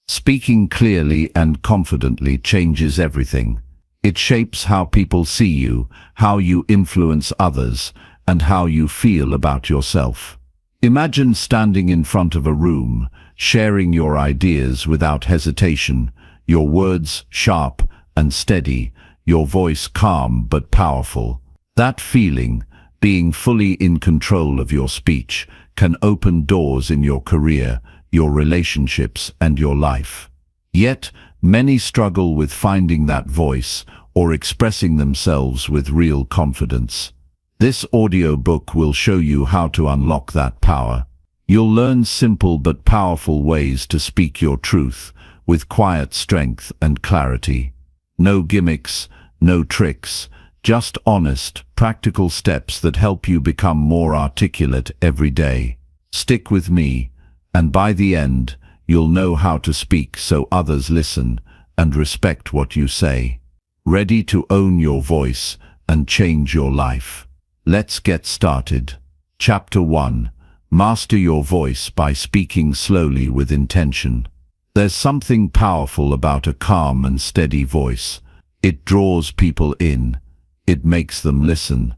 Speaking clearly and confidently changes everything. It shapes how people see you, how you influence others, and how you feel about yourself. Imagine standing in front of a room, sharing your ideas without hesitation, your words sharp and steady, your voice calm but powerful. That feeling, being fully in control of your speech, can open doors in your career, your relationships, and your life. Yet, many struggle with finding that voice or expressing themselves with real confidence. This audiobook will show you how to unlock that power. You'll learn simple but powerful ways to speak your truth with quiet strength and clarity. No gimmicks, no tricks, just honest, practical steps that help you become more articulate every day. Stick with me, and by the end, you'll know how to speak so others listen and respect what you say. Ready to own your voice and change your life? Let's get started. Chapter 1. Master your voice by speaking slowly with intention. There's something powerful about a calm and steady voice. It draws people in. It makes them listen.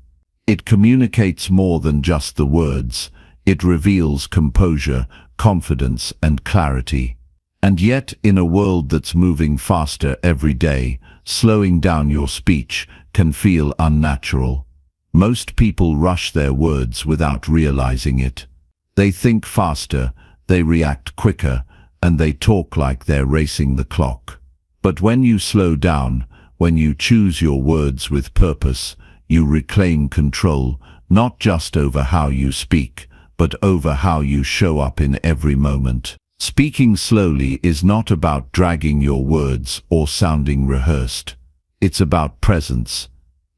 It communicates more than just the words. It reveals composure, confidence, and clarity. And yet, in a world that's moving faster every day, slowing down your speech can feel unnatural. Most people rush their words without realizing it. They think faster, they react quicker, and they talk like they're racing the clock. But when you slow down, when you choose your words with purpose, you reclaim control, not just over how you speak, but over how you show up in every moment. Speaking slowly is not about dragging your words or sounding rehearsed. It's about presence.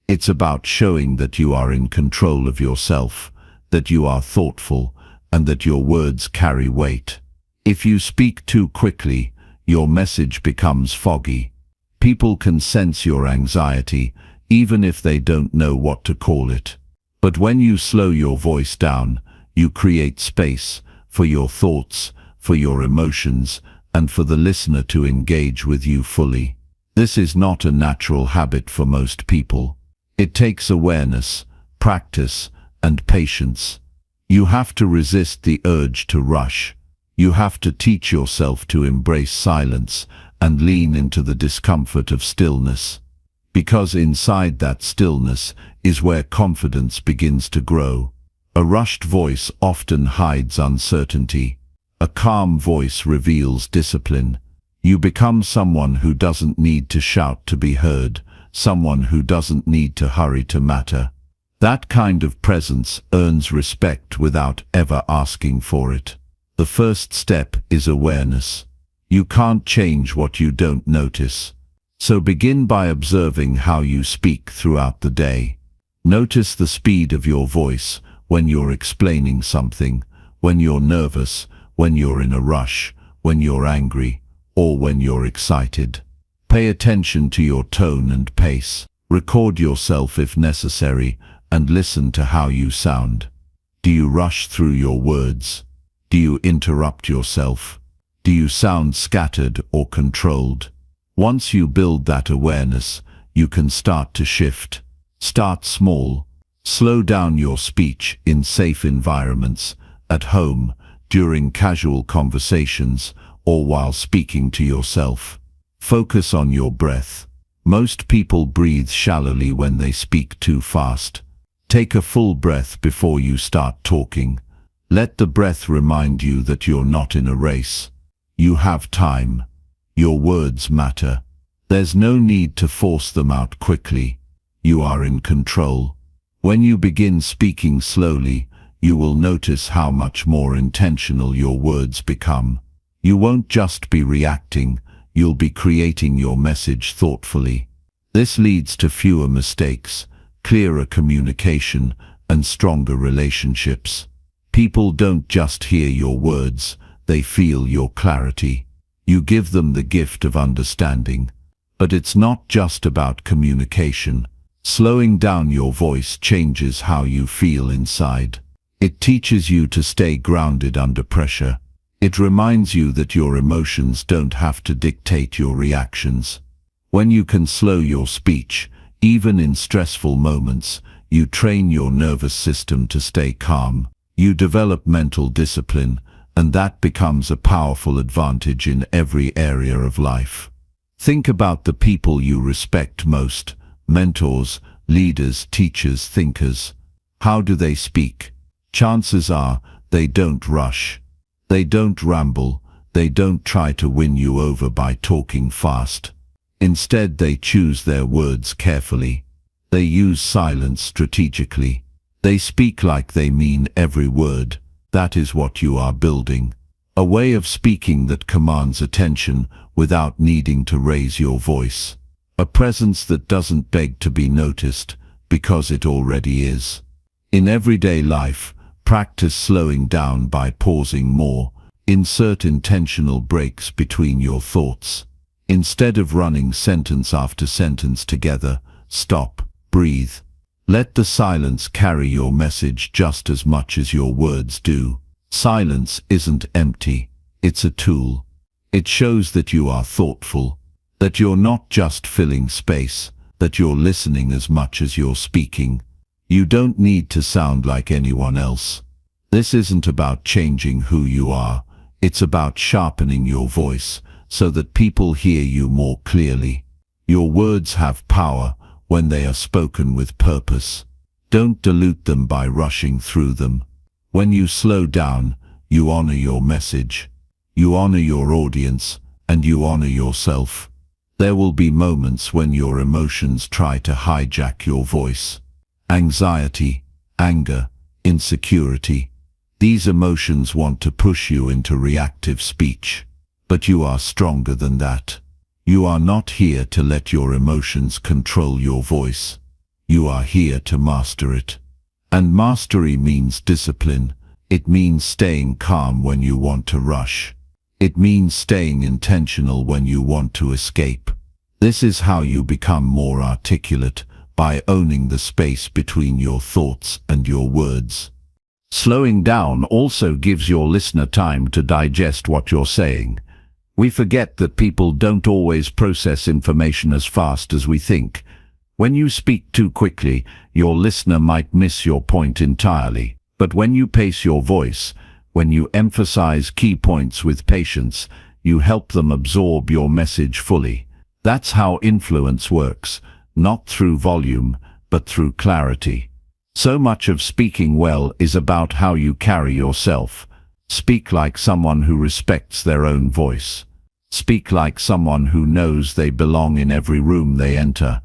It's about showing that you are in control of yourself, that you are thoughtful, and that your words carry weight. If you speak too quickly, your message becomes foggy. People can sense your anxiety, even if they don't know what to call it. But when you slow your voice down, you create space for your thoughts, for your emotions, and for the listener to engage with you fully. This is not a natural habit for most people. It takes awareness, practice, and patience. You have to resist the urge to rush. You have to teach yourself to embrace silence and lean into the discomfort of stillness. Because inside that stillness is where confidence begins to grow. A rushed voice often hides uncertainty. A calm voice reveals discipline. You become someone who doesn't need to shout to be heard, someone who doesn't need to hurry to matter. That kind of presence earns respect without ever asking for it. The first step is awareness. You can't change what you don't notice. So begin by observing how you speak throughout the day. Notice the speed of your voice when you're explaining something, when you're nervous, when you're in a rush, when you're angry, or when you're excited. Pay attention to your tone and pace. Record yourself if necessary, and listen to how you sound. Do you rush through your words? Do you interrupt yourself? Do you sound scattered or controlled? Once you build that awareness, you can start to shift. Start small. Slow down your speech in safe environments, at home, during casual conversations, or while speaking to yourself. Focus on your breath. Most people breathe shallowly when they speak too fast. Take a full breath before you start talking. Let the breath remind you that you're not in a race. You have time. Your words matter. There's no need to force them out quickly. You are in control. When you begin speaking slowly, you will notice how much more intentional your words become. You won't just be reacting, you'll be creating your message thoughtfully. This leads to fewer mistakes, clearer communication, and stronger relationships. People don't just hear your words, they feel your clarity. You give them the gift of understanding. But it's not just about communication. Slowing down your voice changes how you feel inside. It teaches you to stay grounded under pressure. It reminds you that your emotions don't have to dictate your reactions. When you can slow your speech, even in stressful moments, you train your nervous system to stay calm. You develop mental discipline, and that becomes a powerful advantage in every area of life. Think about the people you respect most: mentors, leaders, teachers, thinkers. How do they speak? Chances are they don't rush. They don't ramble. They don't try to win you over by talking fast. Instead, they choose their words carefully. They use silence strategically. They speak like they mean every word. That is what you are building. A way of speaking that commands attention without needing to raise your voice. A presence that doesn't beg to be noticed because it already is. In everyday life, practice slowing down by pausing more. Insert intentional breaks between your thoughts. Instead of running sentence after sentence together, stop, breathe. Let the silence carry your message just as much as your words do. Silence isn't empty, it's a tool. It shows that you are thoughtful, that you're not just filling space, that you're listening as much as you're speaking. You don't need to sound like anyone else. This isn't about changing who you are, it's about sharpening your voice so that people hear you more clearly. Your words have power when they are spoken with purpose. Don't dilute them by rushing through them. When you slow down, you honor your message, you honor your audience, and you honor yourself. There will be moments when your emotions try to hijack your voice. Anxiety, anger, insecurity. These emotions want to push you into reactive speech. But you are stronger than that. You are not here to let your emotions control your voice. You are here to master it. And mastery means discipline. It means staying calm when you want to rush. It means staying intentional when you want to escape. This is how you become more articulate, by owning the space between your thoughts and your words. Slowing down also gives your listener time to digest what you're saying. We forget that people don't always process information as fast as we think. When you speak too quickly, your listener might miss your point entirely. But when you pace your voice, when you emphasize key points with patience, you help them absorb your message fully. That's how influence works, not through volume, but through clarity. So much of speaking well is about how you carry yourself. Speak like someone who respects their own voice. Speak like someone who knows they belong in every room they enter.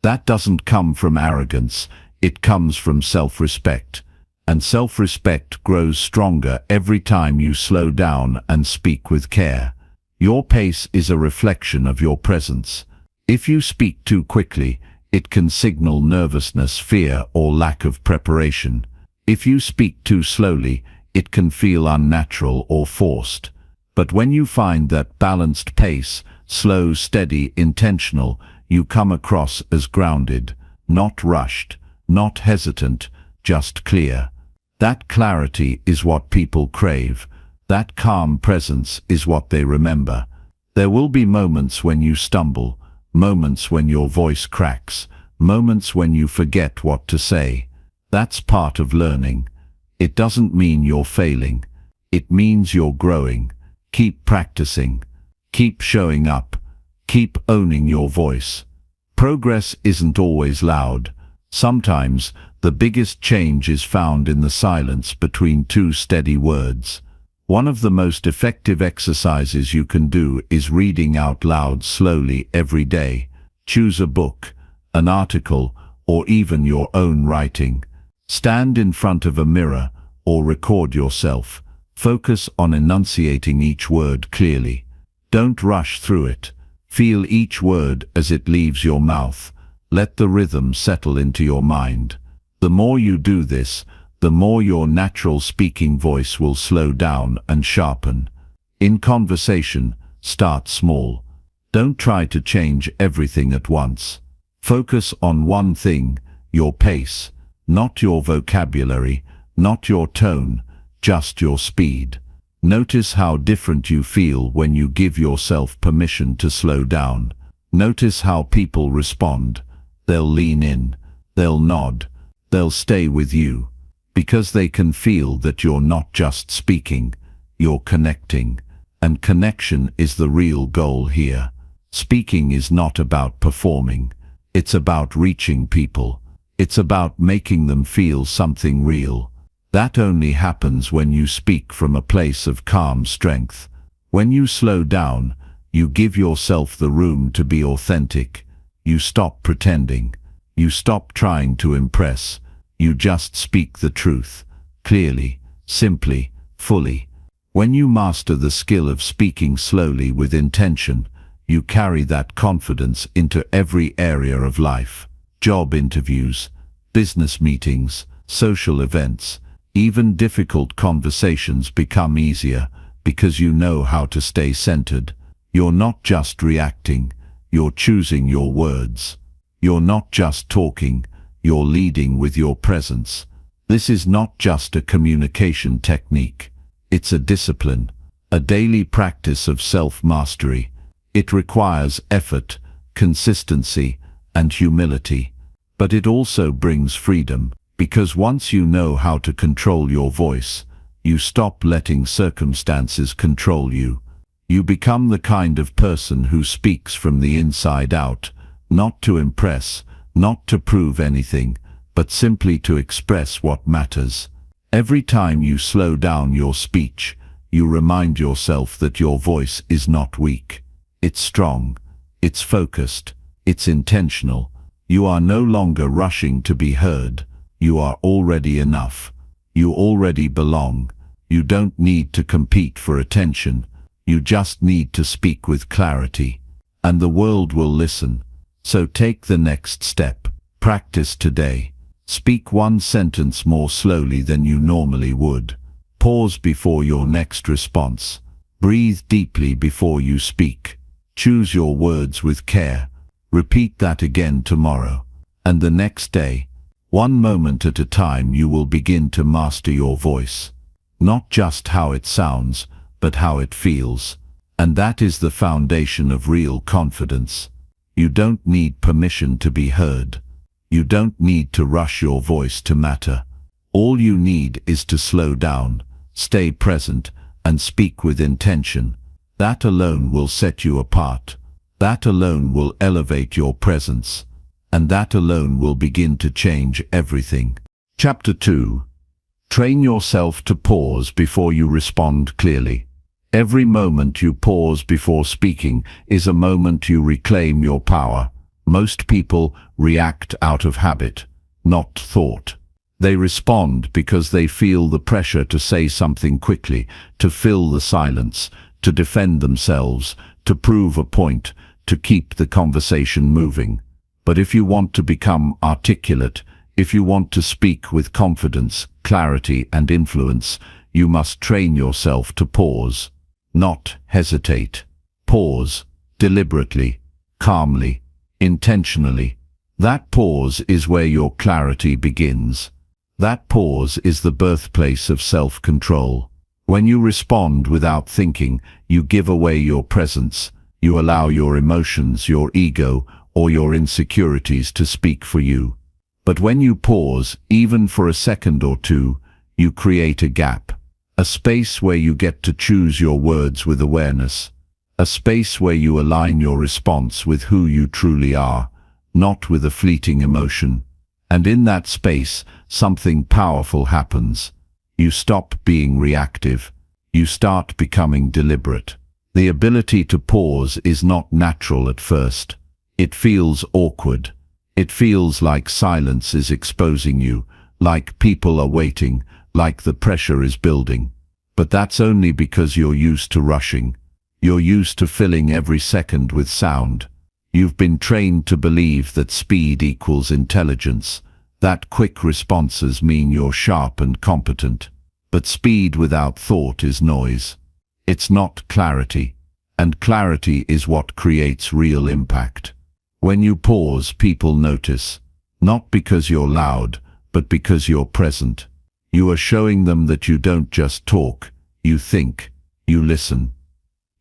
That doesn't come from arrogance, it comes from self-respect. And self-respect grows stronger every time you slow down and speak with care. Your pace is a reflection of your presence. If you speak too quickly, it can signal nervousness, fear, or lack of preparation. If you speak too slowly, it can feel unnatural or forced. But when you find that balanced pace, slow, steady, intentional, you come across as grounded, not rushed, not hesitant, just clear. That clarity is what people crave. That calm presence is what they remember. There will be moments when you stumble, moments when your voice cracks, moments when you forget what to say. That's part of learning. It doesn't mean you're failing. It means you're growing. Keep practicing. Keep showing up. Keep owning your voice. Progress isn't always loud. Sometimes the biggest change is found in the silence between two steady words. One of the most effective exercises you can do is reading out loud slowly every day. Choose a book, an article, or even your own writing. Stand in front of a mirror or record yourself. Focus on enunciating each word clearly. Don't rush through it. Feel each word as it leaves your mouth. Let the rhythm settle into your mind. The more you do this, the more your natural speaking voice will slow down and sharpen. In conversation, start small. Don't try to change everything at once. Focus on one thing, your pace, not your vocabulary, not your tone, just your speed. Notice how different you feel when you give yourself permission to slow down. Notice how people respond. They'll lean in, they'll nod, they'll stay with you, because they can feel that you're not just speaking, you're connecting. And connection is the real goal here. Speaking is not about performing. It's about reaching people. It's about making them feel something real. That only happens when you speak from a place of calm strength. When you slow down, you give yourself the room to be authentic. You stop pretending. You stop trying to impress. You just speak the truth, clearly, simply, fully. When you master the skill of speaking slowly with intention, you carry that confidence into every area of life. Job interviews, business meetings, social events, even difficult conversations become easier because you know how to stay centered. You're not just reacting, you're choosing your words. You're not just talking, you're leading with your presence. This is not just a communication technique. It's a discipline, a daily practice of self-mastery. It requires effort, consistency, and humility. But it also brings freedom, because once you know how to control your voice, you stop letting circumstances control you. You become the kind of person who speaks from the inside out, not to impress, not to prove anything, but simply to express what matters. Every time you slow down your speech, you remind yourself that your voice is not weak. It's strong, it's focused, it's intentional. You are no longer rushing to be heard. You are already enough. You already belong. You don't need to compete for attention. You just need to speak with clarity. And the world will listen. So take the next step. Practice today. Speak one sentence more slowly than you normally would. Pause before your next response. Breathe deeply before you speak. Choose your words with care. Repeat that again tomorrow. And the next day. One moment at a time, you will begin to master your voice. Not just how it sounds, but how it feels. And that is the foundation of real confidence. You don't need permission to be heard. You don't need to rush your voice to matter. All you need is to slow down, stay present, and speak with intention. That alone will set you apart. That alone will elevate your presence. And that alone will begin to change everything. Chapter 2. Train yourself to pause before you respond clearly. Every moment you pause before speaking is a moment you reclaim your power. Most people react out of habit, not thought. They respond because they feel the pressure to say something quickly, to fill the silence, to defend themselves, to prove a point, to keep the conversation moving. But if you want to become articulate, if you want to speak with confidence, clarity, and influence, you must train yourself to pause, not hesitate. Pause, deliberately, calmly, intentionally. That pause is where your clarity begins. That pause is the birthplace of self-control. When you respond without thinking, you give away your presence. You allow your emotions, your ego, or your insecurities to speak for you. But when you pause, even for a second or two, you create a gap. A space where you get to choose your words with awareness. A space where you align your response with who you truly are, not with a fleeting emotion. And in that space, something powerful happens. You stop being reactive. You start becoming deliberate. The ability to pause is not natural at first. It feels awkward. It feels like silence is exposing you, like people are waiting, like the pressure is building. But that's only because you're used to rushing. You're used to filling every second with sound. You've been trained to believe that speed equals intelligence, that quick responses mean you're sharp and competent. But speed without thought is noise. It's not clarity. And clarity is what creates real impact. When you pause, people notice, not because you're loud, but because you're present. You are showing them that you don't just talk, you think. You listen.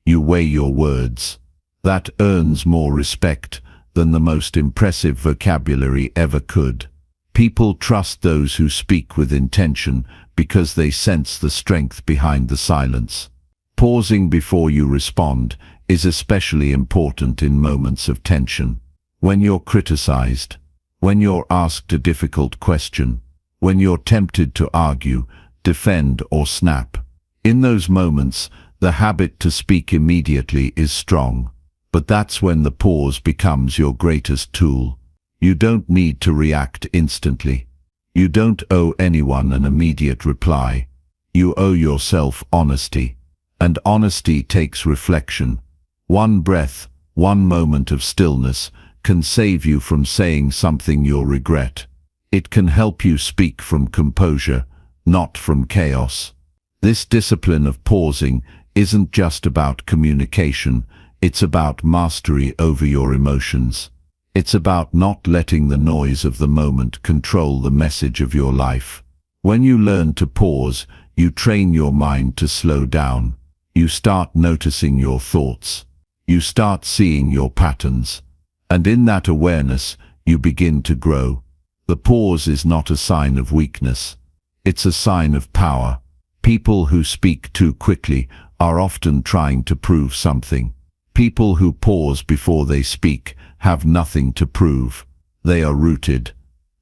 You weigh your words. That earns more respect than the most impressive vocabulary ever could. People trust those who speak with intention because they sense the strength behind the silence. Pausing before you respond is especially important in moments of tension. When you're criticized, when you're asked a difficult question, when you're tempted to argue, defend, or snap. In those moments, the habit to speak immediately is strong. But that's when the pause becomes your greatest tool. You don't need to react instantly. You don't owe anyone an immediate reply. You owe yourself honesty. And honesty takes reflection. One breath, one moment of stillness can save you from saying something you'll regret. It can help you speak from composure, not from chaos. This discipline of pausing isn't just about communication, it's about mastery over your emotions. It's about not letting the noise of the moment control the message of your life. When you learn to pause, you train your mind to slow down. You start noticing your thoughts. You start seeing your patterns. And in that awareness, you begin to grow. The pause is not a sign of weakness. It's a sign of power. People who speak too quickly are often trying to prove something. People who pause before they speak have nothing to prove. They are rooted.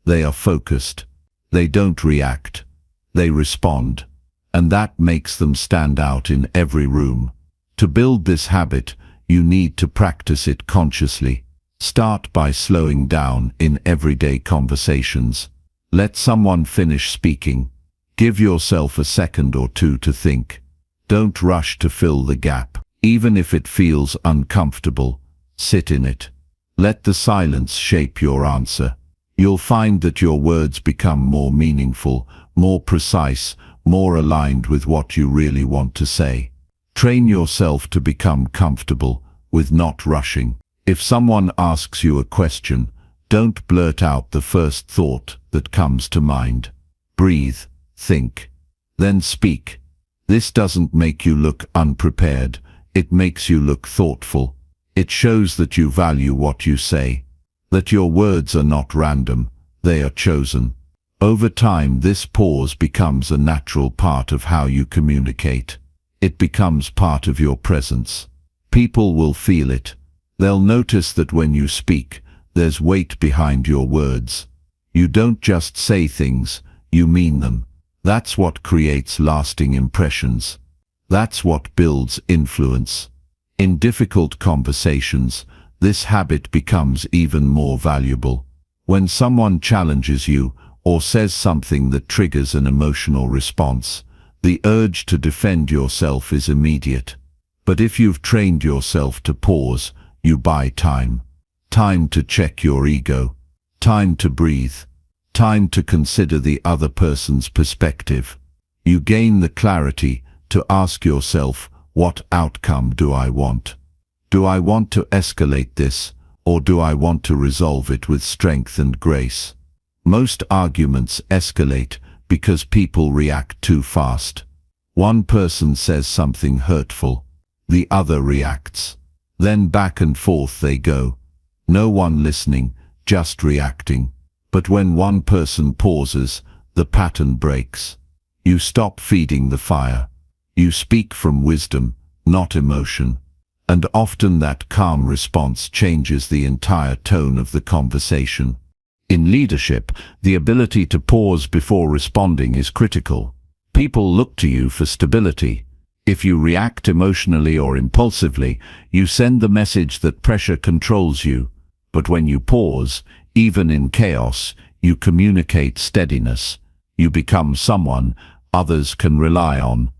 They are focused. They don't react. They respond. And that makes them stand out in every room. To build this habit, you need to practice it consciously. Start by slowing down in everyday conversations. Let someone finish speaking. Give yourself a second or two to think. Don't rush to fill the gap. Even if it feels uncomfortable, sit in it. Let the silence shape your answer. You'll find that your words become more meaningful, more precise, more aligned with what you really want to say. Train yourself to become comfortable with not rushing. If someone asks you a question, don't blurt out the first thought that comes to mind. Breathe, think, then speak. This doesn't make you look unprepared. It makes you look thoughtful. It shows that you value what you say, that your words are not random, they are chosen. Over time, this pause becomes a natural part of how you communicate. It becomes part of your presence. People will feel it. They'll notice that when you speak, there's weight behind your words. You don't just say things, you mean them. That's what creates lasting impressions. That's what builds influence. In difficult conversations, this habit becomes even more valuable. When someone challenges you or says something that triggers an emotional response, the urge to defend yourself is immediate. But if you've trained yourself to pause, you buy time. Time to check your ego. Time to breathe. Time to consider the other person's perspective. You gain the clarity to ask yourself, what outcome do I want? Do I want to escalate this, or do I want to resolve it with strength and grace? Most arguments escalate because people react too fast. One person says something hurtful, the other reacts. Then back and forth they go. No one listening, just reacting. But when one person pauses, the pattern breaks. You stop feeding the fire. You speak from wisdom, not emotion. And often that calm response changes the entire tone of the conversation. In leadership, the ability to pause before responding is critical. People look to you for stability. If you react emotionally or impulsively, you send the message that pressure controls you. But when you pause, even in chaos, you communicate steadiness. You become someone others can rely on.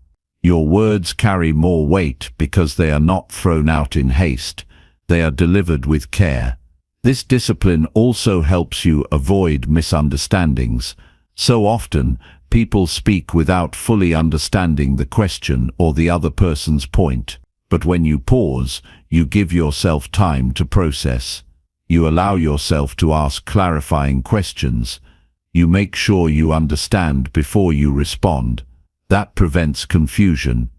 Your words carry more weight because they are not thrown out in haste. They are delivered with care. This discipline also helps you avoid misunderstandings. So often, people speak without fully understanding the question or the other person's point. But when you pause, you give yourself time to process. You allow yourself to ask clarifying questions. You make sure you understand before you respond. That prevents confusion.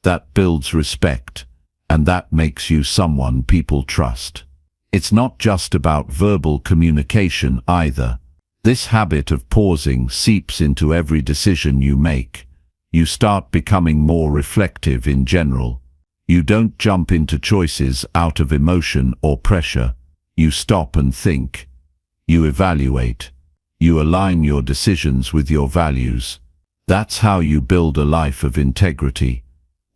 That builds respect, and that makes you someone people trust. It's not just about verbal communication either. This habit of pausing seeps into every decision you make. You start becoming more reflective in general. You don't jump into choices out of emotion or pressure. You stop and think. You evaluate. You align your decisions with your values. That's how you build a life of integrity.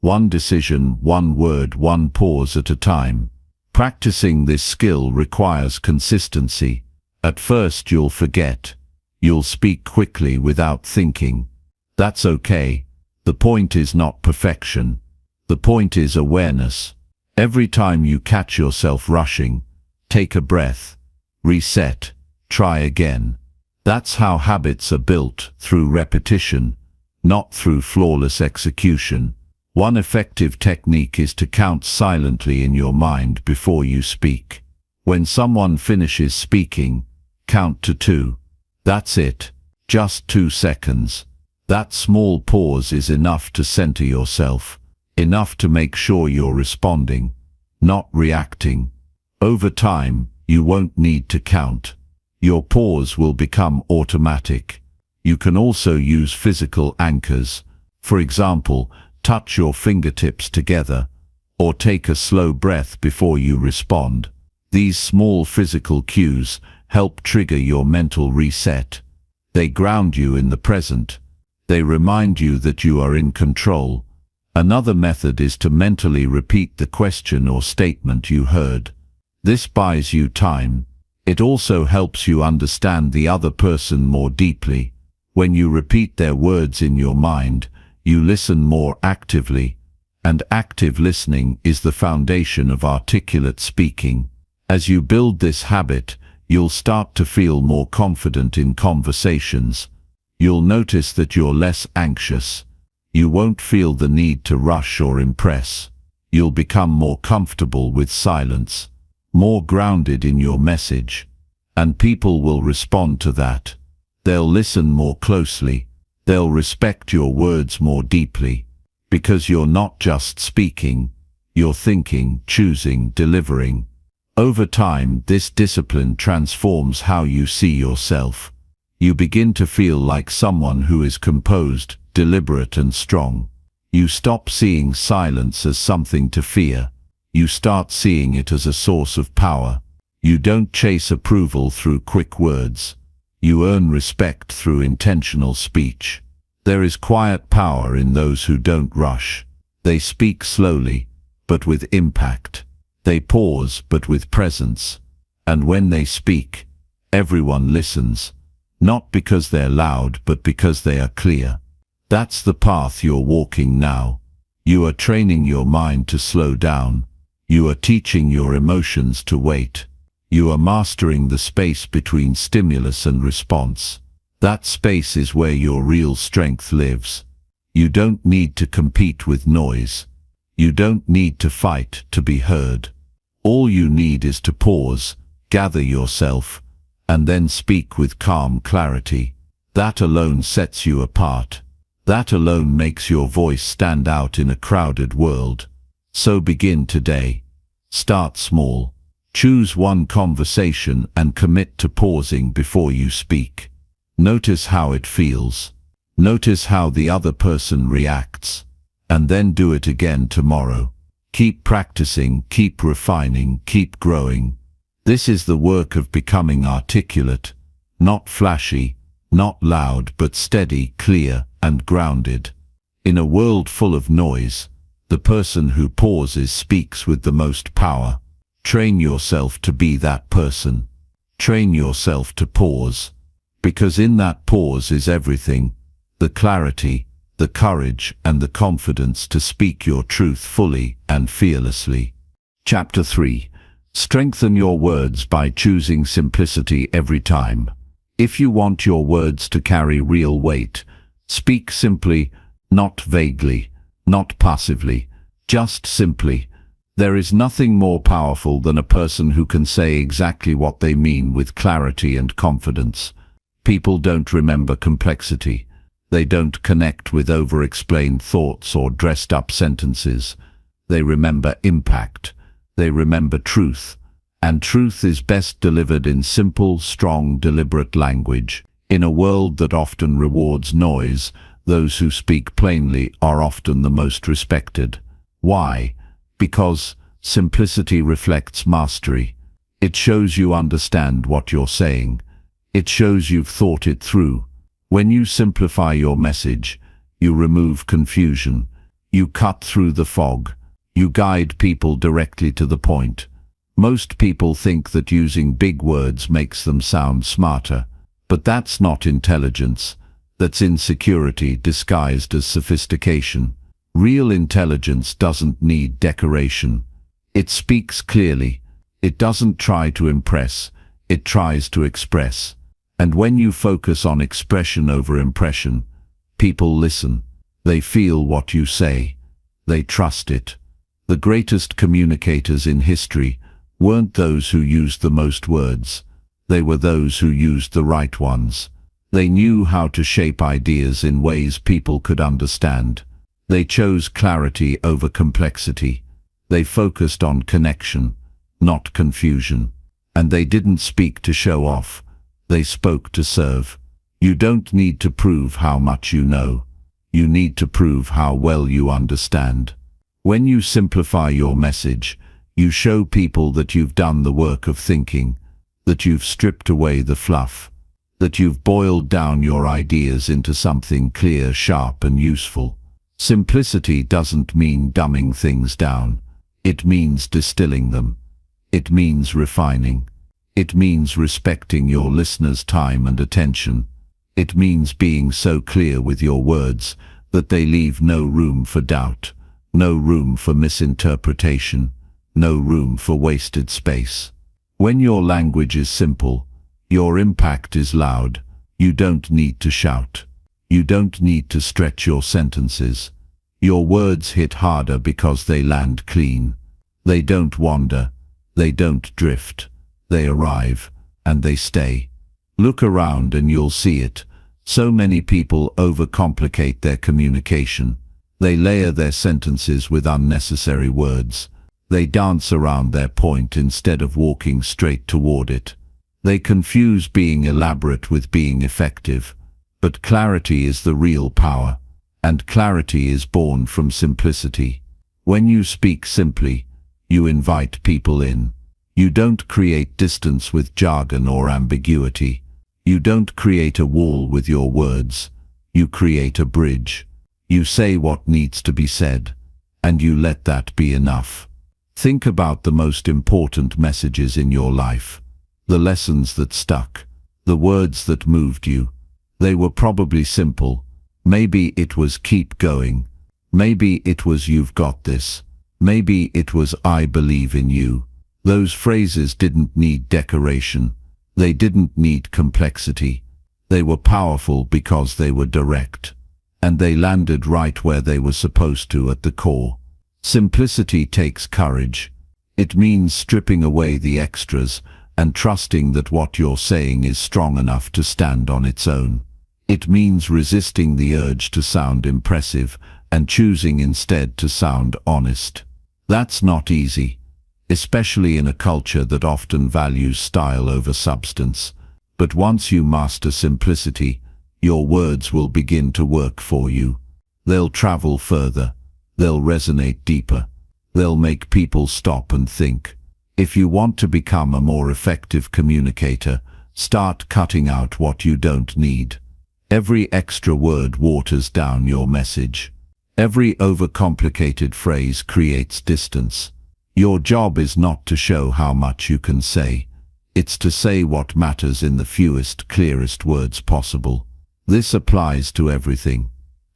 One decision, one word, one pause at a time. Practicing this skill requires consistency. At first you'll forget. You'll speak quickly without thinking. That's okay. The point is not perfection. The point is awareness. Every time you catch yourself rushing, take a breath, reset, try again. That's how habits are built, through repetition, not through flawless execution. One effective technique is to count silently in your mind before you speak. When someone finishes speaking, count to 2. That's it. Just 2 seconds. That small pause is enough to center yourself, enough to make sure you're responding, not reacting. Over time, you won't need to count. Your pause will become automatic. You can also use physical anchors. For example, touch your fingertips together, or take a slow breath before you respond. These small physical cues help trigger your mental reset. They ground you in the present. They remind you that you are in control. Another method is to mentally repeat the question or statement you heard. This buys you time. It also helps you understand the other person more deeply. When you repeat their words in your mind, you listen more actively, and active listening is the foundation of articulate speaking. As you build this habit, you'll start to feel more confident in conversations. You'll notice that you're less anxious. You won't feel the need to rush or impress. You'll become more comfortable with silence, more grounded in your message. And people will respond to that. They'll listen more closely. They'll respect your words more deeply. Because you're not just speaking, you're thinking, choosing, delivering. Over time, this discipline transforms how you see yourself. You begin to feel like someone who is composed, deliberate and strong. You stop seeing silence as something to fear. You start seeing it as a source of power. You don't chase approval through quick words. You earn respect through intentional speech. There is quiet power in those who don't rush. They speak slowly, but with impact. They pause, but with presence. And when they speak, everyone listens. Not because they're loud, but because they are clear. That's the path you're walking now. You are training your mind to slow down. You are teaching your emotions to wait. You are mastering the space between stimulus and response. That space is where your real strength lives. You don't need to compete with noise. You don't need to fight to be heard. All you need is to pause, gather yourself, and then speak with calm clarity. That alone sets you apart. That alone makes your voice stand out in a crowded world. So begin today. Start small. Choose one conversation and commit to pausing before you speak. Notice how it feels. Notice how the other person reacts. And then do it again tomorrow. Keep practicing, keep refining, keep growing. This is the work of becoming articulate, not flashy, not loud, but steady, clear, and grounded. In a world full of noise, the person who pauses speaks with the most power. Train yourself to be that person. Train yourself to pause. Because in that pause is everything: the clarity, the courage, and the confidence to speak your truth fully and fearlessly. Chapter 3. Strengthen your words by choosing simplicity every time. If you want your words to carry real weight, speak simply, not vaguely, not passively, just simply. There is nothing more powerful than a person who can say exactly what they mean with clarity and confidence. People don't remember complexity. They don't connect with over-explained thoughts or dressed-up sentences. They remember impact. They remember truth. And truth is best delivered in simple, strong, deliberate language. In a world that often rewards noise, those who speak plainly are often the most respected. Why? Because simplicity reflects mastery. It shows you understand what you're saying. It shows you've thought it through. When you simplify your message, you remove confusion. You cut through the fog. You guide people directly to the point. Most people think that using big words makes them sound smarter. But that's not intelligence. That's insecurity disguised as sophistication. Real intelligence doesn't need decoration. It speaks clearly. It doesn't try to impress. It tries to express. And when you focus on expression over impression, people listen. They feel what you say. They trust it. The greatest communicators in history weren't those who used the most words. They were those who used the right ones. They knew how to shape ideas in ways people could understand. They chose clarity over complexity. They focused on connection, not confusion. And they didn't speak to show off. They spoke to serve. You don't need to prove how much you know. You need to prove how well you understand. When you simplify your message, you show people that you've done the work of thinking, that you've stripped away the fluff, that you've boiled down your ideas into something clear, sharp, and useful. Simplicity doesn't mean dumbing things down. It means distilling them. It means refining. It means respecting your listeners' time and attention. It means being so clear with your words that they leave no room for doubt, no room for misinterpretation, no room for wasted space. When your language is simple, your impact is loud. You don't need to shout. You don't need to stretch your sentences. Your words hit harder because they land clean. They don't wander. They don't drift. They arrive, and they stay. Look around and you'll see it. So many people overcomplicate their communication. They layer their sentences with unnecessary words. They dance around their point instead of walking straight toward it. They confuse being elaborate with being effective. But clarity is the real power, and clarity is born from simplicity. When you speak simply, you invite people in. You don't create distance with jargon or ambiguity. You don't create a wall with your words. You create a bridge. You say what needs to be said, and you let that be enough. Think about the most important messages in your life. The lessons that stuck. The words that moved you. They were probably simple. Maybe it was keep going. Maybe it was you've got this. Maybe it was I believe in you. Those phrases didn't need decoration. They didn't need complexity. They were powerful because they were direct. And they landed right where they were supposed to at the core. Simplicity takes courage. It means stripping away the extras and trusting that what you're saying is strong enough to stand on its own. It means resisting the urge to sound impressive and choosing instead to sound honest. That's not easy, especially in a culture that often values style over substance. But once you master simplicity, your words will begin to work for you. They'll travel further. They'll resonate deeper. They'll make people stop and think. If you want to become a more effective communicator, start cutting out what you don't need. Every extra word waters down your message. Every overcomplicated phrase creates distance. Your job is not to show how much you can say. It's to say what matters in the fewest, clearest words possible. This applies to everything.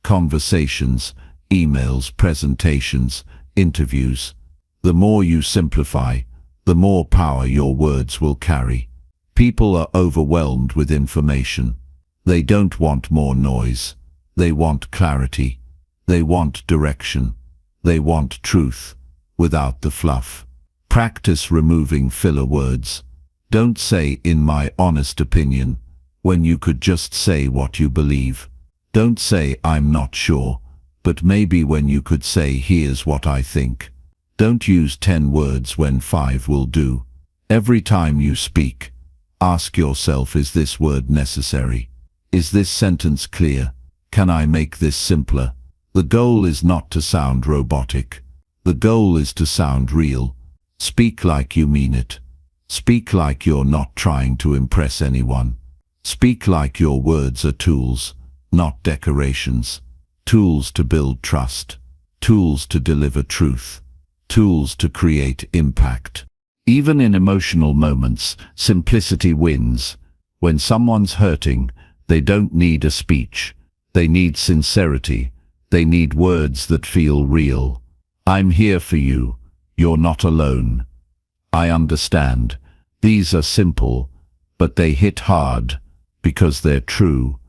Conversations, emails, presentations, interviews. The more you simplify, the more power your words will carry. People are overwhelmed with information. They don't want more noise. They want clarity. They want direction. They want truth, without the fluff. Practice removing filler words. Don't say, in my honest opinion, when you could just say what you believe. Don't say, "I'm not sure," but maybe when you could say, "Here's what I think." Don't use 10 words when 5 will do. Every time you speak, ask yourself, is this word necessary? Is this sentence clear? Can I make this simpler? The goal is not to sound robotic. The goal is to sound real. Speak like you mean it. Speak like you're not trying to impress anyone. Speak like your words are tools, not decorations. Tools to build trust. Tools to deliver truth. Tools to create impact. Even in emotional moments, simplicity wins. When someone's hurting, they don't need a speech. They need sincerity. They need words that feel real. "I'm here for you. You're not alone. I understand." These are simple, but they hit hard because they're true,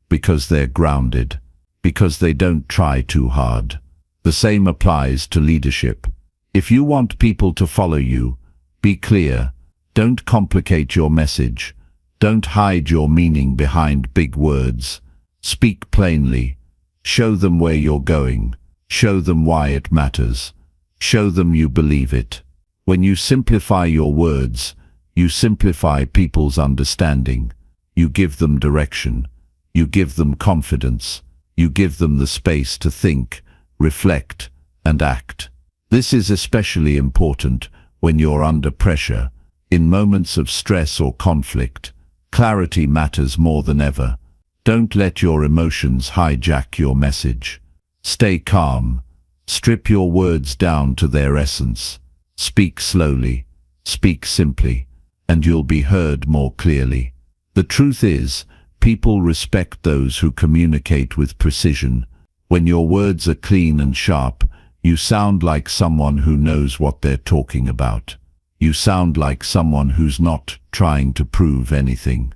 because they're grounded, because they don't try too hard. The same applies to leadership. If you want people to follow you, be clear. Don't complicate your message. Don't hide your meaning behind big words. Speak plainly. Show them where you're going. Show them why it matters. Show them you believe it. When you simplify your words, you simplify people's understanding. You give them direction. You give them confidence. You give them the space to think, reflect, and act. This is especially important when you're under pressure. In moments of stress or conflict, clarity matters more than ever. Don't let your emotions hijack your message. Stay calm. Strip your words down to their essence. Speak slowly. Speak simply, and you'll be heard more clearly. The truth is, people respect those who communicate with precision. When your words are clean and sharp, you sound like someone who knows what they're talking about. You sound like someone who's not trying to prove anything.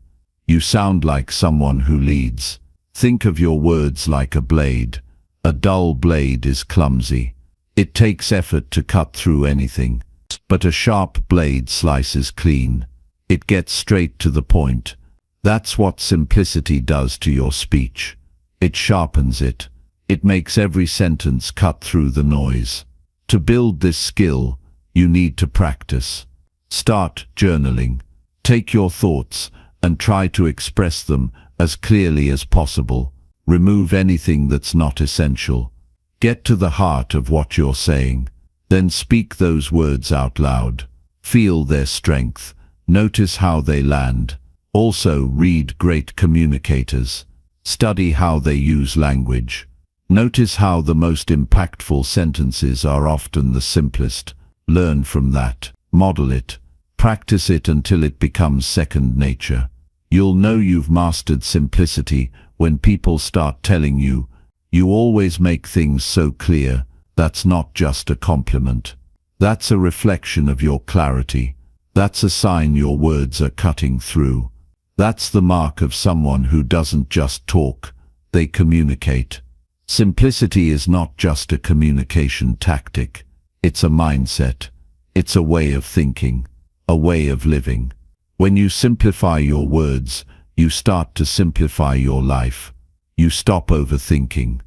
You sound like someone who leads. Think of your words like a blade. A dull blade is clumsy. It takes effort to cut through anything. But a sharp blade slices clean. It gets straight to the point. That's what simplicity does to your speech. It sharpens it. It makes every sentence cut through the noise. To build this skill, you need to practice. Start journaling. Take your thoughts and try to express them as clearly as possible. Remove anything that's not essential. Get to the heart of what you're saying. Then speak those words out loud. Feel their strength. Notice how they land. Also, read great communicators. Study how they use language. Notice how the most impactful sentences are often the simplest. Learn from that. Model it. Practice it until it becomes second nature. You'll know you've mastered simplicity when people start telling you, "You always make things so clear." That's not just a compliment. That's a reflection of your clarity. That's a sign your words are cutting through. That's the mark of someone who doesn't just talk, they communicate. Simplicity is not just a communication tactic. It's a mindset. It's a way of thinking, a way of living. When you simplify your words, you start to simplify your life. You stop overthinking.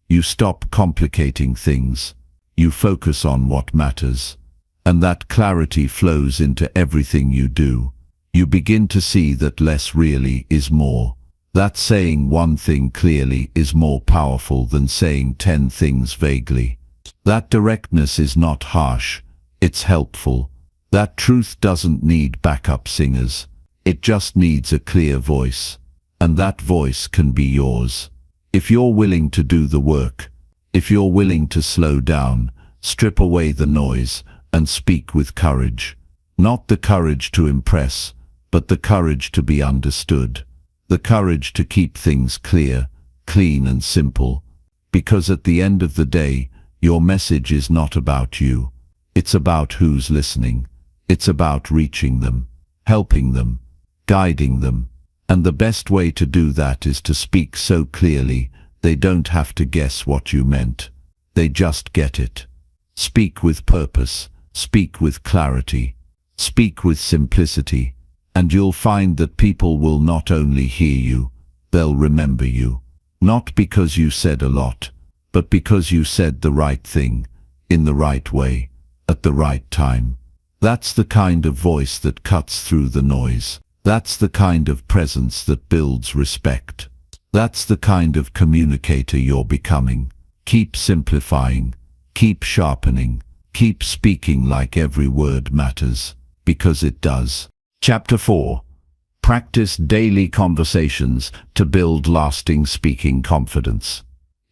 You stop complicating things. You focus on what matters. And that clarity flows into everything you do. You begin to see that less really is more. That saying one thing clearly is more powerful than saying 10 things vaguely. That directness is not harsh. It's helpful. That truth doesn't need backup singers. It just needs a clear voice. And that voice can be yours. If you're willing to do the work, if you're willing to slow down, strip away the noise, and speak with courage. Not the courage to impress, but the courage to be understood. The courage to keep things clear, clean and simple. Because at the end of the day, your message is not about you. It's about who's listening. It's about reaching them, helping them, guiding them. And the best way to do that is to speak so clearly they don't have to guess what you meant. They just get it. Speak with purpose. Speak with clarity. Speak with simplicity. And you'll find that people will not only hear you, they'll remember you. Not because you said a lot, but because you said the right thing, in the right way, at the right time. That's the kind of voice that cuts through the noise. That's the kind of presence that builds respect. That's the kind of communicator you're becoming. Keep simplifying, keep sharpening, keep speaking like every word matters, because it does. Chapter 4. Practice daily conversations to build lasting speaking confidence.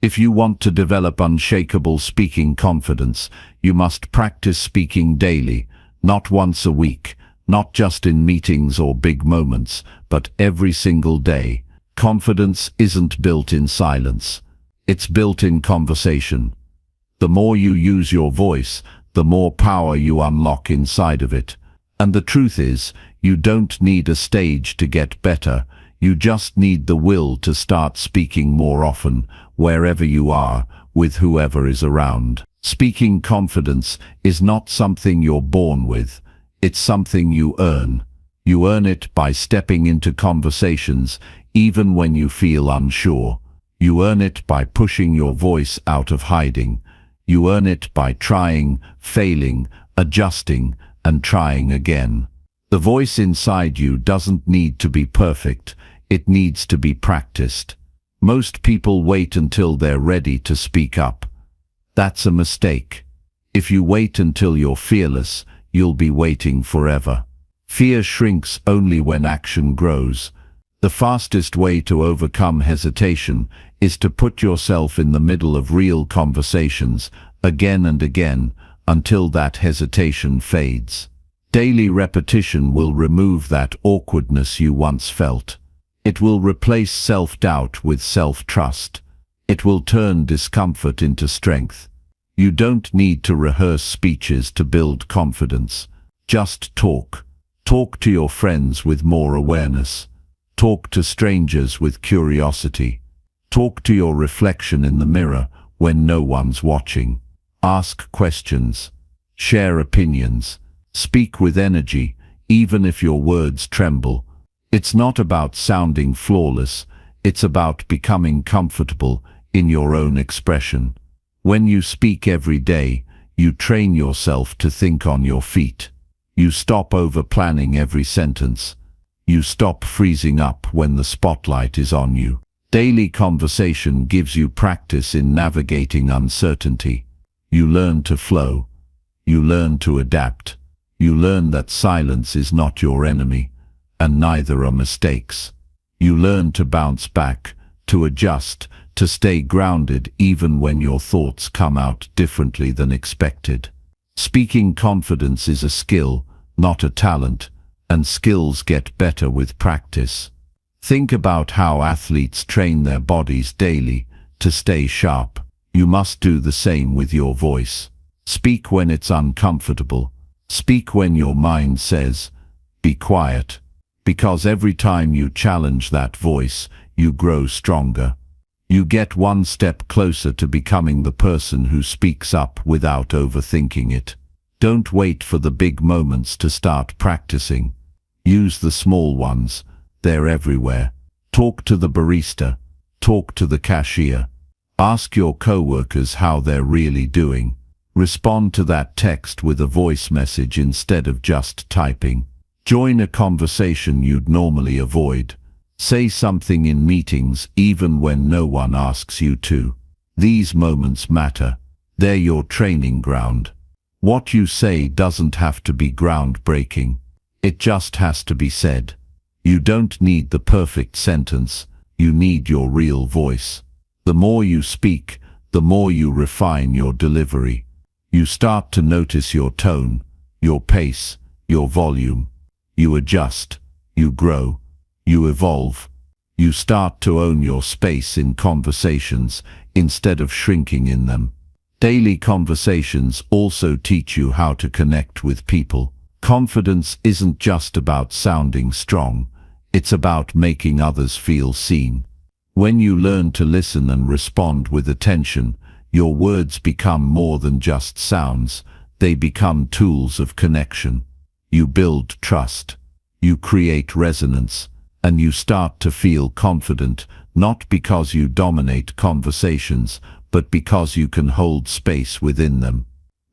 If you want to develop unshakable speaking confidence, you must practice speaking daily, not once a week, not just in meetings or big moments, but every single day. Confidence isn't built in silence. It's built in conversation. The more you use your voice, the more power you unlock inside of it. And the truth is, you don't need a stage to get better. You just need the will to start speaking more often, wherever you are, with whoever is around. Speaking confidence is not something you're born with. It's something you earn. You earn it by stepping into conversations, even when you feel unsure. You earn it by pushing your voice out of hiding. You earn it by trying, failing, adjusting, and trying again. The voice inside you doesn't need to be perfect. It needs to be practiced. Most people wait until they're ready to speak up. That's a mistake. If you wait until you're fearless, you'll be waiting forever. Fear shrinks only when action grows. The fastest way to overcome hesitation is to put yourself in the middle of real conversations again and again until that hesitation fades. Daily repetition will remove that awkwardness you once felt. It will replace self-doubt with self-trust. It will turn discomfort into strength. You don't need to rehearse speeches to build confidence. Just talk. Talk to your friends with more awareness. Talk to strangers with curiosity. Talk to your reflection in the mirror when no one's watching. Ask questions. Share opinions. Speak with energy, even if your words tremble. It's not about sounding flawless. It's about becoming comfortable in your own expression. When you speak every day, you train yourself to think on your feet. You stop over-planning every sentence. You stop freezing up when the spotlight is on you. Daily conversation gives you practice in navigating uncertainty. You learn to flow. You learn to adapt. You learn that silence is not your enemy, and neither are mistakes. You learn to bounce back, to adjust, to stay grounded even when your thoughts come out differently than expected. Speaking confidence is a skill, not a talent, and skills get better with practice. Think about how athletes train their bodies daily to stay sharp. You must do the same with your voice. Speak when it's uncomfortable. Speak when your mind says, "Be quiet." Because every time you challenge that voice, you grow stronger. You get one step closer to becoming the person who speaks up without overthinking it. Don't wait for the big moments to start practicing. Use the small ones. They're everywhere. Talk to the barista. Talk to the cashier. Ask your coworkers how they're really doing. Respond to that text with a voice message instead of just typing. Join a conversation you'd normally avoid. Say something in meetings even when no one asks you to. These moments matter. They're your training ground. What you say doesn't have to be groundbreaking. It just has to be said. You don't need the perfect sentence. You need your real voice. The more you speak, the more you refine your delivery. You start to notice your tone, your pace, your volume. You adjust, you grow, you evolve. You start to own your space in conversations instead of shrinking in them. Daily conversations also teach you how to connect with people. Confidence isn't just about sounding strong. It's about making others feel seen. When you learn to listen and respond with attention, your words become more than just sounds. They become tools of connection. You build trust. You create resonance. And you start to feel confident not because you dominate conversations, but because you can hold space within them.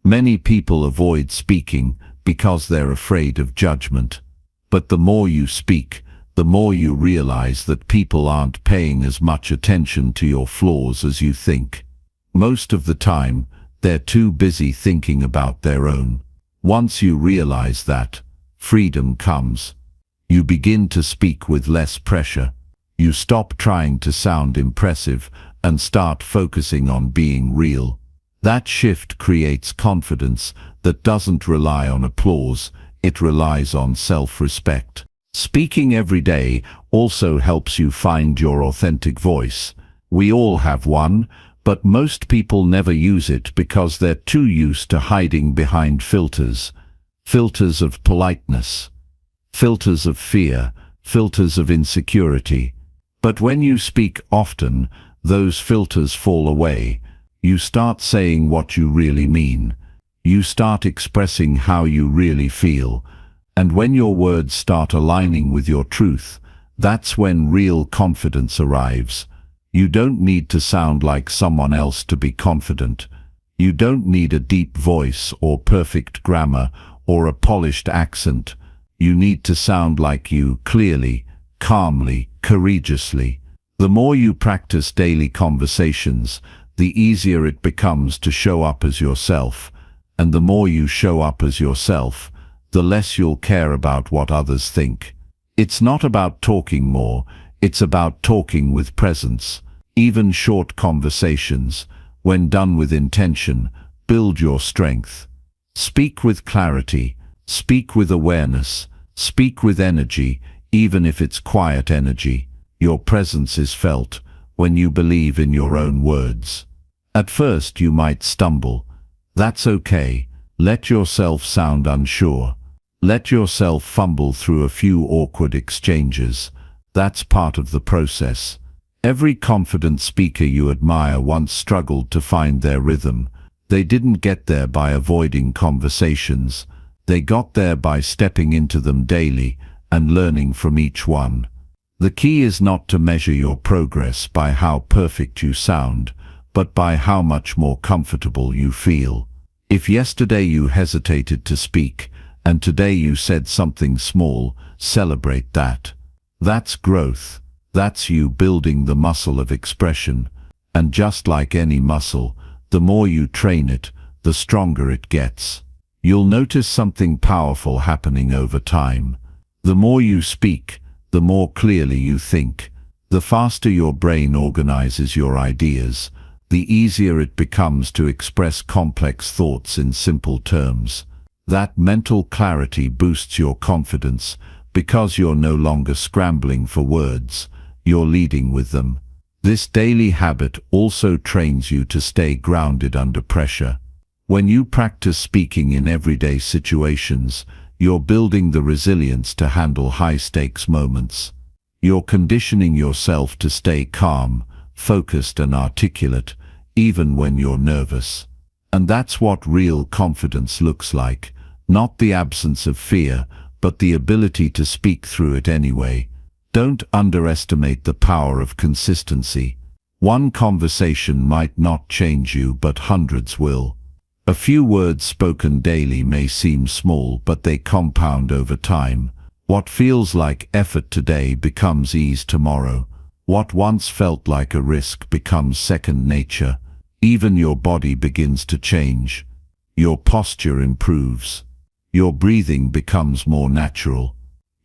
Many people avoid speaking because they're afraid of judgment. But the more you speak, the more you realize that people aren't paying as much attention to your flaws as you think. Most of the time, they're too busy thinking about their own. Once you realize that, freedom comes. You begin to speak with less pressure. You stop trying to sound impressive and start focusing on being real. That shift creates confidence that doesn't rely on applause, it relies on self-respect. Speaking every day also helps you find your authentic voice. We all have one, but most people never use it because they're too used to hiding behind filters. Filters of politeness, filters of fear, filters of insecurity. But when you speak often, those filters fall away. You start saying what you really mean. You start expressing how you really feel. And when your words start aligning with your truth, that's when real confidence arrives. You don't need to sound like someone else to be confident. You don't need a deep voice or perfect grammar or a polished accent. You need to sound like you, clearly, calmly, courageously. The more you practice daily conversations, the easier it becomes to show up as yourself. And the more you show up as yourself, the less you'll care about what others think. It's not about talking more, it's about talking with presence. Even short conversations, when done with intention, build your strength. Speak with clarity, speak with awareness, speak with energy, even if it's quiet energy. Your presence is felt when you believe in your own words. At first you might stumble. That's okay. Let yourself sound unsure. Let yourself fumble through a few awkward exchanges. That's part of the process. Every confident speaker you admire once struggled to find their rhythm. They didn't get there by avoiding conversations. They got there by stepping into them daily and learning from each one. The key is not to measure your progress by how perfect you sound, but by how much more comfortable you feel. If yesterday you hesitated to speak, and today you said something small, celebrate that. That's growth. That's you building the muscle of expression. And just like any muscle, the more you train it, the stronger it gets. You'll notice something powerful happening over time. The more you speak, the more clearly you think. The faster your brain organizes your ideas, the easier it becomes to express complex thoughts in simple terms. That mental clarity boosts your confidence because you're no longer scrambling for words, you're leading with them. This daily habit also trains you to stay grounded under pressure. When you practice speaking in everyday situations, you're building the resilience to handle high-stakes moments. You're conditioning yourself to stay calm, focused and articulate, even when you're nervous. And that's what real confidence looks like. Not the absence of fear, but the ability to speak through it anyway. Don't underestimate the power of consistency. One conversation might not change you, but hundreds will. A few words spoken daily may seem small, but they compound over time. What feels like effort today becomes ease tomorrow. What once felt like a risk becomes second nature. Even your body begins to change. Your posture improves. Your breathing becomes more natural.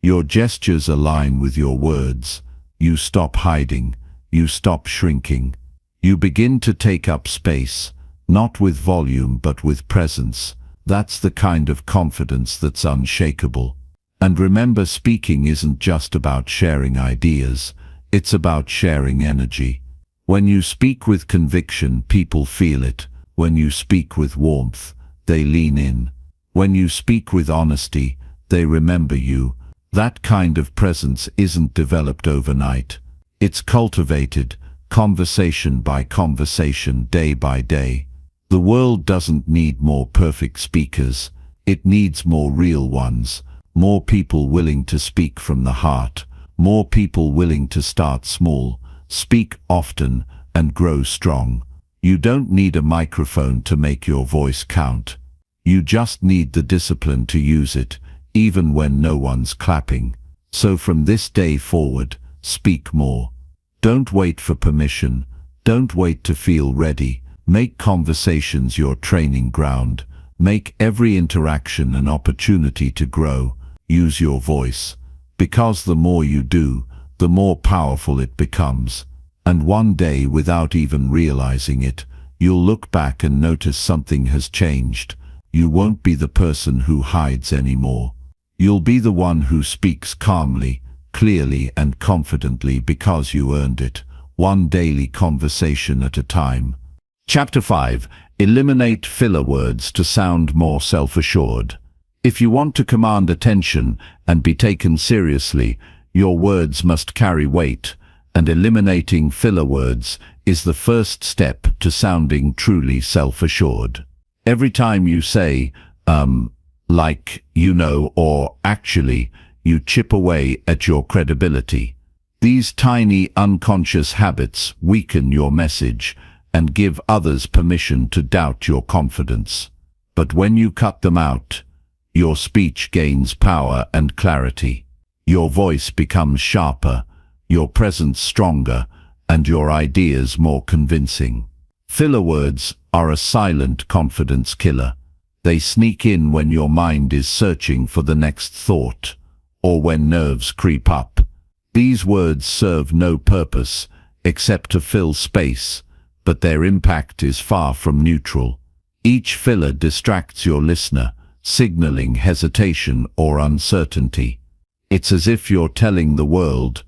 Your gestures align with your words. You stop hiding. You stop shrinking. You begin to take up space, not with volume but with presence. That's the kind of confidence that's unshakable. And remember, speaking isn't just about sharing ideas. It's about sharing energy. When you speak with conviction, people feel it. When you speak with warmth, they lean in. When you speak with honesty, they remember you. That kind of presence isn't developed overnight. It's cultivated, conversation by conversation, day by day. The world doesn't need more perfect speakers. It needs more real ones. More people willing to speak from the heart. More people willing to start small, speak often, and grow strong. You don't need a microphone to make your voice count. You just need the discipline to use it, even when no one's clapping. So from this day forward, speak more. Don't wait for permission. Don't wait to feel ready. Make conversations your training ground. Make every interaction an opportunity to grow. Use your voice. Because the more you do, the more powerful it becomes. And one day, without even realizing it, you'll look back and notice something has changed. You won't be the person who hides anymore. You'll be the one who speaks calmly, clearly, and confidently because you earned it, one daily conversation at a time. Chapter 5. Eliminate filler words to sound more self-assured. If you want to command attention and be taken seriously, your words must carry weight, and eliminating filler words is the first step to sounding truly self-assured. Every time you say, like, you know, or actually, you chip away at your credibility. These tiny unconscious habits weaken your message and give others permission to doubt your confidence. But when you cut them out, your speech gains power and clarity. Your voice becomes sharper, your presence stronger, and your ideas more convincing. Filler words are a silent confidence killer. They sneak in when your mind is searching for the next thought, or when nerves creep up. These words serve no purpose except to fill space, but their impact is far from neutral. Each filler distracts your listener, signaling hesitation or uncertainty. It's as if you're telling the world,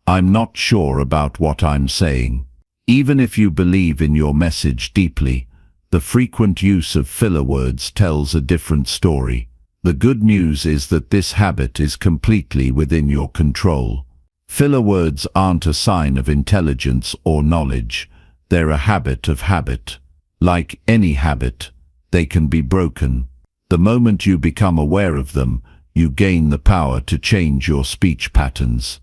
"I'm not sure about what I'm saying." Even if you believe in your message deeply, the frequent use of filler words tells a different story. The good news is that this habit is completely within your control. Filler words aren't a sign of intelligence or knowledge. They're a habit of habit. Like any habit, they can be broken. The moment you become aware of them, you gain the power to change your speech patterns.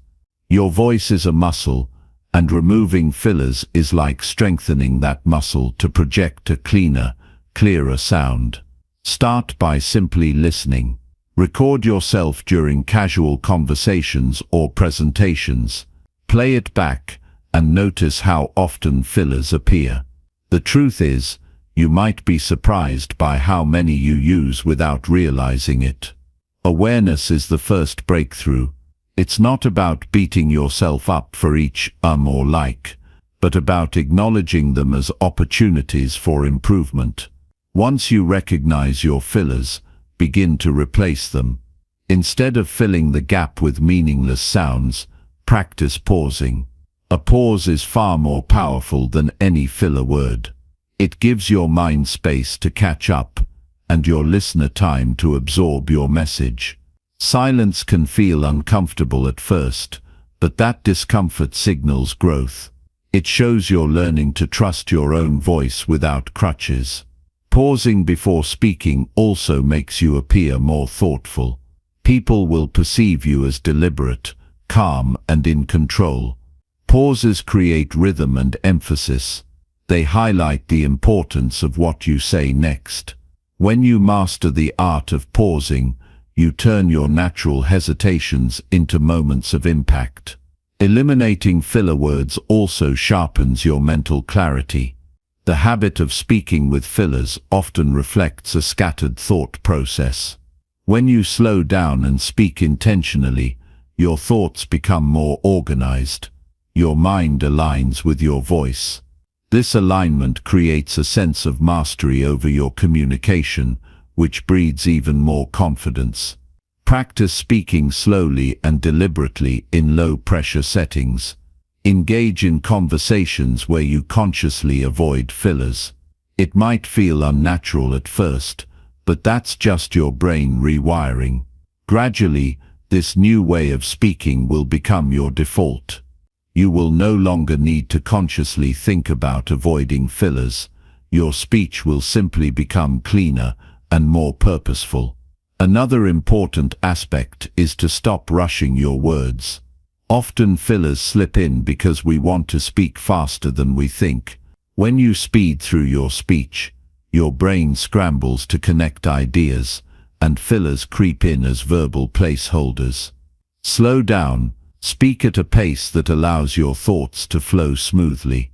Your voice is a muscle, and removing fillers is like strengthening that muscle to project a cleaner, clearer sound. Start by simply listening. Record yourself during casual conversations or presentations. Play it back and notice how often fillers appear. The truth is, you might be surprised by how many you use without realizing it. Awareness is the first breakthrough. It's not about beating yourself up for each or like, but about acknowledging them as opportunities for improvement. Once you recognize your fillers, begin to replace them. Instead of filling the gap with meaningless sounds, practice pausing. A pause is far more powerful than any filler word. It gives your mind space to catch up, and your listener time to absorb your message. Silence can feel uncomfortable at first, but that discomfort signals growth. It shows you're learning to trust your own voice without crutches. Pausing before speaking also makes you appear more thoughtful. People will perceive you as deliberate, calm, and in control. Pauses create rhythm and emphasis. They highlight the importance of what you say next. When you master the art of pausing, you turn your natural hesitations into moments of impact. Eliminating filler words also sharpens your mental clarity. The habit of speaking with fillers often reflects a scattered thought process. When you slow down and speak intentionally, your thoughts become more organized. Your mind aligns with your voice. This alignment creates a sense of mastery over your communication, which breeds even more confidence. Practice speaking slowly and deliberately in low-pressure settings. Engage in conversations where you consciously avoid fillers. It might feel unnatural at first, but that's just your brain rewiring. Gradually, this new way of speaking will become your default. You will no longer need to consciously think about avoiding fillers. Your speech will simply become cleaner and more purposeful. Another important aspect is to stop rushing your words. Often fillers slip in because we want to speak faster than we think. When you speed through your speech, your brain scrambles to connect ideas, and fillers creep in as verbal placeholders. Slow down, speak at a pace that allows your thoughts to flow smoothly.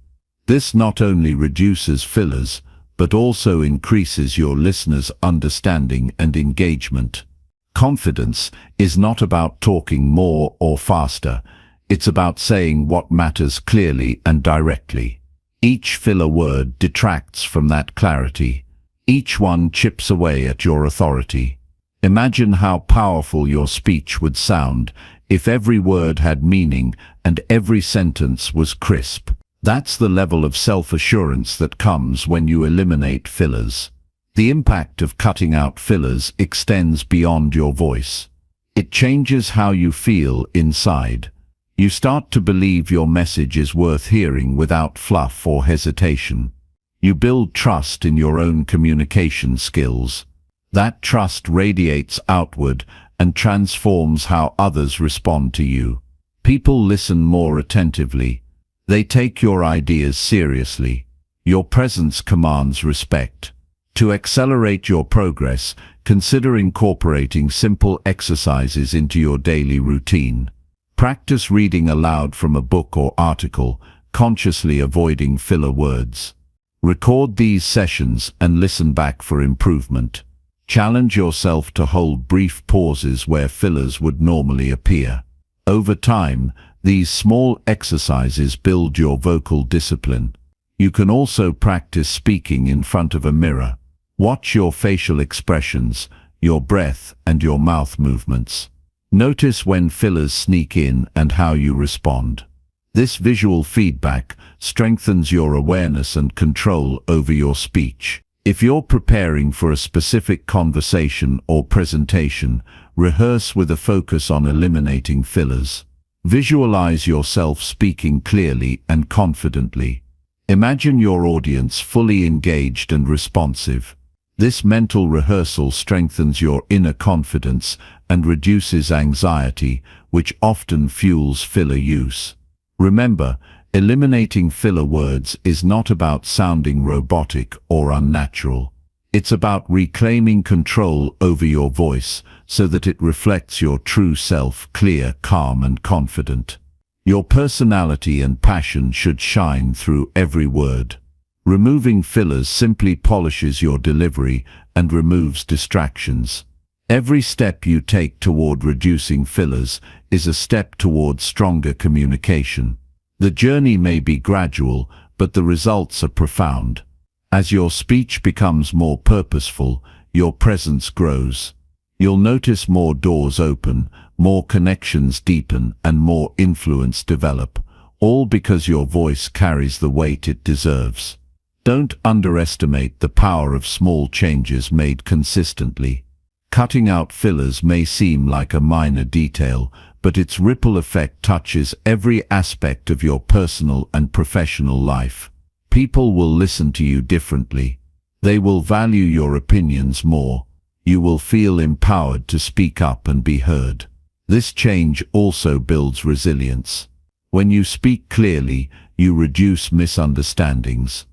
This not only reduces fillers, but also increases your listeners' understanding and engagement. Confidence is not about talking more or faster. It's about saying what matters clearly and directly. Each filler word detracts from that clarity. Each one chips away at your authority. Imagine how powerful your speech would sound if every word had meaning and every sentence was crisp. That's the level of self-assurance that comes when you eliminate fillers. The impact of cutting out fillers extends beyond your voice. It changes how you feel inside. You start to believe your message is worth hearing without fluff or hesitation. You build trust in your own communication skills. That trust radiates outward and transforms how others respond to you. People listen more attentively. They take your ideas seriously. Your presence commands respect. To accelerate your progress, consider incorporating simple exercises into your daily routine. Practice reading aloud from a book or article, consciously avoiding filler words. Record these sessions and listen back for improvement. Challenge yourself to hold brief pauses where fillers would normally appear. Over time, these small exercises build your vocal discipline. You can also practice speaking in front of a mirror. Watch your facial expressions, your breath, and your mouth movements. Notice when fillers sneak in and how you respond. This visual feedback strengthens your awareness and control over your speech. If you're preparing for a specific conversation or presentation, rehearse with a focus on eliminating fillers. Visualize yourself speaking clearly and confidently. Imagine your audience fully engaged and responsive. This mental rehearsal strengthens your inner confidence and reduces anxiety, which often fuels filler use. Remember, eliminating filler words is not about sounding robotic or unnatural. It's about reclaiming control over your voice so that it reflects your true self, clear, calm, and confident. Your personality and passion should shine through every word. Removing fillers simply polishes your delivery and removes distractions. Every step you take toward reducing fillers is a step toward stronger communication. The journey may be gradual, but the results are profound. As your speech becomes more purposeful, your presence grows. You'll notice more doors open, more connections deepen, and more influence develop, all because your voice carries the weight it deserves. Don't underestimate the power of small changes made consistently. Cutting out fillers may seem like a minor detail, but its ripple effect touches every aspect of your personal and professional life. People will listen to you differently. They will value your opinions more. You will feel empowered to speak up and be heard. This change also builds resilience. When you speak clearly, you reduce misunderstandings.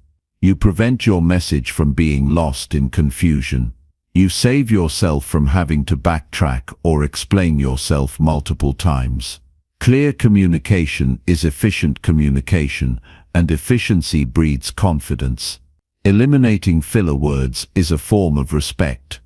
You prevent your message from being lost in confusion. You save yourself from having to backtrack or explain yourself multiple times. Clear communication is efficient communication, and efficiency breeds confidence. Eliminating filler words is a form of respect.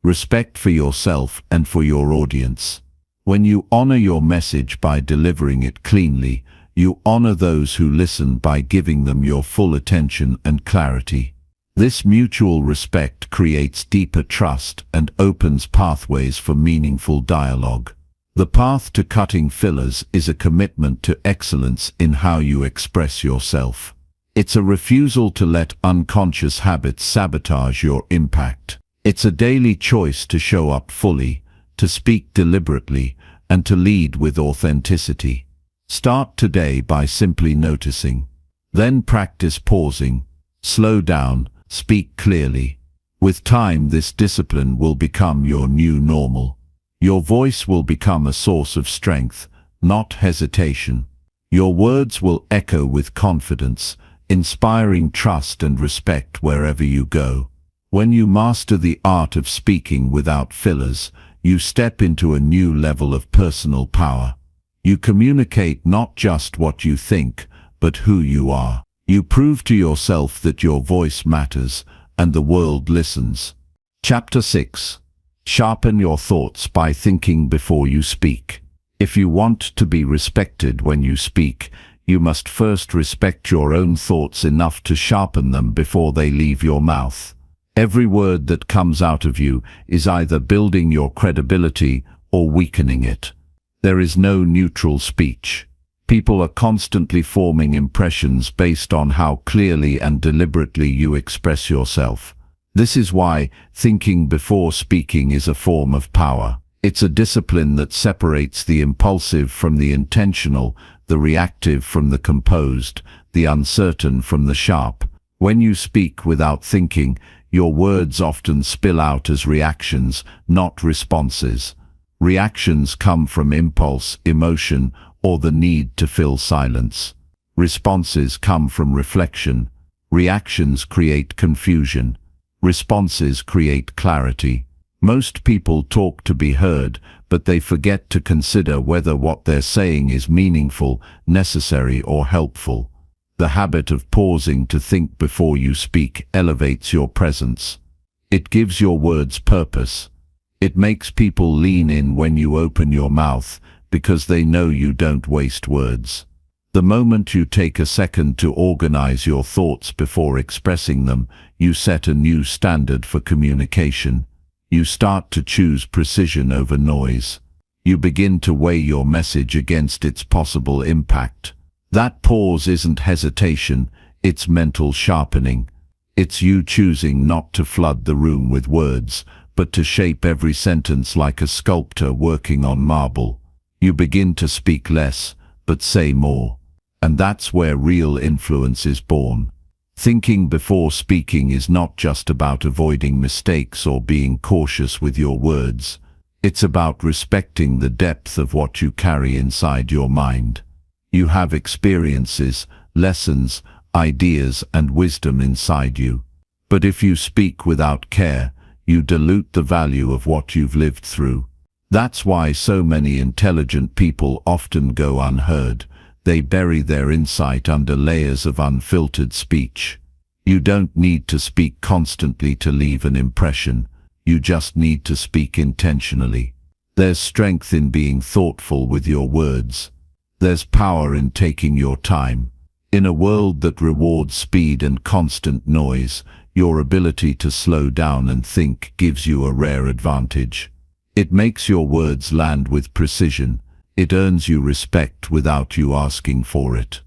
Respect for yourself and for your audience. When you honor your message by delivering it cleanly, you honor those who listen by giving them your full attention and clarity. This mutual respect creates deeper trust and opens pathways for meaningful dialogue. The path to cutting fillers is a commitment to excellence in how you express yourself. It's a refusal to let unconscious habits sabotage your impact. It's a daily choice to show up fully, to speak deliberately, and to lead with authenticity. Start today by simply noticing. Then practice pausing. Slow down, speak clearly. With time, this discipline will become your new normal. Your voice will become a source of strength, not hesitation. Your words will echo with confidence, inspiring trust and respect wherever you go. When you master the art of speaking without fillers, you step into a new level of personal power. You communicate not just what you think, but who you are. You prove to yourself that your voice matters, and the world listens. Chapter 6. Sharpen your thoughts by thinking before you speak. If you want to be respected when you speak, you must first respect your own thoughts enough to sharpen them before they leave your mouth. Every word that comes out of you is either building your credibility or weakening it. There is no neutral speech. People are constantly forming impressions based on how clearly and deliberately you express yourself. This is why thinking before speaking is a form of power. It's a discipline that separates the impulsive from the intentional, the reactive from the composed, the uncertain from the sharp. When you speak without thinking, your words often spill out as reactions, not responses. Reactions come from impulse, emotion, or the need to fill silence. Responses come from reflection. Reactions create confusion. Responses create clarity. Most people talk to be heard, but they forget to consider whether what they're saying is meaningful, necessary, or helpful. The habit of pausing to think before you speak elevates your presence. It gives your words purpose. It makes people lean in when you open your mouth because they know you don't waste words. The moment you take a second to organize your thoughts before expressing them, you set a new standard for communication. You start to choose precision over noise. You begin to weigh your message against its possible impact. That pause isn't hesitation, it's mental sharpening. It's you choosing not to flood the room with words, but to shape every sentence like a sculptor working on marble. You begin to speak less, but say more. And that's where real influence is born. Thinking before speaking is not just about avoiding mistakes or being cautious with your words. It's about respecting the depth of what you carry inside your mind. You have experiences, lessons, ideas, and wisdom inside you. But if you speak without care, you dilute the value of what you've lived through. That's why so many intelligent people often go unheard. They bury their insight under layers of unfiltered speech. You don't need to speak constantly to leave an impression. You just need to speak intentionally. There's strength in being thoughtful with your words. There's power in taking your time. In a world that rewards speed and constant noise, your ability to slow down and think gives you a rare advantage. It makes your words land with precision. It earns you respect without you asking for it.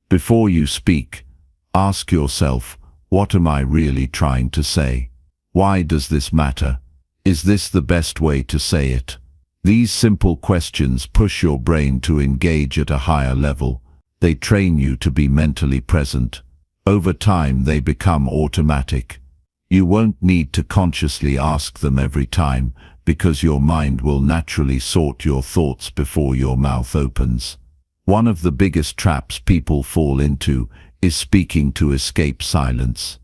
Before you speak, ask yourself, what am I really trying to say? Why does this matter? Is this the best way to say it? These simple questions push your brain to engage at a higher level. They train you to be mentally present. Over time, they become automatic. You won't need to consciously ask them every time, because your mind will naturally sort your thoughts before your mouth opens. One of the biggest traps people fall into is speaking to escape silence.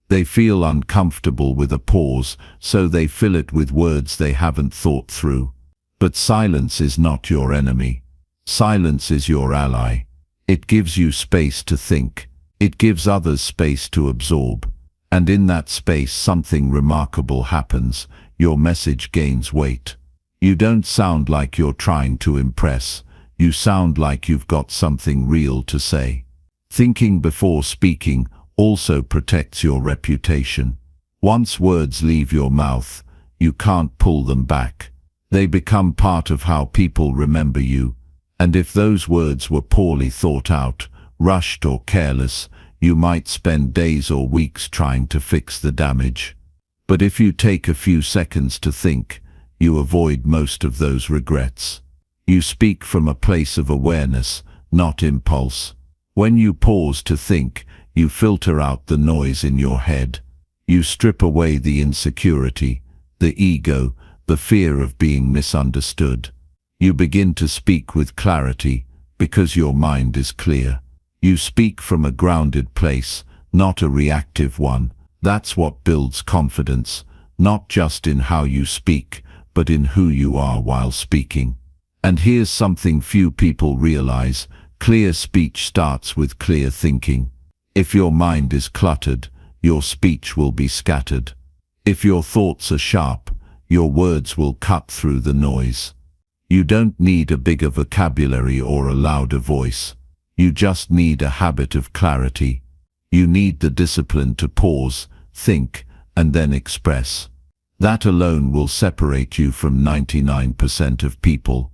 They feel uncomfortable with a pause, so they fill it with words they haven't thought through. But silence is not your enemy. Silence is your ally. It gives you space to think. It gives others space to absorb. And in that space, something remarkable happens. Your message gains weight. You don't sound like you're trying to impress. You sound like you've got something real to say. Thinking before speaking also protects your reputation. Once words leave your mouth, you can't pull them back. They become part of how people remember you. And if those words were poorly thought out, rushed, or careless, you might spend days or weeks trying to fix the damage. But if you take a few seconds to think, you avoid most of those regrets. You speak from a place of awareness, not impulse. When you pause to think, you filter out the noise in your head. You strip away the insecurity, the ego, the fear of being misunderstood. You begin to speak with clarity because your mind is clear. You speak from a grounded place, not a reactive one. That's what builds confidence, not just in how you speak, but in who you are while speaking. And here's something few people realize: clear speech starts with clear thinking. If your mind is cluttered, your speech will be scattered. If your thoughts are sharp, your words will cut through the noise. You don't need a bigger vocabulary or a louder voice. You just need a habit of clarity. You need the discipline to pause, think, and then express. That alone will separate you from 99% of people.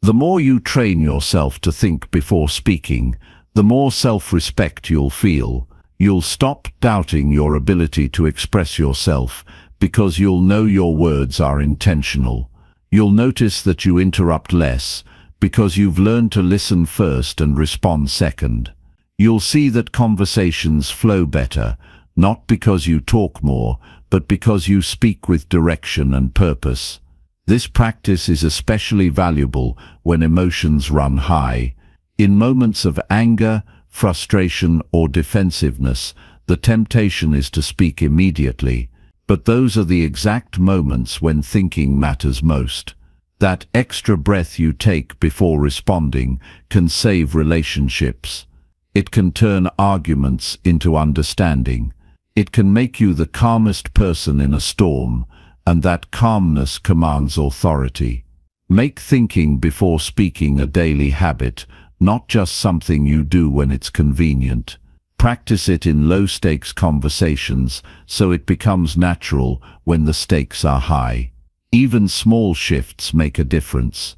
The more you train yourself to think before speaking, the more self-respect you'll feel. You'll stop doubting your ability to express yourself because you'll know your words are intentional. You'll notice that you interrupt less because you've learned to listen first and respond second. You'll see that conversations flow better, not because you talk more, but because you speak with direction and purpose. This practice is especially valuable when emotions run high. In moments of anger, frustration, or defensiveness, the temptation is to speak immediately. But those are the exact moments when thinking matters most. That extra breath you take before responding can save relationships. It can turn arguments into understanding. It can make you the calmest person in a storm, and that calmness commands authority. Make thinking before speaking a daily habit, not just something you do when it's convenient. Practice it in low-stakes conversations so it becomes natural when the stakes are high. Even small shifts make a difference.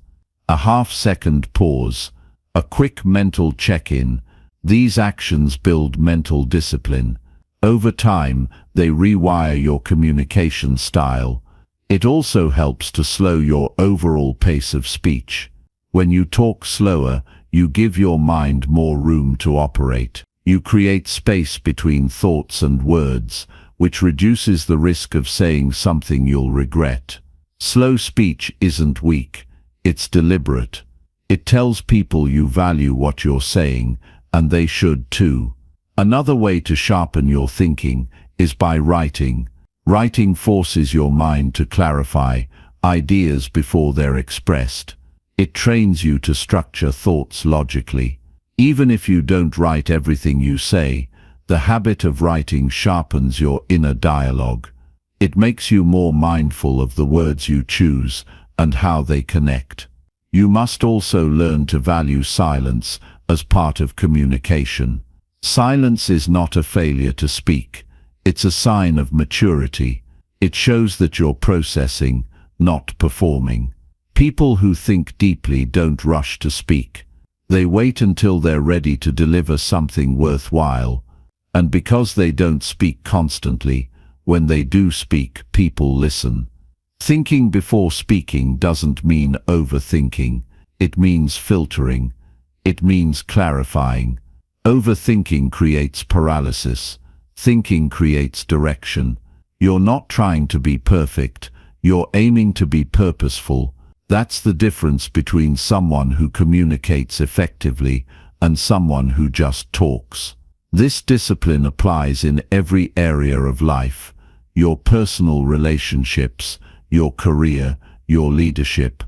A half-second pause, a quick mental check-in, these actions build mental discipline. Over time, they rewire your communication style. It also helps to slow your overall pace of speech. When you talk slower, you give your mind more room to operate. You create space between thoughts and words, which reduces the risk of saying something you'll regret. Slow speech isn't weak, it's deliberate. It tells people you value what you're saying, and they should too. Another way to sharpen your thinking is by writing. Writing forces your mind to clarify ideas before they're expressed. It trains you to structure thoughts logically. Even if you don't write everything you say, the habit of writing sharpens your inner dialogue. It makes you more mindful of the words you choose and how they connect. You must also learn to value silence as part of communication. Silence is not a failure to speak. It's a sign of maturity. It shows that you're processing, not performing. People who think deeply don't rush to speak. They wait until they're ready to deliver something worthwhile. And because they don't speak constantly, when they do speak, people listen. Thinking before speaking doesn't mean overthinking. It means filtering. It means clarifying. Overthinking creates paralysis. Thinking creates direction. You're not trying to be perfect. You're aiming to be purposeful. That's the difference between someone who communicates effectively and someone who just talks. This discipline applies in every area of life: your personal relationships, your career, your leadership.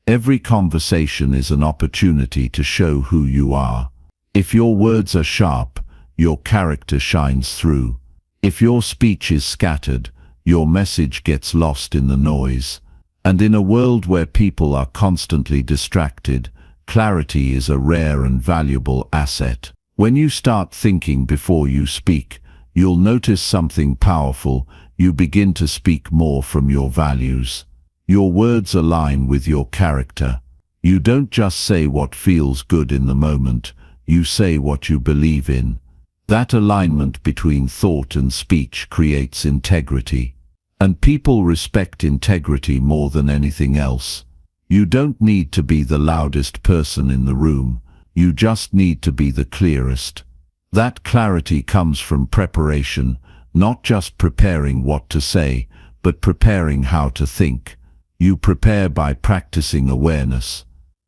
Every conversation is an opportunity to show who you are. If your words are sharp, your character shines through. If your speech is scattered, your message gets lost in the noise. And in a world where people are constantly distracted, clarity is a rare and valuable asset. When you start thinking before you speak, you'll notice something powerful. You begin to speak more from your values. Your words align with your character. You don't just say what feels good in the moment, you say what you believe in. That alignment between thought and speech creates integrity. And people respect integrity more than anything else. You don't need to be the loudest person in the room, you just need to be the clearest. That clarity comes from preparation, not just preparing what to say, but preparing how to think. You prepare by practicing awareness.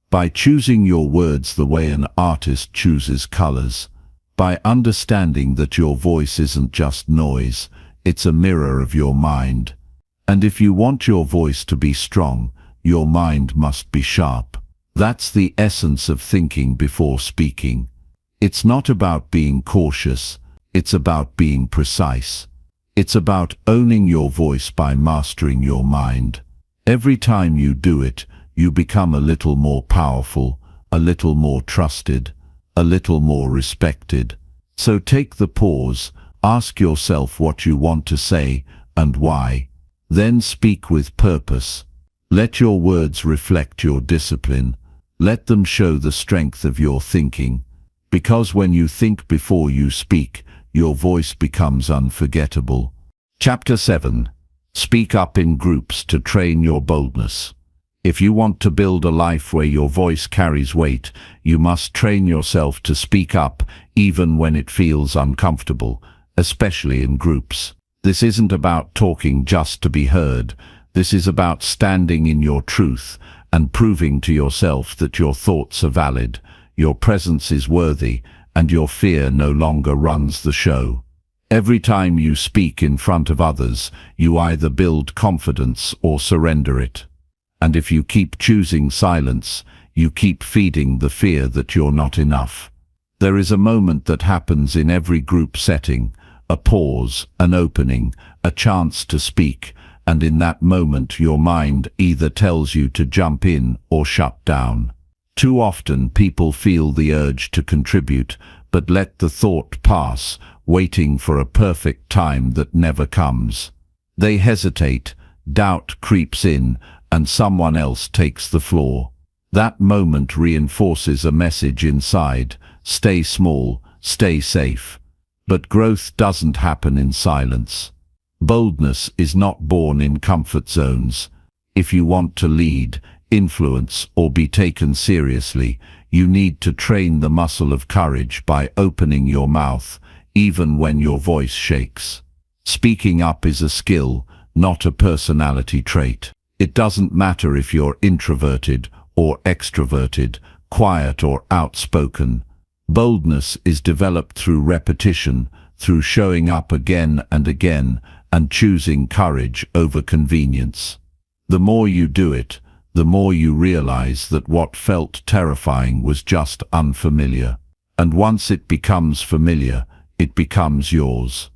by choosing your words the way an artist chooses colors, by understanding that your voice isn't just noise, it's a mirror of your mind. And if you want your voice to be strong, your mind must be sharp. That's the essence of thinking before speaking. It's not about being cautious, it's about being precise. It's about owning your voice by mastering your mind. Every time you do it, you become a little more powerful, a little more trusted, a little more respected. So take the pause, ask yourself what you want to say and why. Then speak with purpose. Let your words reflect your discipline. Let them show the strength of your thinking. Because when you think before you speak, your voice becomes unforgettable. Chapter 7. Speak up in groups to train your boldness. If you want to build a life where your voice carries weight, you must train yourself to speak up even when it feels uncomfortable, especially in groups. This isn't about talking just to be heard. This is about standing in your truth and proving to yourself that your thoughts are valid, your presence is worthy, and your fear no longer runs the show. Every time you speak in front of others, you either build confidence or surrender it. And if you keep choosing silence, you keep feeding the fear that you're not enough. There is a moment that happens in every group setting, a pause, an opening, a chance to speak, and in that moment your mind either tells you to jump in or shut down. Too often people feel the urge to contribute, but let the thought pass, waiting for a perfect time that never comes. They hesitate, doubt creeps in, and someone else takes the floor. That moment reinforces a message inside: stay small, stay safe. But growth doesn't happen in silence. Boldness is not born in comfort zones. If you want to lead, influence, or be taken seriously, you need to train the muscle of courage by opening your mouth, even when your voice shakes. Speaking up is a skill, not a personality trait. It doesn't matter if you're introverted or extroverted, quiet or outspoken. Boldness is developed through repetition, through showing up again and again, and choosing courage over convenience. The more you do it, the more you realize that what felt terrifying was just unfamiliar. And once it becomes familiar, it becomes yours.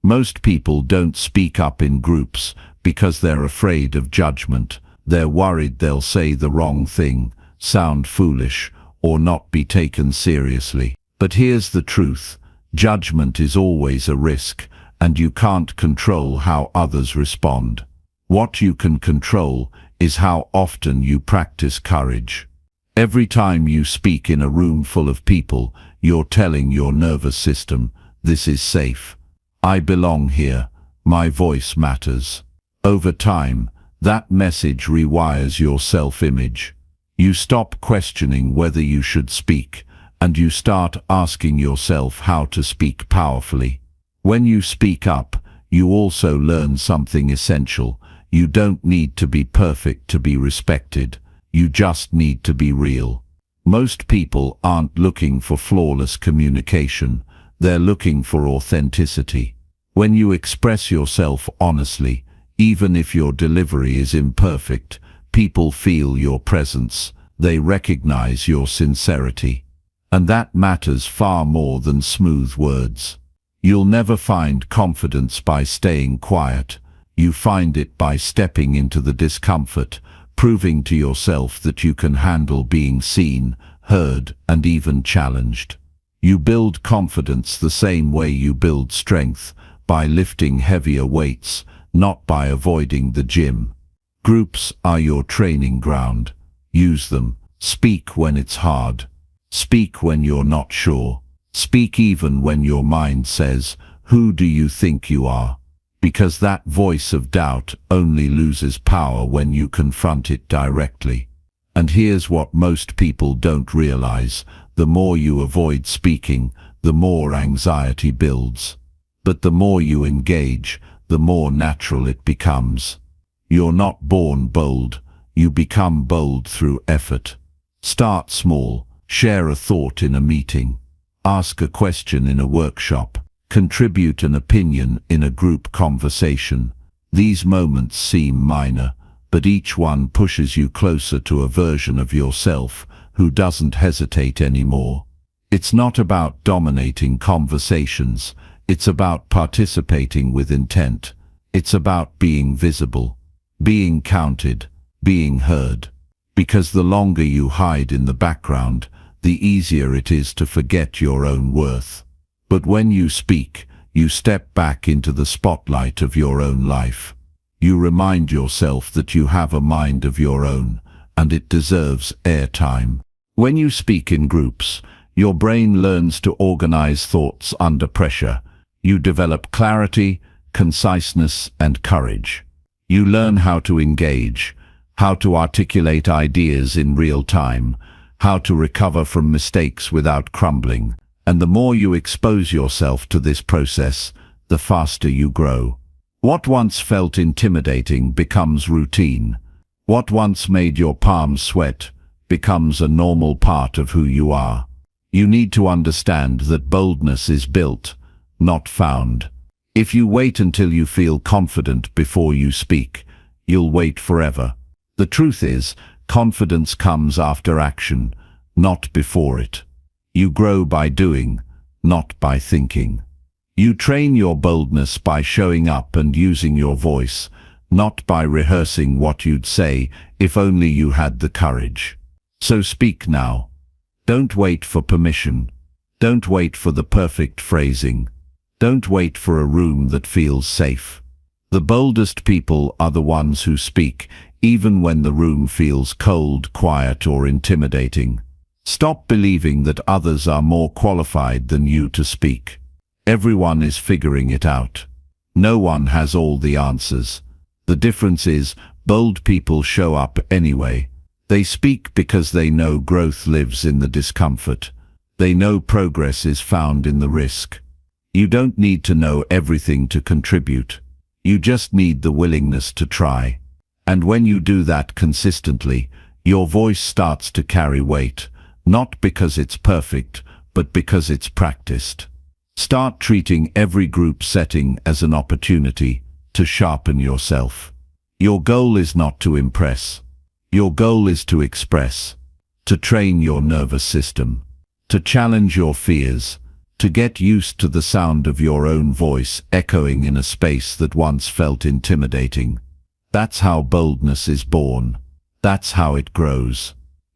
Most people don't speak up in groups because they're afraid of judgment. They're worried they'll say the wrong thing, sound foolish, or not be taken seriously. But here's the truth: judgment is always a risk, and you can't control how others respond. What you can control is how often you practice courage. Every time you speak in a room full of people, you're telling your nervous system, this is safe. I belong here. My voice matters. Over time, that message rewires your self-image. You stop questioning whether you should speak, and you start asking yourself how to speak powerfully. When you speak up, you also learn something essential. You don't need to be perfect to be respected. You just need to be real. Most people aren't looking for flawless communication. They're looking for authenticity. When you express yourself honestly, even if your delivery is imperfect, people feel your presence. They recognize your sincerity. And that matters far more than smooth words. You'll never find confidence by staying quiet. You find it by stepping into the discomfort, proving to yourself that you can handle being seen, heard, and even challenged. You build confidence the same way you build strength, by lifting heavier weights, not by avoiding the gym. Groups are your training ground. Use them. Speak when it's hard. Speak when you're not sure. Speak even when your mind says, "Who do you think you are?" Because that voice of doubt only loses power when you confront it directly. And here's what most people don't realize: the more you avoid speaking, the more anxiety builds. But the more you engage, the more natural it becomes. You're not born bold. You become bold through effort. Start small. Share a thought in a meeting. Ask a question in a workshop. Contribute an opinion in a group conversation. These moments seem minor, but each one pushes you closer to a version of yourself who doesn't hesitate anymore. It's not about dominating conversations. It's about participating with intent. It's about being visible, being counted, being heard. Because the longer you hide in the background, the easier it is to forget your own worth. But when you speak, you step back into the spotlight of your own life. You remind yourself that you have a mind of your own, and it deserves airtime. When you speak in groups, your brain learns to organize thoughts under pressure. You develop clarity, conciseness, and courage. You learn how to engage, how to articulate ideas in real time, how to recover from mistakes without crumbling. And the more you expose yourself to this process, the faster you grow. What once felt intimidating becomes routine. What once made your palms sweat becomes a normal part of who you are. You need to understand that boldness is built, not found. If you wait until you feel confident before you speak, you'll wait forever. The truth is, confidence comes after action, not before it. You grow by doing, not by thinking. You train your boldness by showing up and using your voice, not by rehearsing what you'd say if only you had the courage. So speak now. Don't wait for permission. Don't wait for the perfect phrasing. Don't wait for a room that feels safe. The boldest people are the ones who speak, even when the room feels cold, quiet, or intimidating. Stop believing that others are more qualified than you to speak. Everyone is figuring it out. No one has all the answers. The difference is, bold people show up anyway. They speak because they know growth lives in the discomfort. They know progress is found in the risk. You don't need to know everything to contribute. You just need the willingness to try. And when you do that consistently, your voice starts to carry weight, not because it's perfect, but because it's practiced. Start treating every group setting as an opportunity to sharpen yourself. Your goal is not to impress. Your goal is to express, to train your nervous system, to challenge your fears, to get used to the sound of your own voice echoing in a space that once felt intimidating. That's how boldness is born. That's how it grows.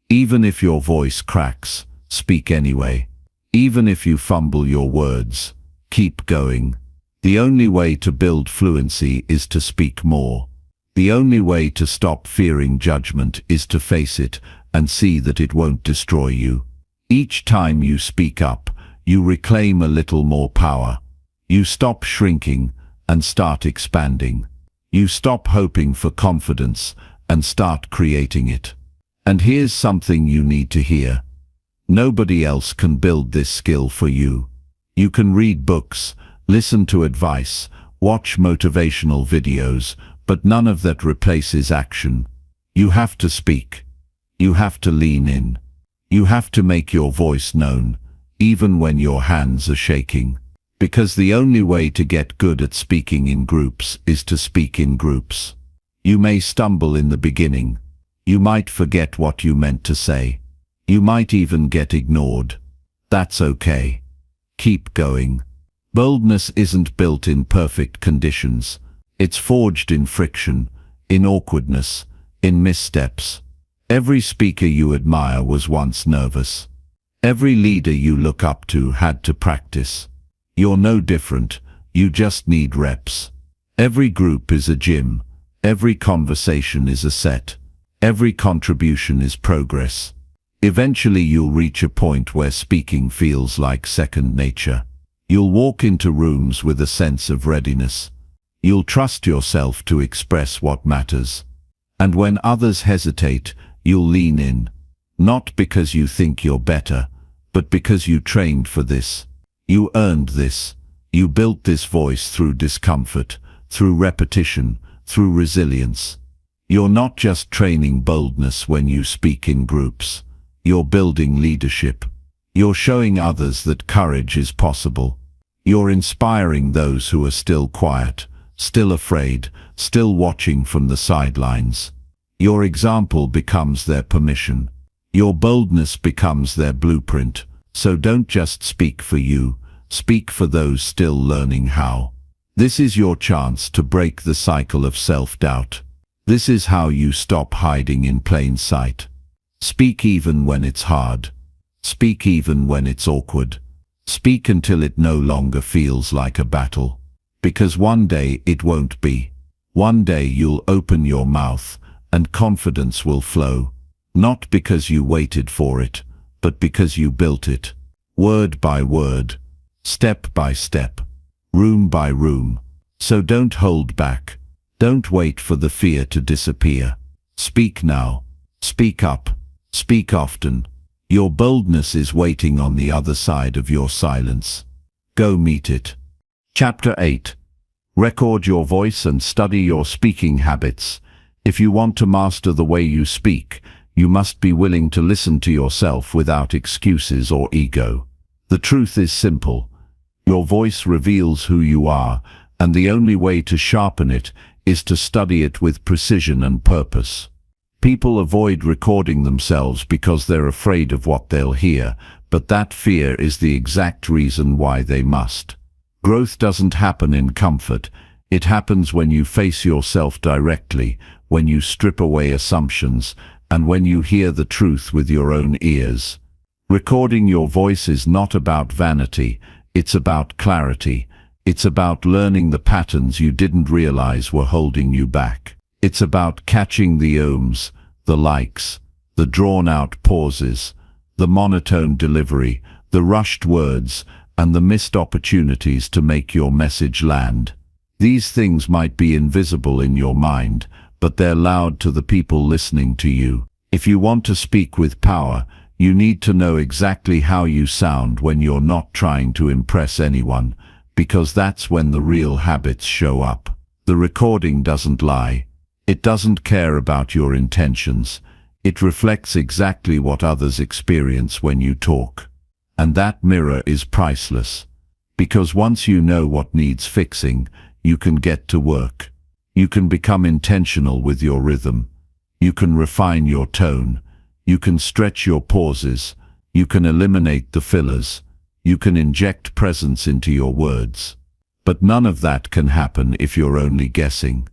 Even if your voice cracks, speak anyway. Even if you fumble your words, keep going. The only way to build fluency is to speak more. The only way to stop fearing judgment is to face it and see that it won't destroy you. Each time you speak up, you reclaim a little more power. You stop shrinking and start expanding. You stop hoping for confidence and start creating it. And here's something you need to hear. Nobody else can build this skill for you. You can read books, listen to advice, watch motivational videos, but none of that replaces action. You have to speak. You have to lean in. You have to make your voice known, even when your hands are shaking. Because the only way to get good at speaking in groups is to speak in groups. You may stumble in the beginning. You might forget what you meant to say. You might even get ignored. That's okay. Keep going. Boldness isn't built in perfect conditions. It's forged in friction, in awkwardness, in missteps. Every speaker you admire was once nervous. Every leader you look up to had to practice. You're no different, you just need reps. Every group is a gym. Every conversation is a set. Every contribution is progress. Eventually you'll reach a point where speaking feels like second nature. You'll walk into rooms with a sense of readiness. You'll trust yourself to express what matters. And when others hesitate, you'll lean in. Not because you think you're better, but because you trained for this. You earned this. You built this voice through discomfort, through repetition, through resilience. You're not just training boldness when you speak in groups. You're building leadership. You're showing others that courage is possible. You're inspiring those who are still quiet, still afraid, still watching from the sidelines. Your example becomes their permission. Your boldness becomes their blueprint. So don't just speak for you, speak for those still learning how. This is your chance to break the cycle of self-doubt. This is how you stop hiding in plain sight. Speak even when it's hard. Speak even when it's awkward. Speak until it no longer feels like a battle. Because one day it won't be. One day you'll open your mouth and confidence will flow. Not because you waited for it, but because you built it. Word by word, step by step, room by room. So don't hold back. Don't wait for the fear to disappear. Speak now. Speak up. Speak often. Your boldness is waiting on the other side of your silence. Go meet it. Chapter 8. Record your voice and study your speaking habits. If you want to master the way you speak, you must be willing to listen to yourself without excuses or ego. The truth is simple. Your voice reveals who you are, and the only way to sharpen it is to study it with precision and purpose. People avoid recording themselves because they're afraid of what they'll hear, but that fear is the exact reason why they must. Growth doesn't happen in comfort. It happens when you face yourself directly, when you strip away assumptions, and when you hear the truth with your own ears. Recording your voice is not about vanity, it's about clarity. It's about learning the patterns you didn't realize were holding you back. It's about catching the ohms, the likes, the drawn-out pauses, the monotone delivery, the rushed words, and the missed opportunities to make your message land. These things might be invisible in your mind, but they're loud to the people listening to you. If you want to speak with power, you need to know exactly how you sound when you're not trying to impress anyone, because that's when the real habits show up. The recording doesn't lie. It doesn't care about your intentions. It reflects exactly what others experience when you talk. And that mirror is priceless. Because once you know what needs fixing, you can get to work. You can become intentional with your rhythm. You can refine your tone. You can stretch your pauses. You can eliminate the fillers. You can inject presence into your words. But none of that can happen if you're only guessing.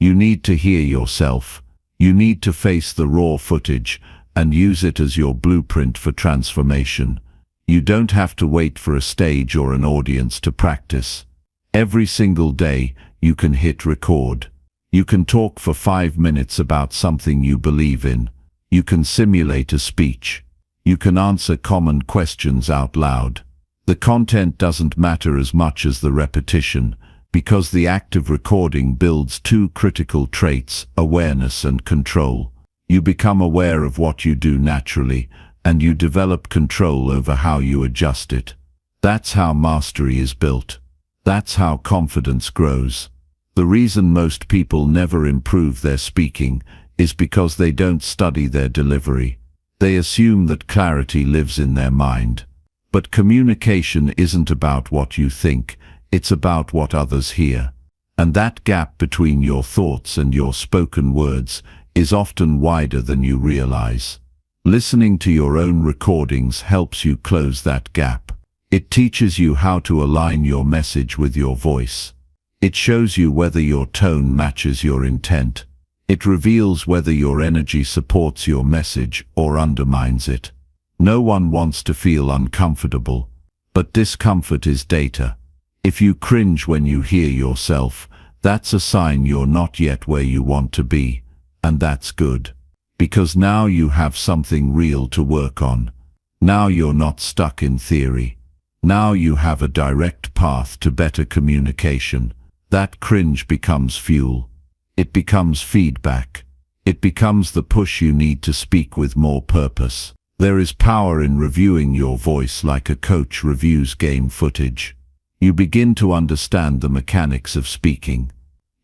You need to hear yourself. You need to face the raw footage and use it as your blueprint for transformation. You don't have to wait for a stage or an audience to practice. Every single day, you can hit record. You can talk for 5 minutes about something you believe in. You can simulate a speech. You can answer common questions out loud. The content doesn't matter as much as the repetition, because the act of recording builds two critical traits, awareness and control. You become aware of what you do naturally, and you develop control over how you adjust it. That's how mastery is built. That's how confidence grows. The reason most people never improve their speaking is because they don't study their delivery. They assume that clarity lives in their mind. But communication isn't about what you think, it's about what others hear. And that gap between your thoughts and your spoken words is often wider than you realize. Listening to your own recordings helps you close that gap. It teaches you how to align your message with your voice. It shows you whether your tone matches your intent. It reveals whether your energy supports your message or undermines it. No one wants to feel uncomfortable, but discomfort is data. If you cringe when you hear yourself, that's a sign you're not yet where you want to be, and that's good. Because now you have something real to work on. Now you're not stuck in theory. Now you have a direct path to better communication. That cringe becomes fuel. It becomes feedback. It becomes the push you need to speak with more purpose. There is power in reviewing your voice like a coach reviews game footage. You begin to understand the mechanics of speaking.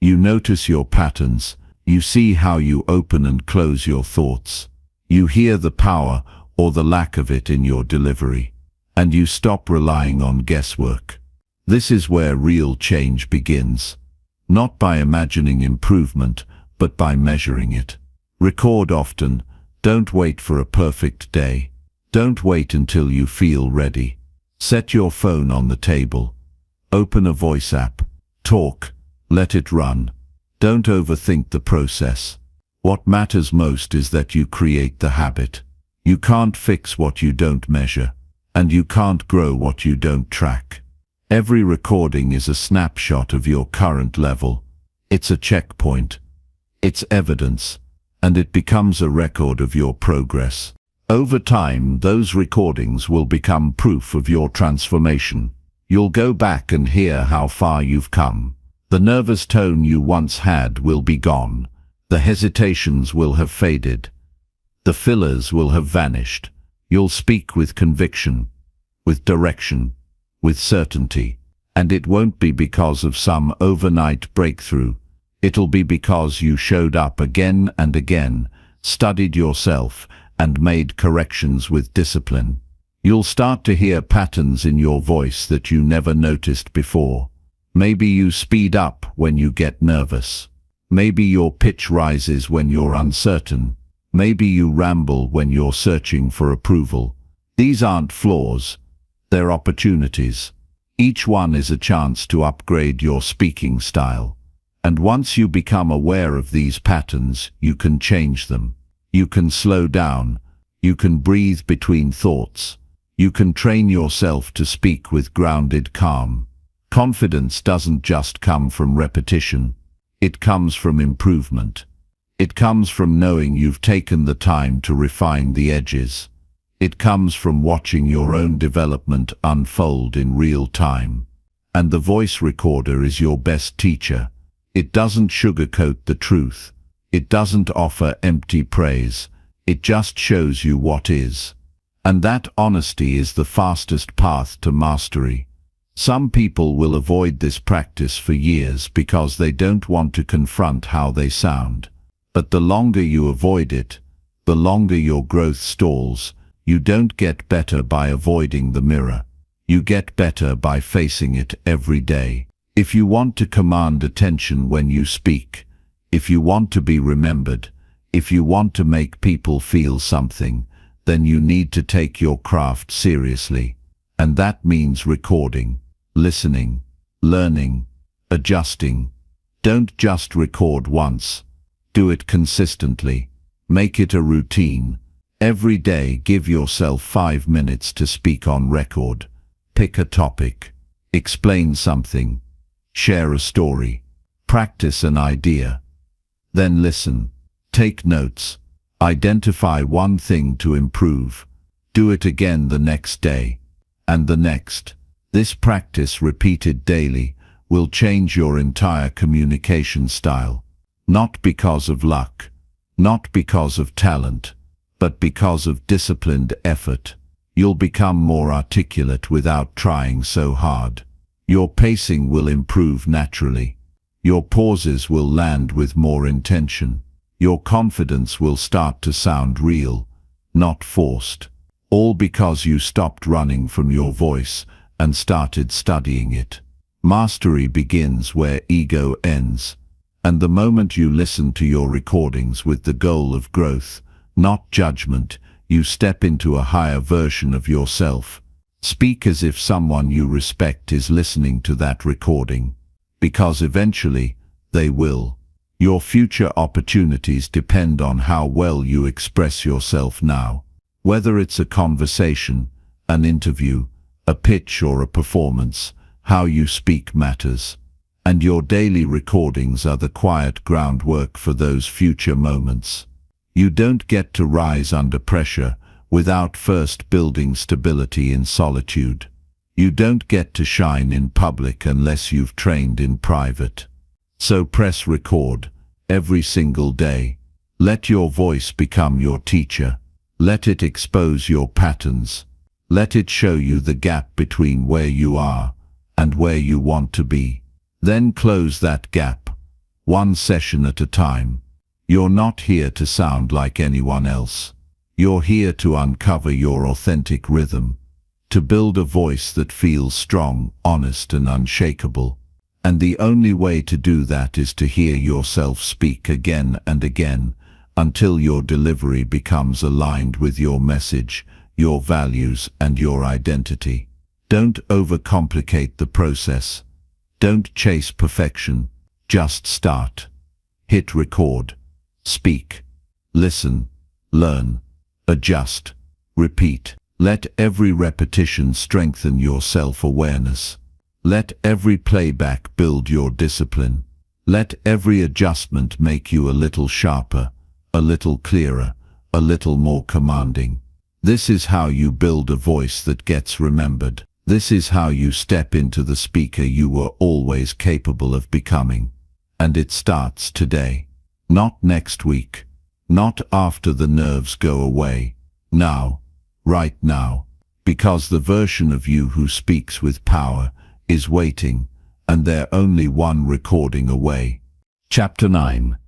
You notice your patterns. You see how you open and close your thoughts. You hear the power, or the lack of it in your delivery, and you stop relying on guesswork. This is where real change begins, not by imagining improvement, but by measuring it. Record often. Don't wait for a perfect day. Don't wait until you feel ready. Set your phone on the table. Open a voice app. Talk. Let it run. Don't overthink the process. What matters most is that you create the habit. You can't fix what you don't measure, and you can't grow what you don't track. Every recording is a snapshot of your current level. It's a checkpoint. It's evidence, and it becomes a record of your progress. Over time, those recordings will become proof of your transformation. You'll go back and hear how far you've come. The nervous tone you once had will be gone. The hesitations will have faded. The fillers will have vanished. You'll speak with conviction, with direction, with certainty. And it won't be because of some overnight breakthrough. It'll be because you showed up again and again, studied yourself, and made corrections with discipline. You'll start to hear patterns in your voice that you never noticed before. Maybe you speed up when you get nervous. Maybe your pitch rises when you're uncertain. Maybe you ramble when you're searching for approval. These aren't flaws, they're opportunities. Each one is a chance to upgrade your speaking style. And once you become aware of these patterns, you can change them. You can slow down. You can breathe between thoughts. You can train yourself to speak with grounded calm. Confidence doesn't just come from repetition. It comes from improvement. It comes from knowing you've taken the time to refine the edges. It comes from watching your own development unfold in real time. And the voice recorder is your best teacher. It doesn't sugarcoat the truth. It doesn't offer empty praise. It just shows you what is. And that honesty is the fastest path to mastery. Some people will avoid this practice for years because they don't want to confront how they sound. But the longer you avoid it, the longer your growth stalls. You don't get better by avoiding the mirror. You get better by facing it every day. If you want to command attention when you speak, if you want to be remembered, if you want to make people feel something, then you need to take your craft seriously. And that means recording, listening, learning, adjusting. Don't just record once. Do it consistently. Make it a routine. Every day, give yourself 5 minutes to speak on record. Pick a topic. Explain something. Share a story. Practice an idea. Then listen. Take notes. Identify one thing to improve. Do it again the next day. And the next. This practice, repeated daily, will change your entire communication style. Not because of luck, not because of talent, but because of disciplined effort. You'll become more articulate without trying so hard. Your pacing will improve naturally. Your pauses will land with more intention. Your confidence will start to sound real, not forced. All because you stopped running from your voice and started studying it. Mastery begins where ego ends. And the moment you listen to your recordings with the goal of growth, not judgment, you step into a higher version of yourself. Speak as if someone you respect is listening to that recording, because eventually they will. Your future opportunities depend on how well you express yourself now. Whether it's a conversation, an interview, a pitch or a performance, how you speak matters. And your daily recordings are the quiet groundwork for those future moments. You don't get to rise under pressure without first building stability in solitude. You don't get to shine in public unless you've trained in private. So press record every single day. Let your voice become your teacher. Let it expose your patterns. Let it show you the gap between where you are and where you want to be. Then close that gap, one session at a time. You're not here to sound like anyone else. You're here to uncover your authentic rhythm, to build a voice that feels strong, honest, and unshakable. And the only way to do that is to hear yourself speak again and again, until your delivery becomes aligned with your message, your values, and your identity. Don't overcomplicate the process. Don't chase perfection. Just start. Hit record. Speak. Listen. Learn. Adjust. Repeat. Let every repetition strengthen your self-awareness. Let every playback build your discipline. Let every adjustment make you a little sharper, a little clearer, a little more commanding. This is how you build a voice that gets remembered. This is how you step into the speaker you were always capable of becoming. And it starts today. Not next week. Not after the nerves go away. Now. Right now. Because the version of you who speaks with power is waiting, and they're only one recording away. Chapter 9.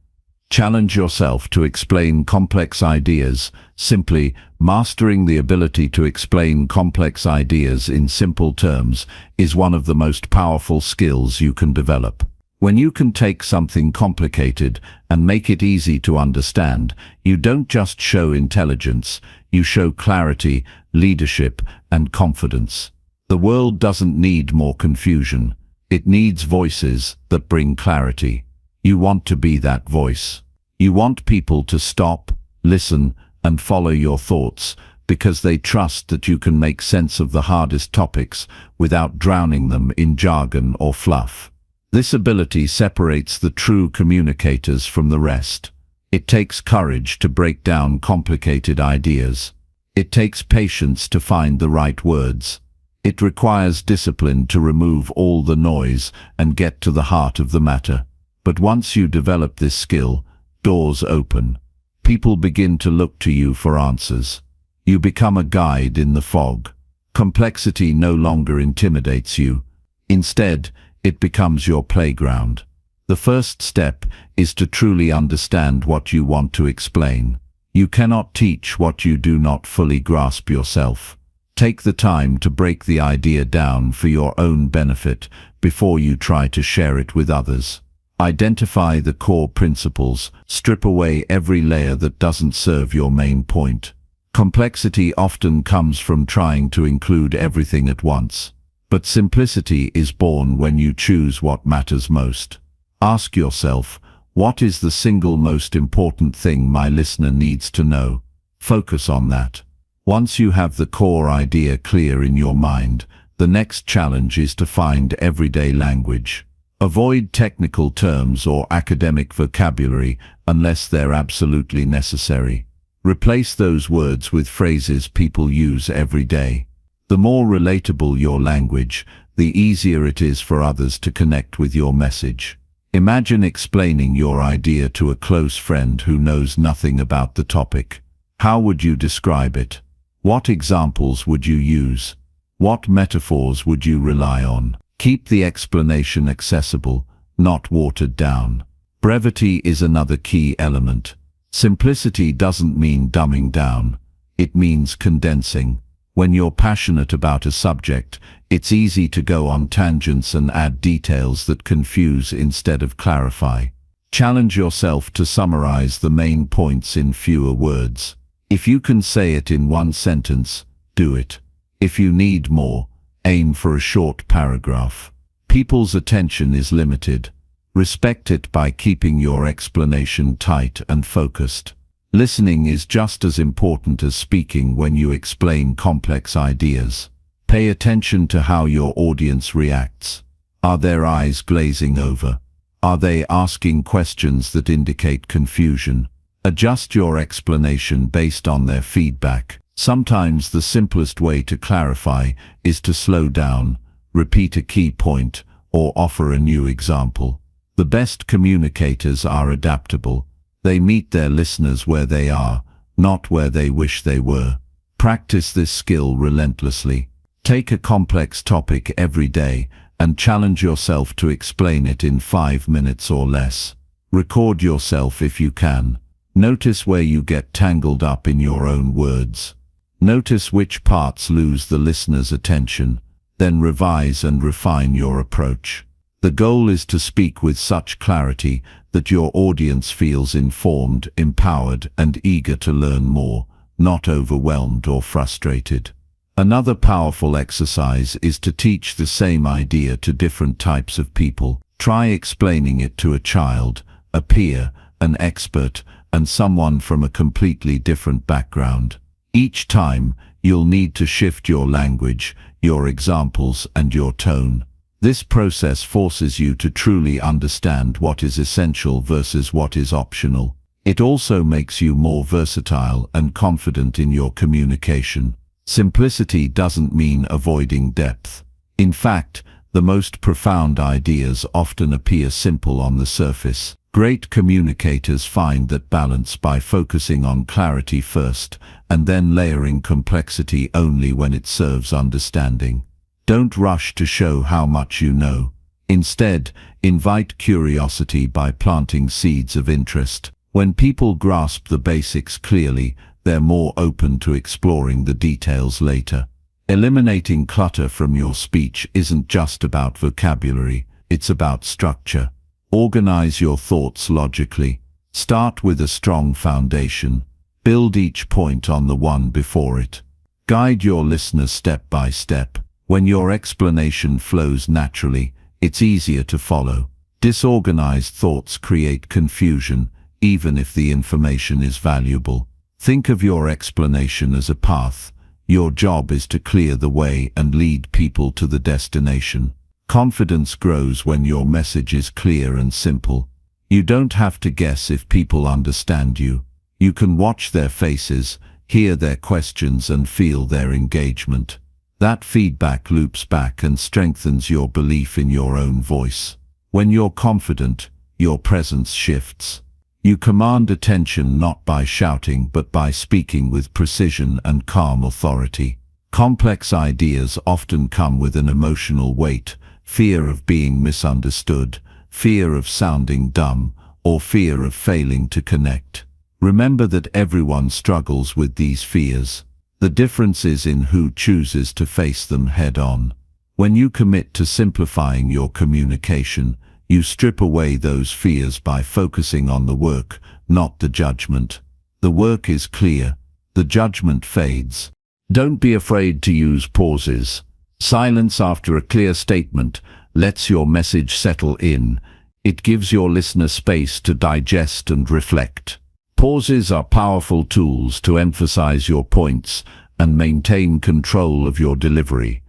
Challenge yourself to explain complex ideas. Simply, mastering the ability to explain complex ideas in simple terms is one of the most powerful skills you can develop. When you can take something complicated and make it easy to understand, you don't just show intelligence, you show clarity, leadership, and confidence. The world doesn't need more confusion. It needs voices that bring clarity. You want to be that voice. You want people to stop, listen, and follow your thoughts because they trust that you can make sense of the hardest topics without drowning them in jargon or fluff. This ability separates the true communicators from the rest. It takes courage to break down complicated ideas. It takes patience to find the right words. It requires discipline to remove all the noise and get to the heart of the matter. But once you develop this skill, doors open. People begin to look to you for answers. You become a guide in the fog. Complexity no longer intimidates you. Instead, it becomes your playground. The first step is to truly understand what you want to explain. You cannot teach what you do not fully grasp yourself. Take the time to break the idea down for your own benefit before you try to share it with others. Identify the core principles, strip away every layer that doesn't serve your main point. Complexity often comes from trying to include everything at once. But simplicity is born when you choose what matters most. Ask yourself, what is the single most important thing my listener needs to know? Focus on that. Once you have the core idea clear in your mind, the next challenge is to find everyday language. Avoid technical terms or academic vocabulary unless they're absolutely necessary. Replace those words with phrases people use every day. The more relatable your language, the easier it is for others to connect with your message. Imagine explaining your idea to a close friend who knows nothing about the topic. How would you describe it? What examples would you use? What metaphors would you rely on? Keep the explanation accessible, not watered down. Brevity is another key element. Simplicity doesn't mean dumbing down. It means condensing. When you're passionate about a subject, it's easy to go on tangents and add details that confuse instead of clarify. Challenge yourself to summarize the main points in fewer words. If you can say it in one sentence, do it. If you need more, aim for a short paragraph. People's attention is limited. Respect it by keeping your explanation tight and focused. Listening is just as important as speaking when you explain complex ideas. Pay attention to how your audience reacts. Are their eyes glazing over? Are they asking questions that indicate confusion? Adjust your explanation based on their feedback. Sometimes the simplest way to clarify is to slow down, repeat a key point, or offer a new example. The best communicators are adaptable. They meet their listeners where they are, not where they wish they were. Practice this skill relentlessly. Take a complex topic every day and challenge yourself to explain it in 5 minutes or less. Record yourself if you can. Notice where you get tangled up in your own words. Notice which parts lose the listener's attention, then revise and refine your approach. The goal is to speak with such clarity that your audience feels informed, empowered, and eager to learn more, not overwhelmed or frustrated. Another powerful exercise is to teach the same idea to different types of people. Try explaining it to a child, a peer, an expert, and someone from a completely different background. Each time, you'll need to shift your language, your examples, and your tone. This process forces you to truly understand what is essential versus what is optional. It also makes you more versatile and confident in your communication. Simplicity doesn't mean avoiding depth. In fact, the most profound ideas often appear simple on the surface. Great communicators find that balance by focusing on clarity first and then layering complexity only when it serves understanding. Don't rush to show how much you know. Instead, invite curiosity by planting seeds of interest. When people grasp the basics clearly, they're more open to exploring the details later. Eliminating clutter from your speech isn't just about vocabulary, it's about structure. Organize your thoughts logically. Start with a strong foundation. Build each point on the one before it. Guide your listeners step by step. When your explanation flows naturally, it's easier to follow. Disorganized thoughts create confusion, even if the information is valuable. Think of your explanation as a path. Your job is to clear the way and lead people to the destination. Confidence grows when your message is clear and simple. You don't have to guess if people understand you. You can watch their faces, hear their questions, and feel their engagement. That feedback loops back and strengthens your belief in your own voice. When you're confident, your presence shifts. You command attention not by shouting but by speaking with precision and calm authority. Complex ideas often come with an emotional weight, fear of being misunderstood, fear of sounding dumb, or fear of failing to connect. Remember that everyone struggles with these fears. The difference is in who chooses to face them head-on. When you commit to simplifying your communication, you strip away those fears by focusing on the work, not the judgment. The work is clear, the judgment fades. Don't be afraid to use pauses. Silence after a clear statement lets your message settle in. It gives your listener space to digest and reflect. Pauses are powerful tools to emphasize your points and maintain control of your delivery.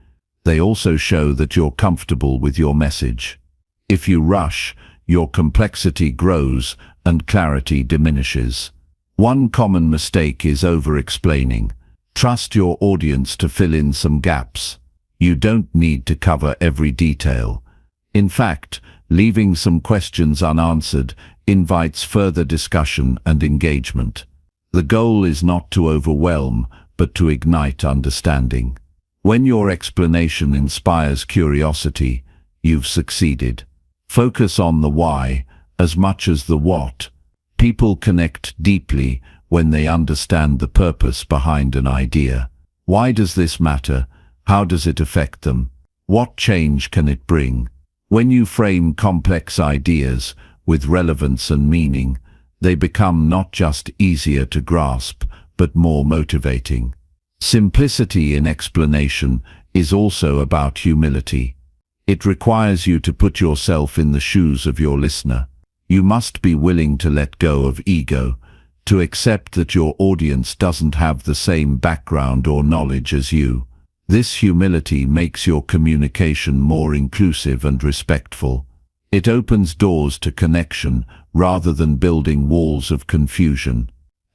They also show that you're comfortable with your message. If you rush, your complexity grows and clarity diminishes. One common mistake is over-explaining. Trust your audience to fill in some gaps. You don't need to cover every detail. In fact, leaving some questions unanswered invites further discussion and engagement. The goal is not to overwhelm, but to ignite understanding. When your explanation inspires curiosity, you've succeeded. Focus on the why as much as the what. People connect deeply when they understand the purpose behind an idea. Why does this matter? How does it affect them? What change can it bring? When you frame complex ideas with relevance and meaning, they become not just easier to grasp, but more motivating. Simplicity in explanation is also about humility. It requires you to put yourself in the shoes of your listener. You must be willing to let go of ego, to accept that your audience doesn't have the same background or knowledge as you. This humility makes your communication more inclusive and respectful. It opens doors to connection rather than building walls of confusion.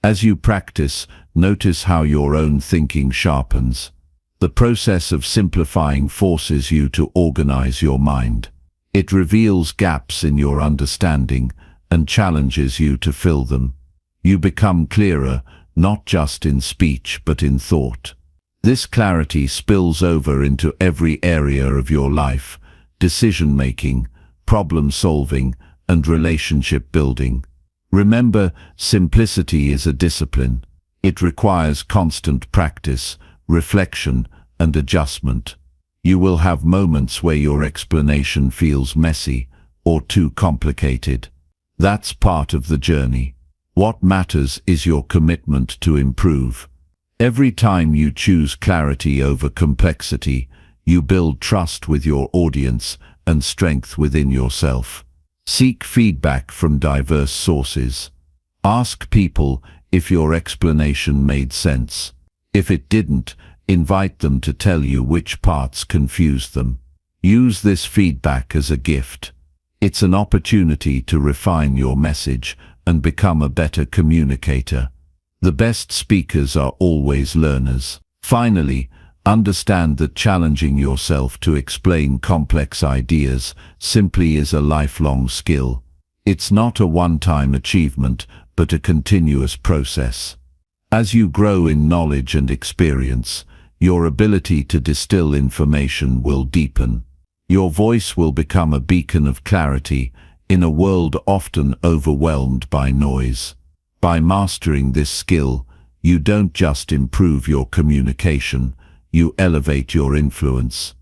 As you practice, notice how your own thinking sharpens. The process of simplifying forces you to organize your mind. It reveals gaps in your understanding and challenges you to fill them. You become clearer, not just in speech but in thought. This clarity spills over into every area of your life: decision-making, problem-solving, and relationship building. Remember, simplicity is a discipline. It requires constant practice, reflection, and adjustment. You will have moments where your explanation feels messy or too complicated. That's part of the journey. What matters is your commitment to improve. Every time you choose clarity over complexity, you build trust with your audience and strength within yourself. Seek feedback from diverse sources. Ask people if your explanation made sense. If it didn't, invite them to tell you which parts confused them. Use this feedback as a gift. It's an opportunity to refine your message and become a better communicator. The best speakers are always learners. Finally, understand that challenging yourself to explain complex ideas simply is a lifelong skill. It's not a one-time achievement, but a continuous process. As you grow in knowledge and experience, your ability to distill information will deepen. Your voice will become a beacon of clarity in a world often overwhelmed by noise. By mastering this skill, you don't just improve your communication, you elevate your influence.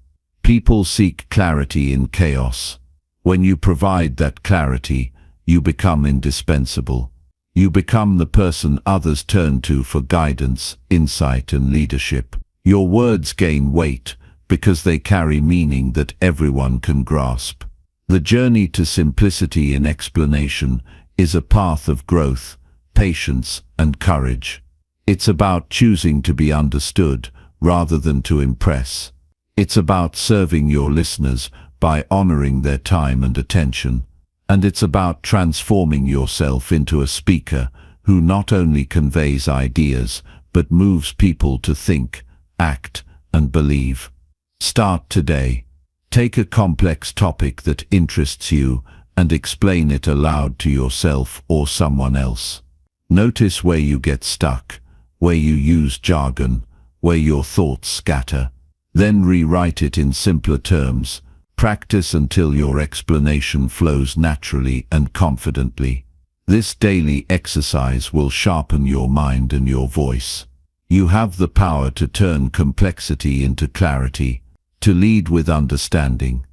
People seek clarity in chaos. When you provide that clarity, you become indispensable. You become the person others turn to for guidance, insight, and leadership. Your words gain weight because they carry meaning that everyone can grasp. The journey to simplicity in explanation is a path of growth, patience, and courage. It's about choosing to be understood rather than to impress. It's about serving your listeners by honoring their time and attention. And it's about transforming yourself into a speaker who not only conveys ideas, but moves people to think, act, and believe. Start today. Take a complex topic that interests you and explain it aloud to yourself or someone else. Notice where you get stuck, where you use jargon, where your thoughts scatter. Then rewrite it in simpler terms. Practice until your explanation flows naturally and confidently. This daily exercise will sharpen your mind and your voice. You have the power to turn complexity into clarity, to lead with understanding,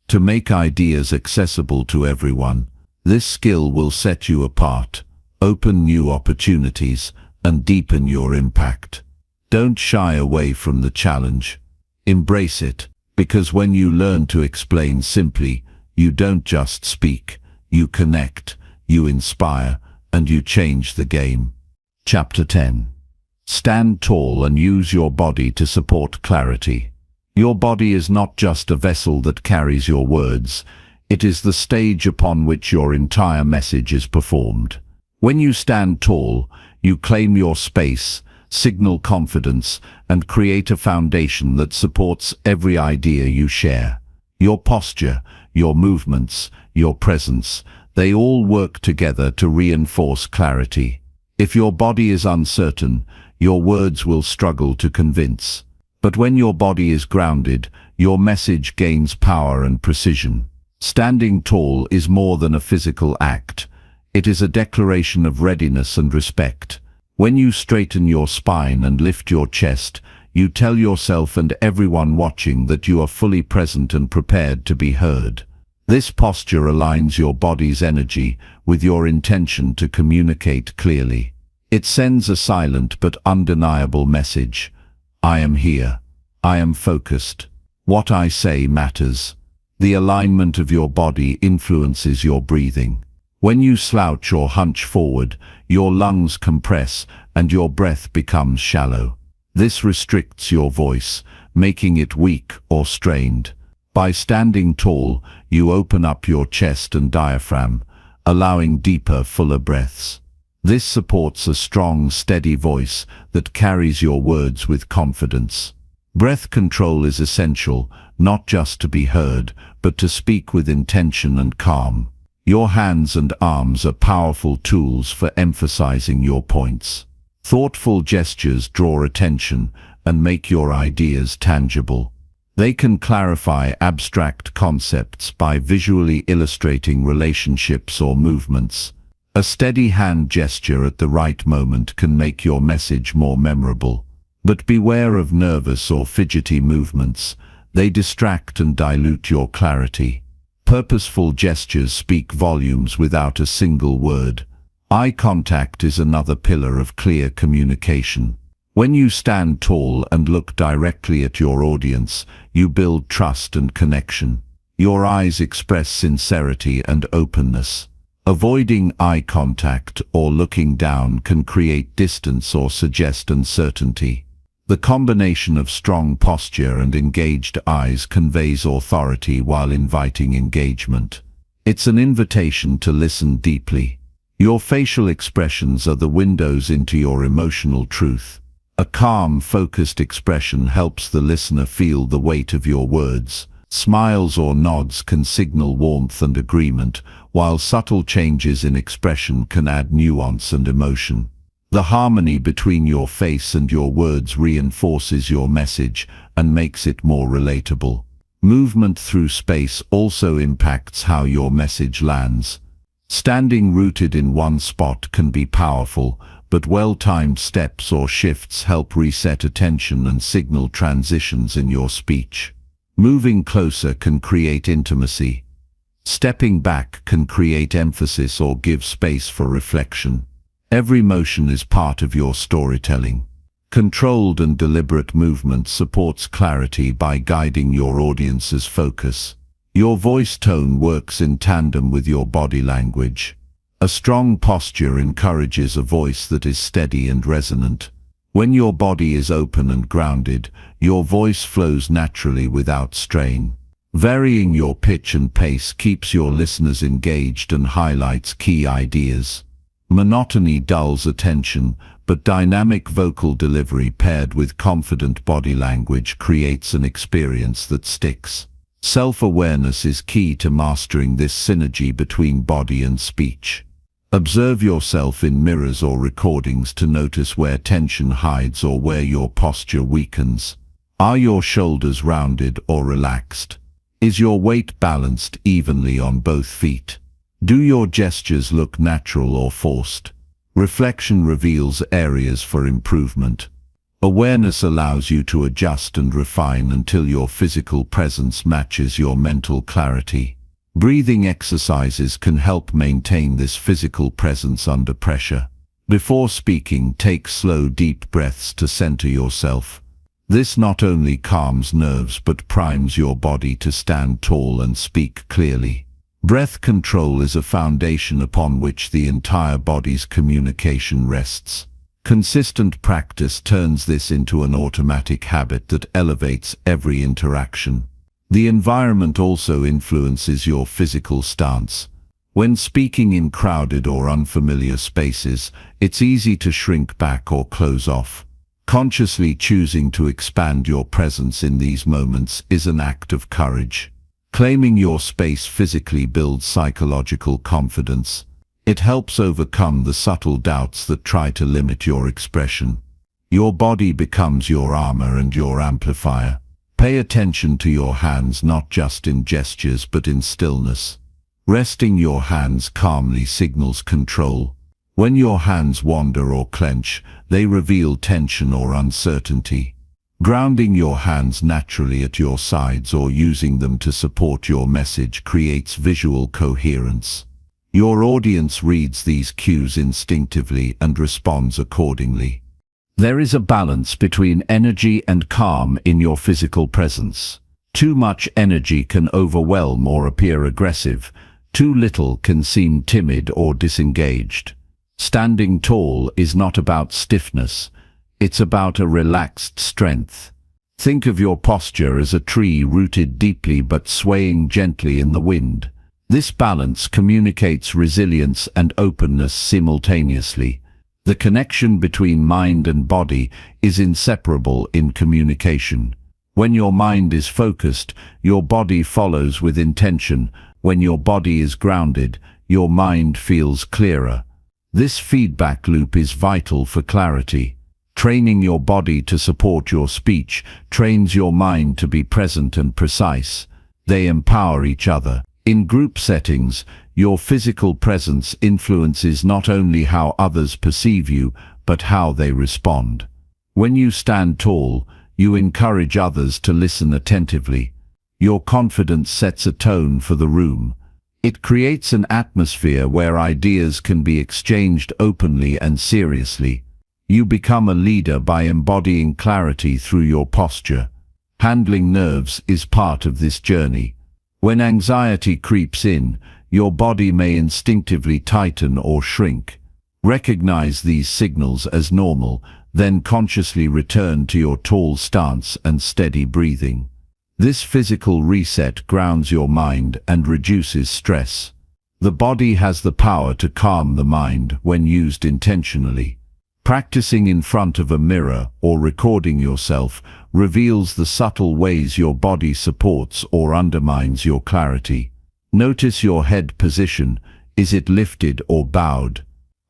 to make ideas accessible to everyone. This skill will set you apart, open new opportunities, and deepen your impact. Don't shy away from the challenge. Embrace it, because when you learn to explain simply, you don't just speak, you connect, you inspire, and you change the game. Chapter 10. Stand tall and use your body to support clarity. Your body is not just a vessel that carries your words, it is the stage upon which your entire message is performed. When you stand tall, you claim your space, signal confidence, and create a foundation that supports every idea you share. Your posture, your movements, your presence, they all work together to reinforce clarity. If your body is uncertain, your words will struggle to convince. But when your body is grounded, your message gains power and precision. Standing tall is more than a physical act. It is a declaration of readiness and respect. When you straighten your spine and lift your chest, you tell yourself and everyone watching that you are fully present and prepared to be heard. This posture aligns your body's energy with your intention to communicate clearly. It sends a silent but undeniable message. I am here. I am focused. What I say matters. The alignment of your body influences your breathing. When you slouch or hunch forward, your lungs compress and your breath becomes shallow. This restricts your voice, making it weak or strained. By standing tall, you open up your chest and diaphragm, allowing deeper, fuller breaths. This supports a strong, steady voice that carries your words with confidence. Breath control is essential, not just to be heard, but to speak with intention and calm. Your hands and arms are powerful tools for emphasizing your points. Thoughtful gestures draw attention and make your ideas tangible. They can clarify abstract concepts by visually illustrating relationships or movements. A steady hand gesture at the right moment can make your message more memorable. But beware of nervous or fidgety movements. They distract and dilute your clarity. Purposeful gestures speak volumes without a single word. Eye contact is another pillar of clear communication. When you stand tall and look directly at your audience, you build trust and connection. Your eyes express sincerity and openness. Avoiding eye contact or looking down can create distance or suggest uncertainty. The combination of strong posture and engaged eyes conveys authority while inviting engagement. It's an invitation to listen deeply. Your facial expressions are the windows into your emotional truth. A calm, focused expression helps the listener feel the weight of your words. Smiles or nods can signal warmth and agreement, while subtle changes in expression can add nuance and emotion. The harmony between your face and your words reinforces your message and makes it more relatable. Movement through space also impacts how your message lands. Standing rooted in one spot can be powerful, but well-timed steps or shifts help reset attention and signal transitions in your speech. Moving closer can create intimacy. Stepping back can create emphasis or give space for reflection. Every motion is part of your storytelling. Controlled and deliberate movement supports clarity by guiding your audience's focus. Your voice tone works in tandem with your body language. A strong posture encourages a voice that is steady and resonant. When your body is open and grounded, your voice flows naturally without strain. Varying your pitch and pace keeps your listeners engaged and highlights key ideas. Monotony dulls attention, but dynamic vocal delivery paired with confident body language creates an experience that sticks. Self-awareness is key to mastering this synergy between body and speech. Observe yourself in mirrors or recordings to notice where tension hides or where your posture weakens. Are your shoulders rounded or relaxed? Is your weight balanced evenly on both feet? Do your gestures look natural or forced? Reflection reveals areas for improvement. Awareness allows you to adjust and refine until your physical presence matches your mental clarity. Breathing exercises can help maintain this physical presence under pressure. Before speaking, take slow, deep breaths to center yourself. This not only calms nerves but primes your body to stand tall and speak clearly. Breath control is a foundation upon which the entire body's communication rests. Consistent practice turns this into an automatic habit that elevates every interaction. The environment also influences your physical stance. When speaking in crowded or unfamiliar spaces, it's easy to shrink back or close off. Consciously choosing to expand your presence in these moments is an act of courage. Claiming your space physically builds psychological confidence. It helps overcome the subtle doubts that try to limit your expression. Your body becomes your armor and your amplifier. Pay attention to your hands not just in gestures but in stillness. Resting your hands calmly signals control. When your hands wander or clench, they reveal tension or uncertainty. Grounding your hands naturally at your sides or using them to support your message creates visual coherence. Your audience reads these cues instinctively and responds accordingly. There is a balance between energy and calm in your physical presence. Too much energy can overwhelm or appear aggressive. Too little can seem timid or disengaged. Standing tall is not about stiffness. It's about a relaxed strength. Think of your posture as a tree rooted deeply but swaying gently in the wind. This balance communicates resilience and openness simultaneously. The connection between mind and body is inseparable in communication. When your mind is focused, your body follows with intention. When your body is grounded, your mind feels clearer. This feedback loop is vital for clarity. Training your body to support your speech trains your mind to be present and precise. They empower each other. In group settings, your physical presence influences not only how others perceive you, but how they respond. When you stand tall, you encourage others to listen attentively. Your confidence sets a tone for the room. It creates an atmosphere where ideas can be exchanged openly and seriously. You become a leader by embodying clarity through your posture. Handling nerves is part of this journey. When anxiety creeps in, your body may instinctively tighten or shrink. Recognize these signals as normal, then consciously return to your tall stance and steady breathing. This physical reset grounds your mind and reduces stress. The body has the power to calm the mind when used intentionally. Practicing in front of a mirror or recording yourself reveals the subtle ways your body supports or undermines your clarity. Notice your head position. Is it lifted or bowed?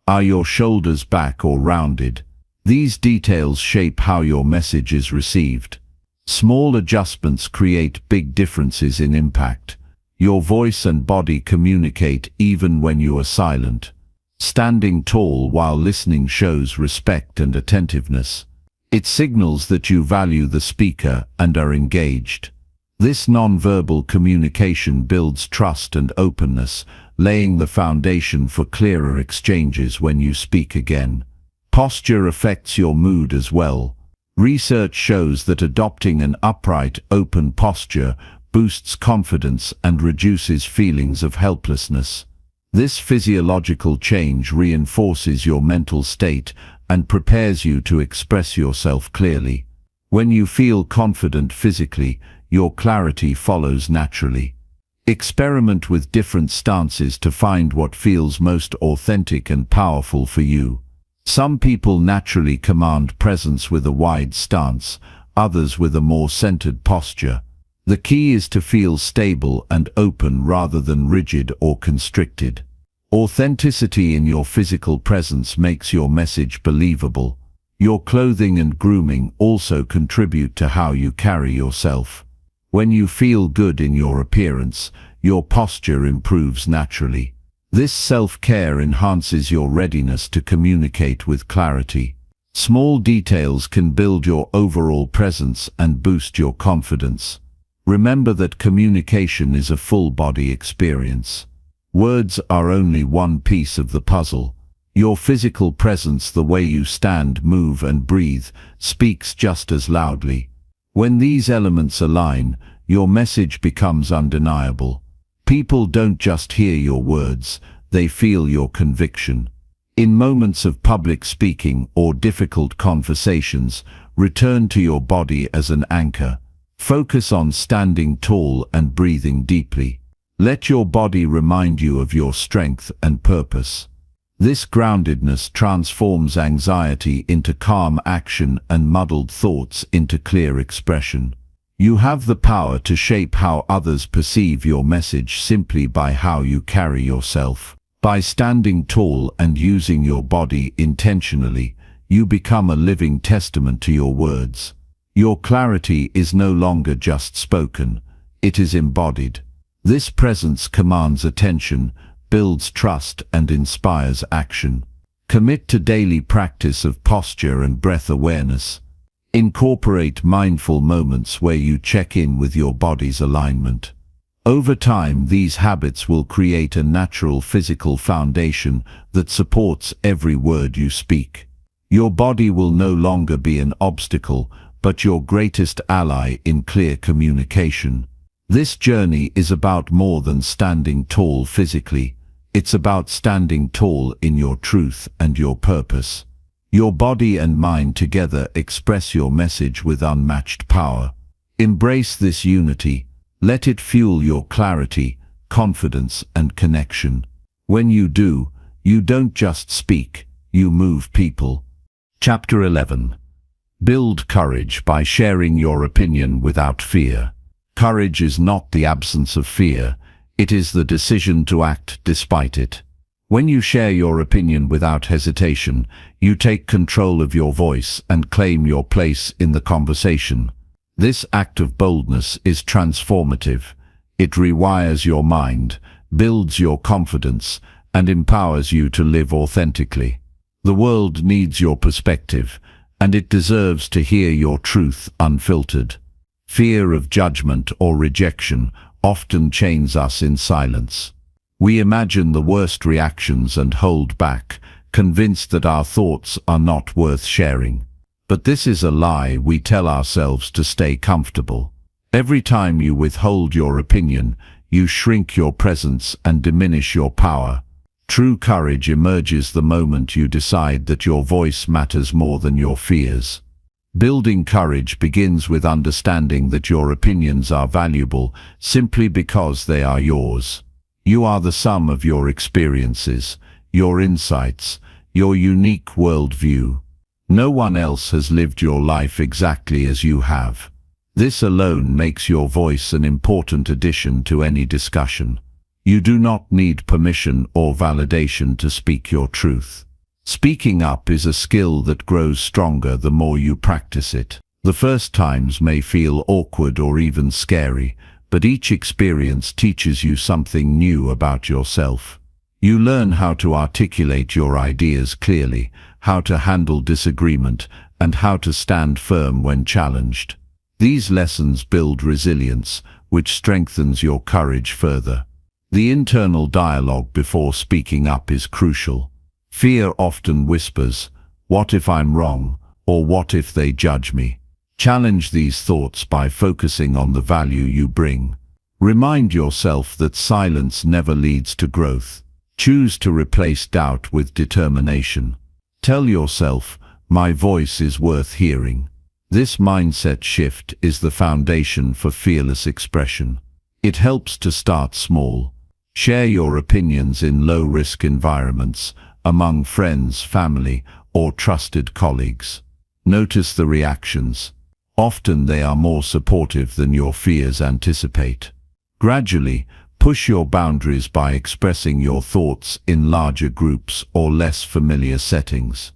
Are your shoulders back or rounded? These details shape how your message is received. Small adjustments create big differences in impact. Your voice and body communicate even when you are silent. Standing tall while listening shows respect and attentiveness. It signals that you value the speaker and are engaged. This non-verbal communication builds trust and openness, laying the foundation for clearer exchanges when you speak again. Posture affects your mood as well. Research shows that adopting an upright, open posture boosts confidence and reduces feelings of helplessness. This physiological change reinforces your mental state and prepares you to express yourself clearly. When you feel confident physically, your clarity follows naturally. Experiment with different stances to find what feels most authentic and powerful for you. Some people naturally command presence with a wide stance, others with a more centered posture. The key is to feel stable and open rather than rigid or constricted. Authenticity in your physical presence makes your message believable. Your clothing and grooming also contribute to how you carry yourself. When you feel good in your appearance, your posture improves naturally. This self-care enhances your readiness to communicate with clarity. Small details can build your overall presence and boost your confidence. Remember that communication is a full-body experience. Words are only one piece of the puzzle. Your physical presence, the way you stand, move, and breathe, speaks just as loudly. When these elements align, your message becomes undeniable. People don't just hear your words, they feel your conviction. In moments of public speaking or difficult conversations, return to your body as an anchor. Focus on standing tall and breathing deeply. Let your body remind you of your strength and purpose. This groundedness transforms anxiety into calm action and muddled thoughts into clear expression. You have the power to shape how others perceive your message simply by how you carry yourself. By standing tall and using your body intentionally, you become a living testament to your words. Your clarity is no longer just spoken, it is embodied. This presence commands attention, builds trust, and inspires action. Commit to daily practice of posture and breath awareness. Incorporate mindful moments where you check in with your body's alignment. Over time, these habits will create a natural physical foundation that supports every word you speak. Your body will no longer be an obstacle, but your greatest ally in clear communication. This journey is about more than standing tall physically. It's about standing tall in your truth and your purpose. Your body and mind together express your message with unmatched power. Embrace this unity. Let it fuel your clarity, confidence, and connection. When you do, you don't just speak, you move people. Chapter 11. Build courage by sharing your opinion without fear. Courage is not the absence of fear, it is the decision to act despite it. When you share your opinion without hesitation, you take control of your voice and claim your place in the conversation. This act of boldness is transformative. It rewires your mind, builds your confidence, and empowers you to live authentically. The world needs your perspective, and it deserves to hear your truth unfiltered. Fear of judgment or rejection often chains us in silence. We imagine the worst reactions and hold back, convinced that our thoughts are not worth sharing. But this is a lie we tell ourselves to stay comfortable. Every time you withhold your opinion, you shrink your presence and diminish your power. True courage emerges the moment you decide that your voice matters more than your fears. Building courage begins with understanding that your opinions are valuable simply because they are yours. You are the sum of your experiences, your insights, your unique worldview. No one else has lived your life exactly as you have. This alone makes your voice an important addition to any discussion. You do not need permission or validation to speak your truth. Speaking up is a skill that grows stronger the more you practice it. The first times may feel awkward or even scary, but each experience teaches you something new about yourself. You learn how to articulate your ideas clearly, how to handle disagreement, and how to stand firm when challenged. These lessons build resilience, which strengthens your courage further. The internal dialogue before speaking up is crucial. Fear often whispers, "What if I'm wrong?" or "What if they judge me?" Challenge these thoughts by focusing on the value you bring. Remind yourself that silence never leads to growth. Choose to replace doubt with determination. Tell yourself, "My voice is worth hearing." This mindset shift is the foundation for fearless expression. It helps to start small. Share your opinions in low-risk environments, among friends, family, or trusted colleagues. Notice the reactions. Often they are more supportive than your fears anticipate. Gradually, push your boundaries by expressing your thoughts in larger groups or less familiar settings.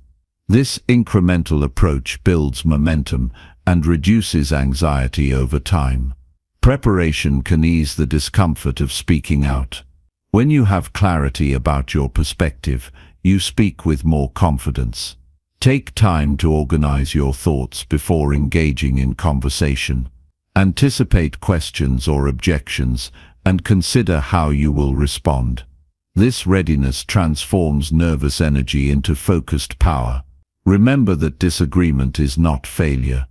This incremental approach builds momentum and reduces anxiety over time. Preparation can ease the discomfort of speaking out. When you have clarity about your perspective, you speak with more confidence. Take time to organize your thoughts before engaging in conversation. Anticipate questions or objections and consider how you will respond. This readiness transforms nervous energy into focused power. Remember that disagreement is not failure.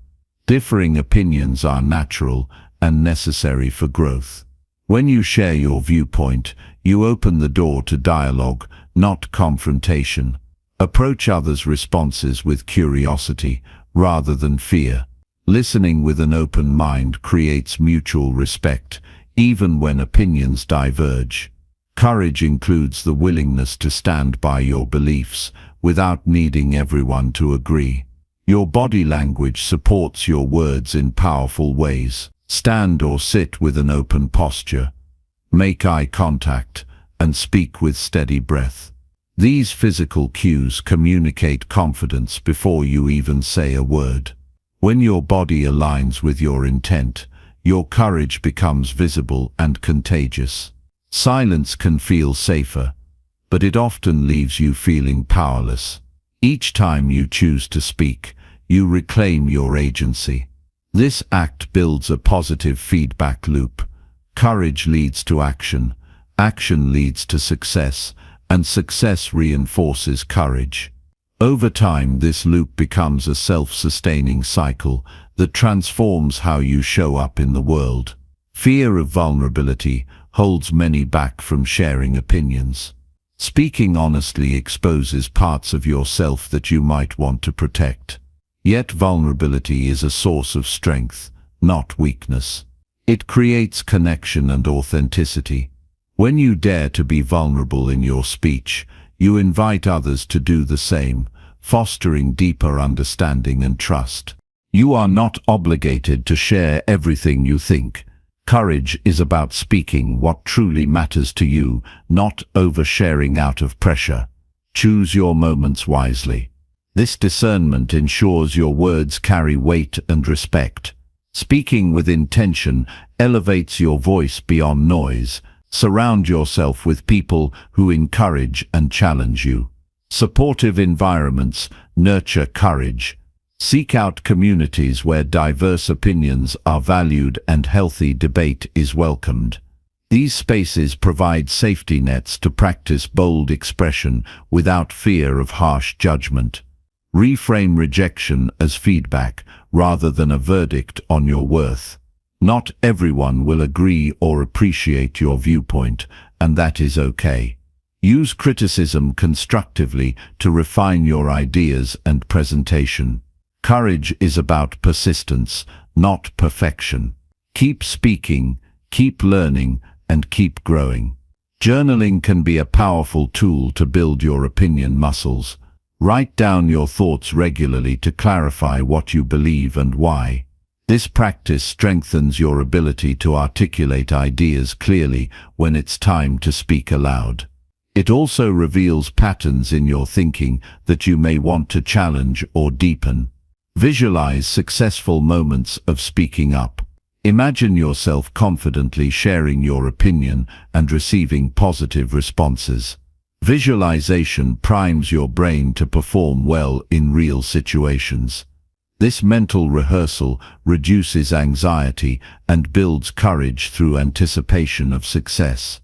Differing opinions are natural and necessary for growth. When you share your viewpoint, you open the door to dialogue, not confrontation. Approach others' responses with curiosity rather than fear. Listening with an open mind creates mutual respect, even when opinions diverge. Courage includes the willingness to stand by your beliefs without needing everyone to agree. Your body language supports your words in powerful ways. Stand or sit with an open posture. Make eye contact and speak with steady breath. These physical cues communicate confidence before you even say a word. When your body aligns with your intent, your courage becomes visible and contagious. Silence can feel safer, but it often leaves you feeling powerless. Each time you choose to speak, you reclaim your agency. This act builds a positive feedback loop. Courage leads to action, action leads to success, and success reinforces courage. Over time, this loop becomes a self-sustaining cycle that transforms how you show up in the world. Fear of vulnerability holds many back from sharing opinions. Speaking honestly exposes parts of yourself that you might want to protect. Yet vulnerability is a source of strength, not weakness. It creates connection and authenticity. When you dare to be vulnerable in your speech, you invite others to do the same, fostering deeper understanding and trust. You are not obligated to share everything you think. Courage is about speaking what truly matters to you, not oversharing out of pressure. Choose your moments wisely. This discernment ensures your words carry weight and respect. Speaking with intention elevates your voice beyond noise. Surround yourself with people who encourage and challenge you. Supportive environments nurture courage. Seek out communities where diverse opinions are valued and healthy debate is welcomed. These spaces provide safety nets to practice bold expression without fear of harsh judgment. Reframe rejection as feedback rather than a verdict on your worth. Not everyone will agree or appreciate your viewpoint, and that is okay. Use criticism constructively to refine your ideas and presentation. Courage is about persistence, not perfection. Keep speaking, keep learning, and keep growing. Journaling can be a powerful tool to build your opinion muscles. Write down your thoughts regularly to clarify what you believe and why. This practice strengthens your ability to articulate ideas clearly when it's time to speak aloud. It also reveals patterns in your thinking that you may want to challenge or deepen. Visualize successful moments of speaking up. Imagine yourself confidently sharing your opinion and receiving positive responses. Visualization primes your brain to perform well in real situations. This mental rehearsal reduces anxiety and builds courage through anticipation of success.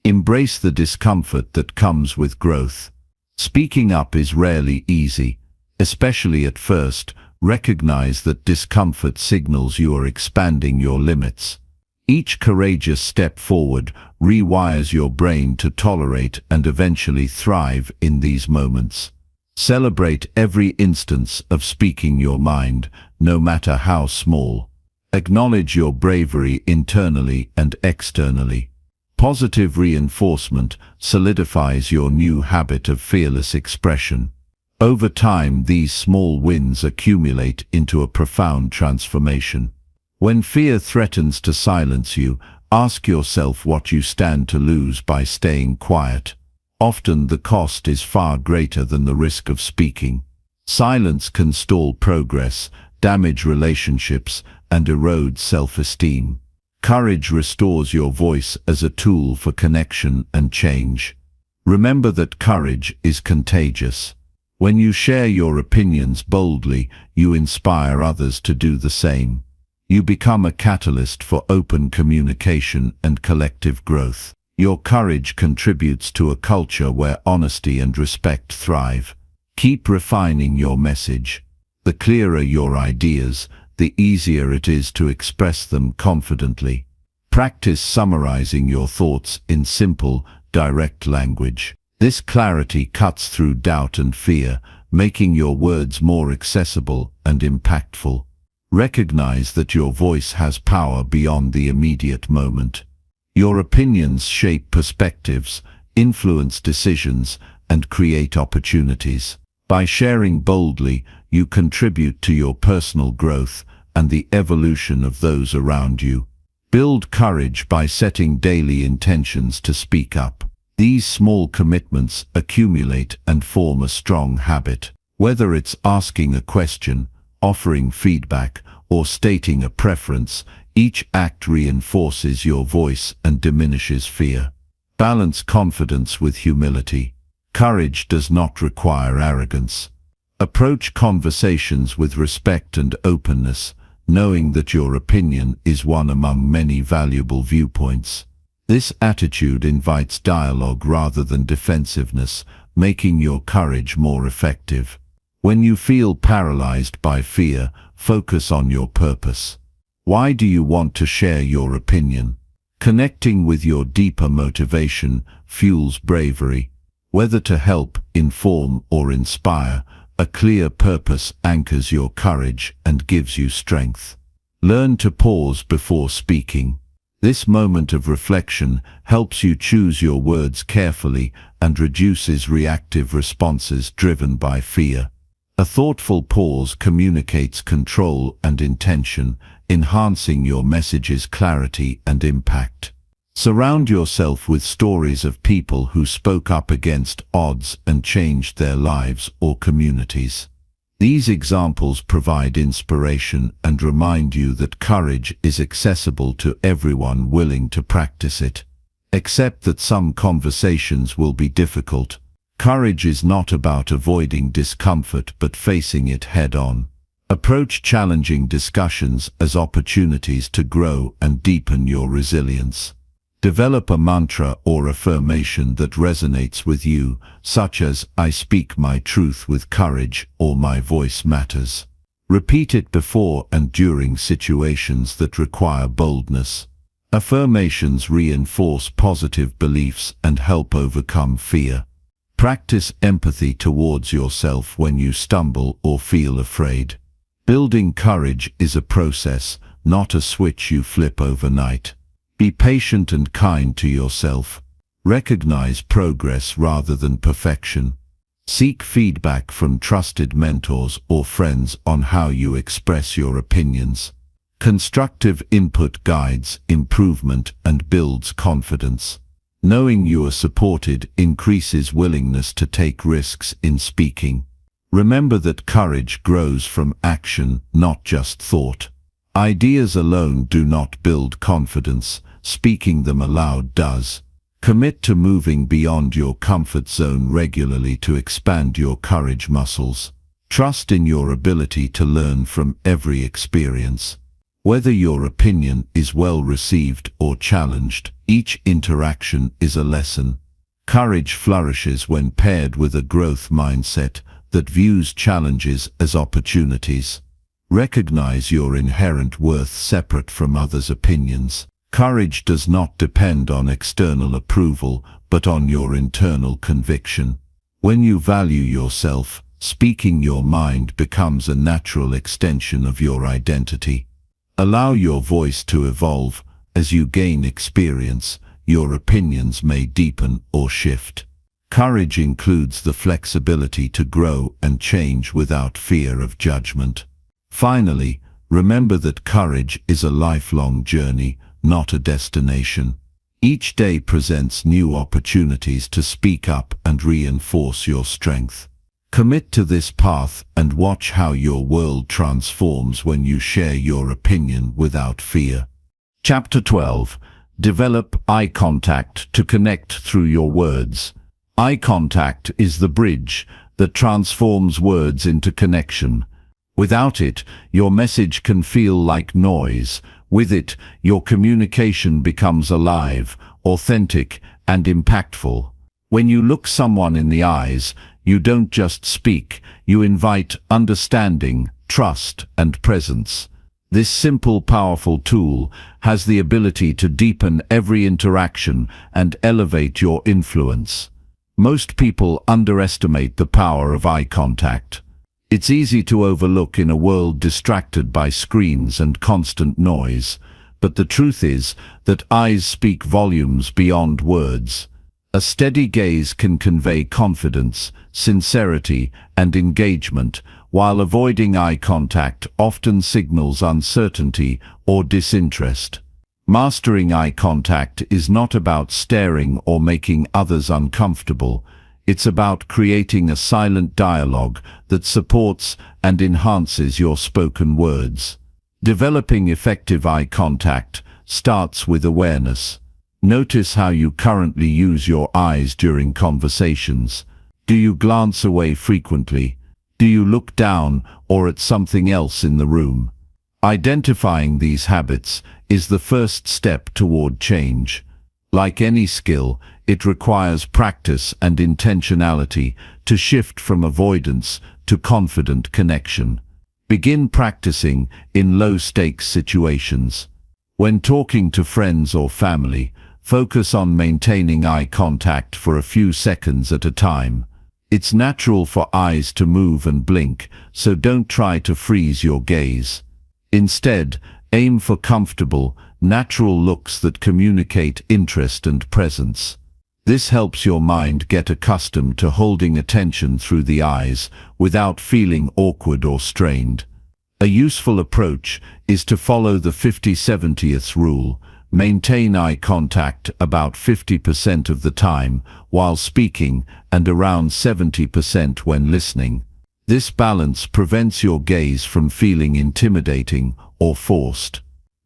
Embrace the discomfort that comes with growth. Speaking up is rarely easy, especially at first. Recognize that discomfort signals you are expanding your limits. Each courageous step forward rewires your brain to tolerate and eventually thrive in these moments. Celebrate every instance of speaking your mind, no matter how small. Acknowledge your bravery internally and externally. Positive reinforcement solidifies your new habit of fearless expression. Over time, these small wins accumulate into a profound transformation. When fear threatens to silence you, ask yourself what you stand to lose by staying quiet. Often the cost is far greater than the risk of speaking. Silence can stall progress, damage relationships, and erode self-esteem. Courage restores your voice as a tool for connection and change. Remember that courage is contagious. When you share your opinions boldly, you inspire others to do the same. You become a catalyst for open communication and collective growth. Your courage contributes to a culture where honesty and respect thrive. Keep refining your message. The clearer your ideas, the easier it is to express them confidently. Practice summarizing your thoughts in simple, direct language. This clarity cuts through doubt and fear, making your words more accessible and impactful. Recognize that your voice has power beyond the immediate moment. Your opinions shape perspectives, influence decisions, and create opportunities. By sharing boldly, you contribute to your personal growth and the evolution of those around you. Build courage by setting daily intentions to speak up. These small commitments accumulate and form a strong habit. Whether it's asking a question, offering feedback, or stating a preference, each act reinforces your voice and diminishes fear. Balance confidence with humility. Courage does not require arrogance. Approach conversations with respect and openness, knowing that your opinion is one among many valuable viewpoints. This attitude invites dialogue rather than defensiveness, making your courage more effective. When you feel paralyzed by fear, focus on your purpose. Why do you want to share your opinion? Connecting with your deeper motivation fuels bravery. Whether to help, inform, or inspire, a clear purpose anchors your courage and gives you strength. Learn to pause before speaking. This moment of reflection helps you choose your words carefully and reduces reactive responses driven by fear. A thoughtful pause communicates control and intention, enhancing your message's clarity and impact. Surround yourself with stories of people who spoke up against odds and changed their lives or communities. These examples provide inspiration and remind you that courage is accessible to everyone willing to practice it. Accept that some conversations will be difficult. Courage is not about avoiding discomfort but facing it head-on. Approach challenging discussions as opportunities to grow and deepen your resilience. Develop a mantra or affirmation that resonates with you, such as, "I speak my truth with courage," or "My voice matters." Repeat it before and during situations that require boldness. Affirmations reinforce positive beliefs and help overcome fear. Practice empathy towards yourself when you stumble or feel afraid. Building courage is a process, not a switch you flip overnight. Be patient and kind to yourself. Recognize progress rather than perfection. Seek feedback from trusted mentors or friends on how you express your opinions. Constructive input guides improvement and builds confidence. Knowing you are supported increases willingness to take risks in speaking. Remember that courage grows from action, not just thought. Ideas alone do not build confidence. Speaking them aloud does. Commit to moving beyond your comfort zone regularly to expand your courage muscles. Trust in your ability to learn from every experience. Whether your opinion is well received or challenged, each interaction is a lesson. Courage flourishes when paired with a growth mindset that views challenges as opportunities. Recognize your inherent worth separate from others' opinions. Courage does not depend on external approval, but on your internal conviction. When you value yourself, speaking your mind becomes a natural extension of your identity. Allow your voice to evolve. As you gain experience, your opinions may deepen or shift. Courage includes the flexibility to grow and change without fear of judgment. Finally, remember that courage is a lifelong journey, not a destination. Each day presents new opportunities to speak up and reinforce your strength. Commit to this path and watch how your world transforms when you share your opinion without fear. Chapter 12. Develop eye contact to connect through your words. Eye contact is the bridge that transforms words into connection. Without it, your message can feel like noise. With it, your communication becomes alive, authentic, and impactful. When you look someone in the eyes, you don't just speak, you invite understanding, trust, and presence. This simple, powerful tool has the ability to deepen every interaction and elevate your influence. Most people underestimate the power of eye contact. It's easy to overlook in a world distracted by screens and constant noise, but the truth is that eyes speak volumes beyond words. A steady gaze can convey confidence, sincerity, and engagement, while avoiding eye contact often signals uncertainty or disinterest. Mastering eye contact is not about staring or making others uncomfortable. It's about creating a silent dialogue that supports and enhances your spoken words. Developing effective eye contact starts with awareness. Notice how you currently use your eyes during conversations. Do you glance away frequently? Do you look down or at something else in the room? Identifying these habits is the first step toward change. Like any skill, it requires practice and intentionality to shift from avoidance to confident connection. Begin practicing in low-stakes situations. When talking to friends or family, focus on maintaining eye contact for a few seconds at a time. It's natural for eyes to move and blink, so don't try to freeze your gaze. Instead, aim for comfortable, natural looks that communicate interest and presence. This helps your mind get accustomed to holding attention through the eyes without feeling awkward or strained. A useful approach is to follow the 50-70th rule. Maintain eye contact about 50% of the time while speaking and around 70% when listening. This balance prevents your gaze from feeling intimidating or forced.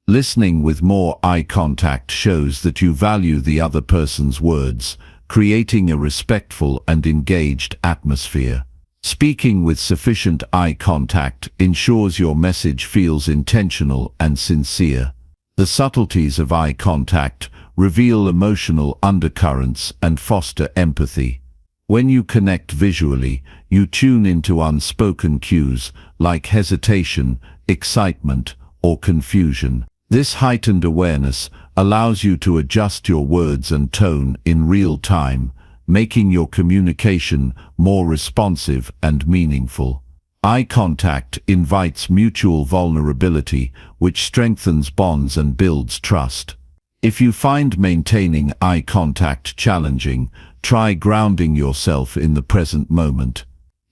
Listening with more eye contact shows that you value the other person's words, creating a respectful and engaged atmosphere. Speaking with sufficient eye contact ensures your message feels intentional and sincere. The subtleties of eye contact reveal emotional undercurrents and foster empathy. When you connect visually, you tune into unspoken cues like hesitation, excitement, or confusion. This heightened awareness allows you to adjust your words and tone in real time, making your communication more responsive and meaningful. Eye contact invites mutual vulnerability, which strengthens bonds and builds trust. If you find maintaining eye contact challenging, try grounding yourself in the present moment.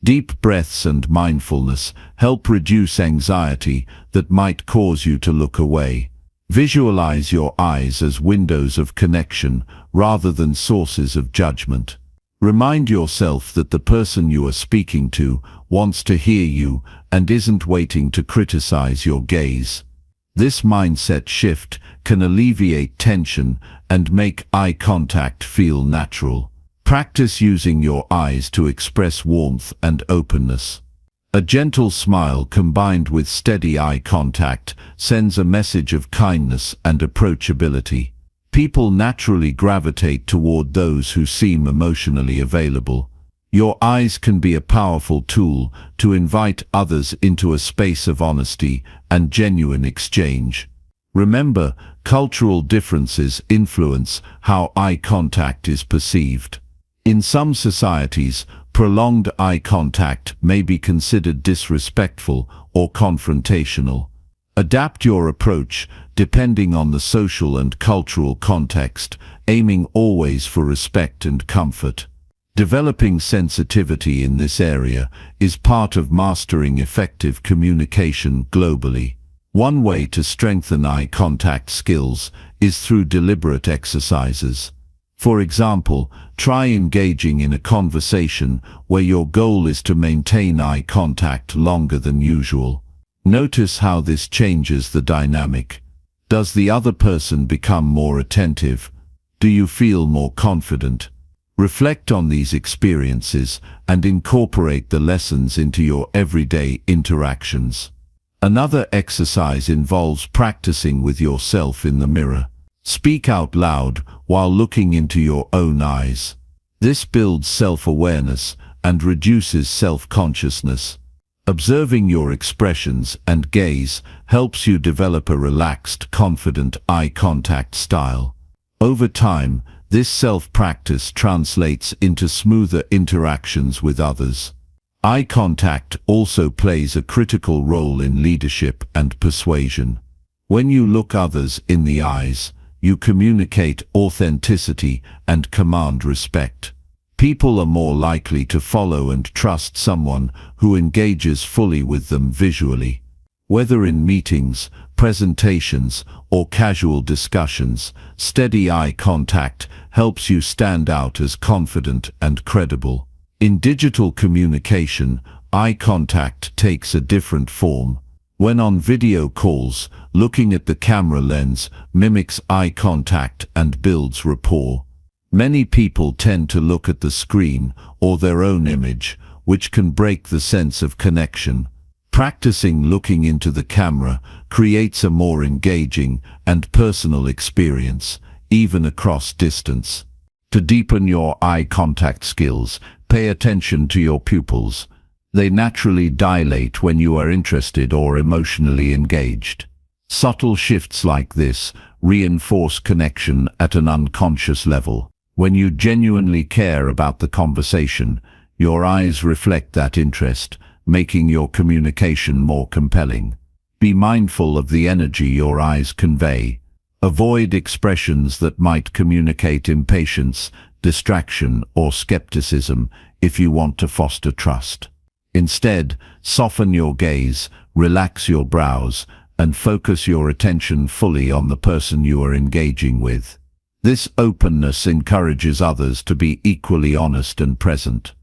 Deep breaths and mindfulness help reduce anxiety that might cause you to look away. Visualize your eyes as windows of connection rather than sources of judgment. Remind yourself that the person you are speaking to wants to hear you and isn't waiting to criticize your gaze. This mindset shift can alleviate tension and make eye contact feel natural. Practice using your eyes to express warmth and openness. A gentle smile combined with steady eye contact sends a message of kindness and approachability. People naturally gravitate toward those who seem emotionally available. Your eyes can be a powerful tool to invite others into a space of honesty and genuine exchange. Remember, cultural differences influence how eye contact is perceived. In some societies, prolonged eye contact may be considered disrespectful or confrontational. Adapt your approach depending on the social and cultural context, aiming always for respect and comfort. Developing sensitivity in this area is part of mastering effective communication globally. One way to strengthen eye contact skills is through deliberate exercises. For example, try engaging in a conversation where your goal is to maintain eye contact longer than usual. Notice how this changes the dynamic. Does the other person become more attentive? Do you feel more confident? Reflect on these experiences and incorporate the lessons into your everyday interactions. Another exercise involves practicing with yourself in the mirror. Speak out loud while looking into your own eyes. This builds self-awareness and reduces self-consciousness. Observing your expressions and gaze helps you develop a relaxed, confident eye contact style. Over time, this self-practice translates into smoother interactions with others. Eye contact also plays a critical role in leadership and persuasion. When you look others in the eyes, you communicate authenticity and command respect. People are more likely to follow and trust someone who engages fully with them visually. Whether in meetings, presentations, or casual discussions, steady eye contact helps you stand out as confident and credible. In digital communication, eye contact takes a different form. When on video calls, looking at the camera lens mimics eye contact and builds rapport. Many people tend to look at the screen or their own image, which can break the sense of connection. Practicing looking into the camera creates a more engaging and personal experience, even across distance. To deepen your eye contact skills, pay attention to your pupils. They naturally dilate when you are interested or emotionally engaged. Subtle shifts like this reinforce connection at an unconscious level. When you genuinely care about the conversation, your eyes reflect that interest, making your communication more compelling. Be mindful of the energy your eyes convey. Avoid expressions that might communicate impatience, distraction, or skepticism if you want to foster trust. Instead, soften your gaze, relax your brows, and focus your attention fully on the person you are engaging with. This openness encourages others to be equally honest and present.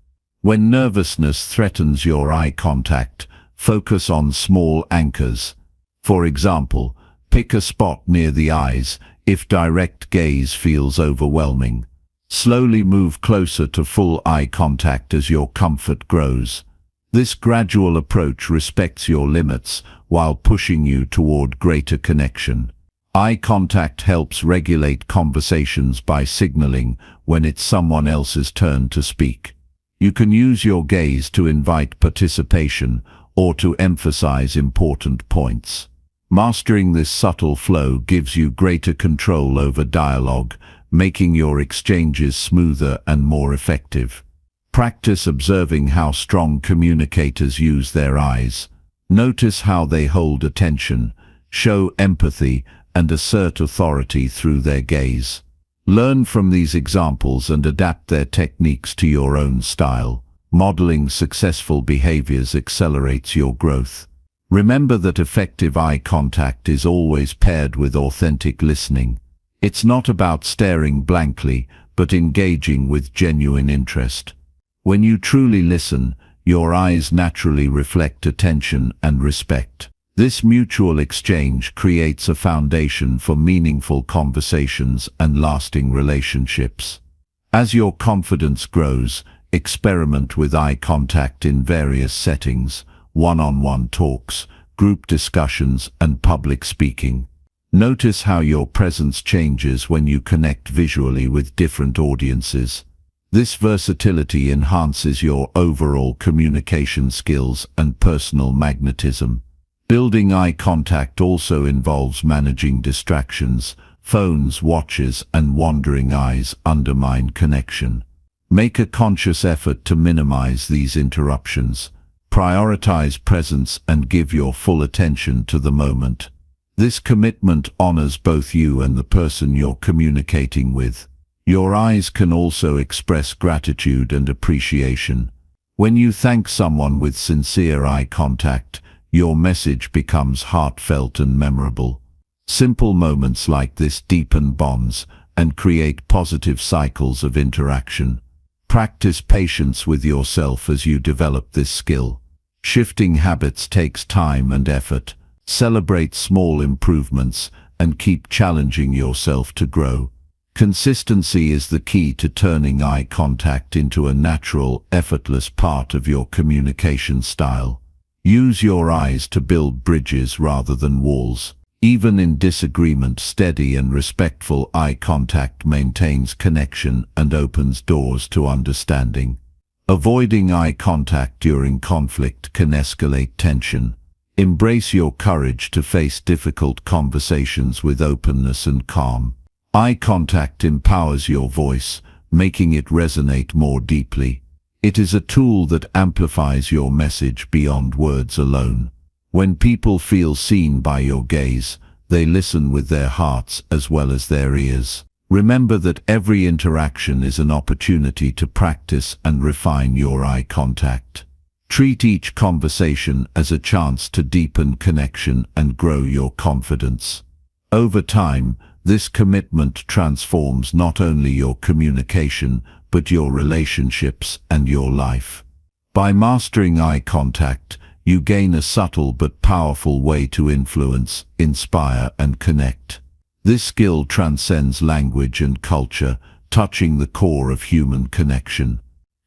When nervousness threatens your eye contact, focus on small anchors. For example, pick a spot near the eyes if direct gaze feels overwhelming. Slowly move closer to full eye contact as your comfort grows. This gradual approach respects your limits while pushing you toward greater connection. Eye contact helps regulate conversations by signaling when it's someone else's turn to speak. You can use your gaze to invite participation or to emphasize important points. Mastering this subtle flow gives you greater control over dialogue, making your exchanges smoother and more effective. Practice observing how strong communicators use their eyes. Notice how they hold attention, show empathy, and assert authority through their gaze. Learn from these examples and adapt their techniques to your own style. Modeling successful behaviors accelerates your growth. Remember that effective eye contact is always paired with authentic listening. It's not about staring blankly, but engaging with genuine interest. When you truly listen, your eyes naturally reflect attention and respect. This mutual exchange creates a foundation for meaningful conversations and lasting relationships. As your confidence grows, experiment with eye contact in various settings: one-on-one talks, group discussions, and public speaking. Notice how your presence changes when you connect visually with different audiences. This versatility enhances your overall communication skills and personal magnetism. Building eye contact also involves managing distractions. Phones, watches, and wandering eyes undermine connection. Make a conscious effort to minimize these interruptions. Prioritize presence and give your full attention to the moment. This commitment honors both you and the person you're communicating with. Your eyes can also express gratitude and appreciation. When you thank someone with sincere eye contact, your message becomes heartfelt and memorable. Simple moments like this deepen bonds and create positive cycles of interaction. Practice patience with yourself as you develop this skill. Shifting habits takes time and effort. Celebrate small improvements and keep challenging yourself to grow. Consistency is the key to turning eye contact into a natural, effortless part of your communication style. Use your eyes to build bridges rather than walls. Even in disagreement, steady and respectful eye contact maintains connection and opens doors to understanding. Avoiding eye contact during conflict can escalate tension. Embrace your courage to face difficult conversations with openness and calm. Eye contact empowers your voice, making it resonate more deeply. It is a tool that amplifies your message beyond words alone. When people feel seen by your gaze, they listen with their hearts as well as their ears. Remember that every interaction is an opportunity to practice and refine your eye contact. Treat each conversation as a chance to deepen connection and grow your confidence. Over time, this commitment transforms not only your communication, but your relationships and your life. By mastering eye contact, you gain a subtle but powerful way to influence, inspire, and connect. This skill transcends language and culture, touching the core of human connection.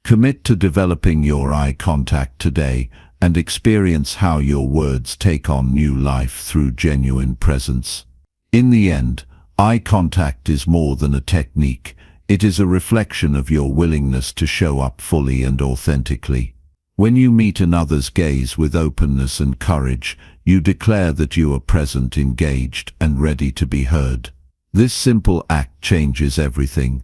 Commit to developing your eye contact today and experience how your words take on new life through genuine presence. In the end, eye contact is more than a technique. It is a reflection of your willingness to show up fully and authentically. When you meet another's gaze with openness and courage, you declare that you are present, engaged, and ready to be heard. This simple act changes everything.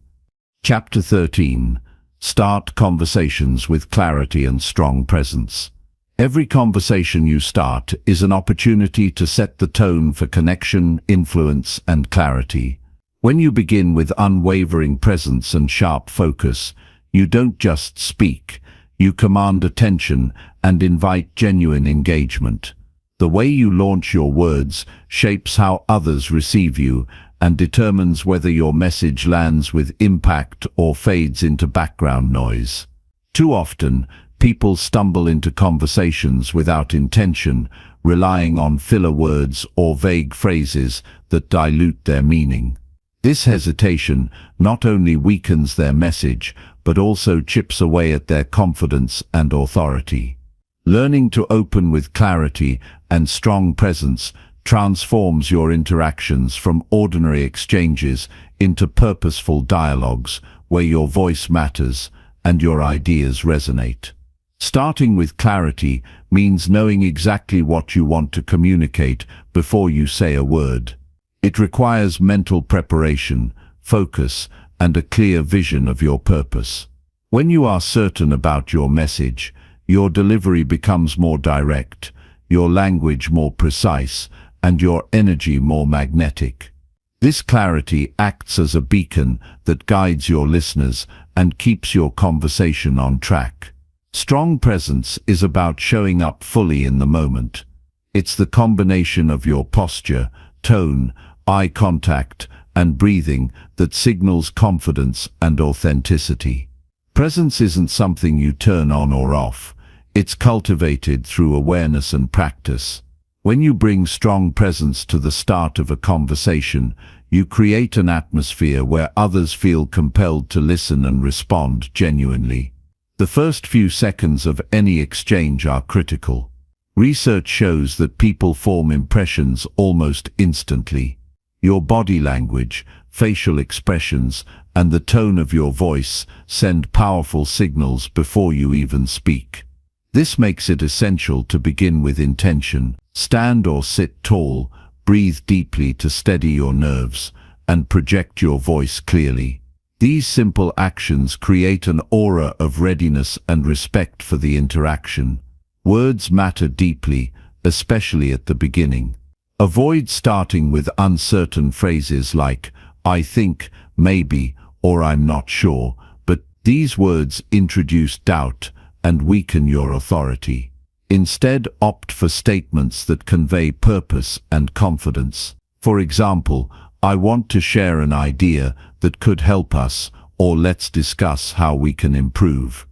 Chapter 13. Start conversations with clarity and strong presence. Every conversation you start is an opportunity to set the tone for connection, influence, and clarity. When you begin with unwavering presence and sharp focus, you don't just speak, you command attention and invite genuine engagement. The way you launch your words shapes how others receive you and determines whether your message lands with impact or fades into background noise. Too often, people stumble into conversations without intention, relying on filler words or vague phrases that dilute their meaning. This hesitation not only weakens their message, but also chips away at their confidence and authority. Learning to open with clarity and strong presence transforms your interactions from ordinary exchanges into purposeful dialogues where your voice matters and your ideas resonate. Starting with clarity means knowing exactly what you want to communicate before you say a word. It requires mental preparation, focus, and a clear vision of your purpose. When you are certain about your message, your delivery becomes more direct, your language more precise, and your energy more magnetic. This clarity acts as a beacon that guides your listeners and keeps your conversation on track. Strong presence is about showing up fully in the moment. It's the combination of your posture, tone, eye contact, and breathing that signals confidence and authenticity. Presence isn't something you turn on or off. It's cultivated through awareness and practice. When you bring strong presence to the start of a conversation, you create an atmosphere where others feel compelled to listen and respond genuinely. The first few seconds of any exchange are critical. Research shows that people form impressions almost instantly. Your body language, facial expressions, and the tone of your voice send powerful signals before you even speak. This makes it essential to begin with intention. Stand or sit tall, breathe deeply to steady your nerves, and project your voice clearly. These simple actions create an aura of readiness and respect for the interaction. Words matter deeply, especially at the beginning. Avoid starting with uncertain phrases like, "I think," "maybe," or "I'm not sure," but these words introduce doubt and weaken your authority. Instead, opt for statements that convey purpose and confidence. For example, "I want to share an idea that could help us," or "let's discuss how we can improve."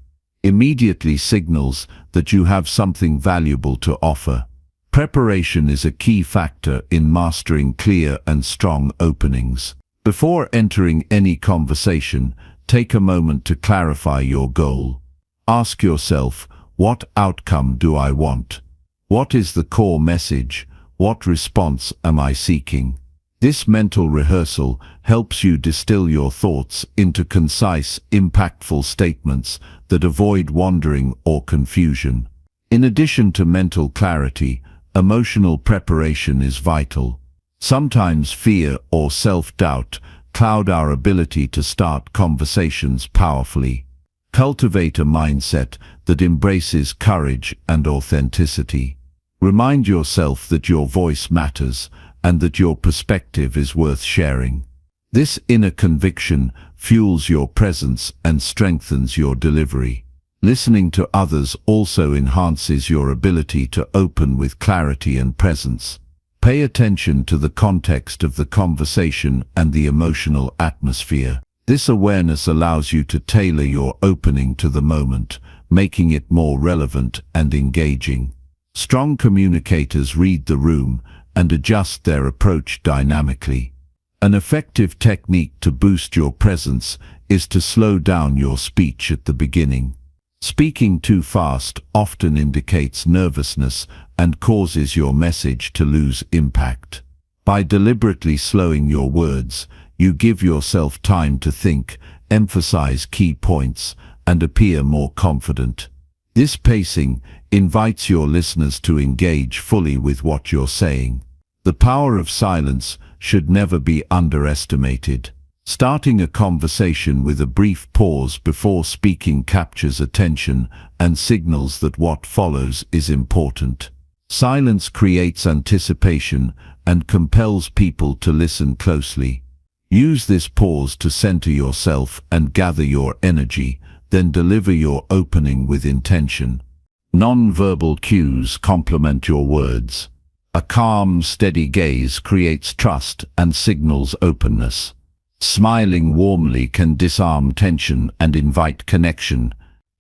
Immediately signals that you have something valuable to offer. Preparation is a key factor in mastering clear and strong openings. Before entering any conversation, take a moment to clarify your goal. Ask yourself, what outcome do I want? What is the core message? What response am I seeking? This mental rehearsal helps you distill your thoughts into concise, impactful statements that avoid wandering or confusion. In addition to mental clarity, emotional preparation is vital. Sometimes fear or self-doubt cloud our ability to start conversations powerfully. Cultivate a mindset that embraces courage and authenticity. Remind yourself that your voice matters and that your perspective is worth sharing. This inner conviction fuels your presence and strengthens your delivery. Listening to others also enhances your ability to open with clarity and presence. Pay attention to the context of the conversation and the emotional atmosphere. This awareness allows you to tailor your opening to the moment, making it more relevant and engaging. Strong communicators read the room and adjust their approach dynamically. An effective technique to boost your presence is to slow down your speech at the beginning. Speaking too fast often indicates nervousness and causes your message to lose impact. By deliberately slowing your words, you give yourself time to think, emphasize key points, and appear more confident. This pacing invites your listeners to engage fully with what you're saying. The power of silence should never be underestimated. Starting a conversation with a brief pause before speaking captures attention and signals that what follows is important. Silence creates anticipation and compels people to listen closely. Use this pause to center yourself and gather your energy, then deliver your opening with intention. Non-verbal cues complement your words. A calm, steady gaze creates trust and signals openness. Smiling warmly can disarm tension and invite connection.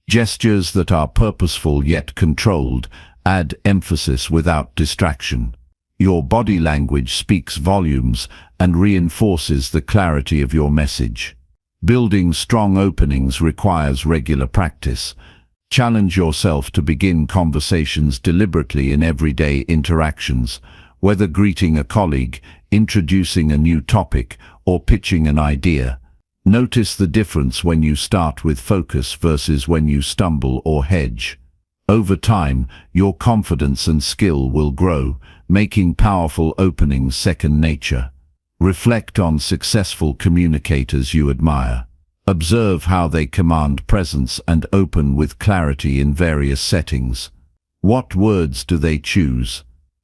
Gestures that are purposeful yet controlled add emphasis without distraction. Your body language speaks volumes and reinforces the clarity of your message. Building strong openings requires regular practice. Challenge yourself to begin conversations deliberately in everyday interactions, whether greeting a colleague, introducing a new topic, or pitching an idea. Notice the difference when you start with focus versus when you stumble or hedge. Over time, your confidence and skill will grow, making powerful openings second nature. Reflect on successful communicators you admire. Observe how they command presence and open with clarity in various settings. What words do they choose?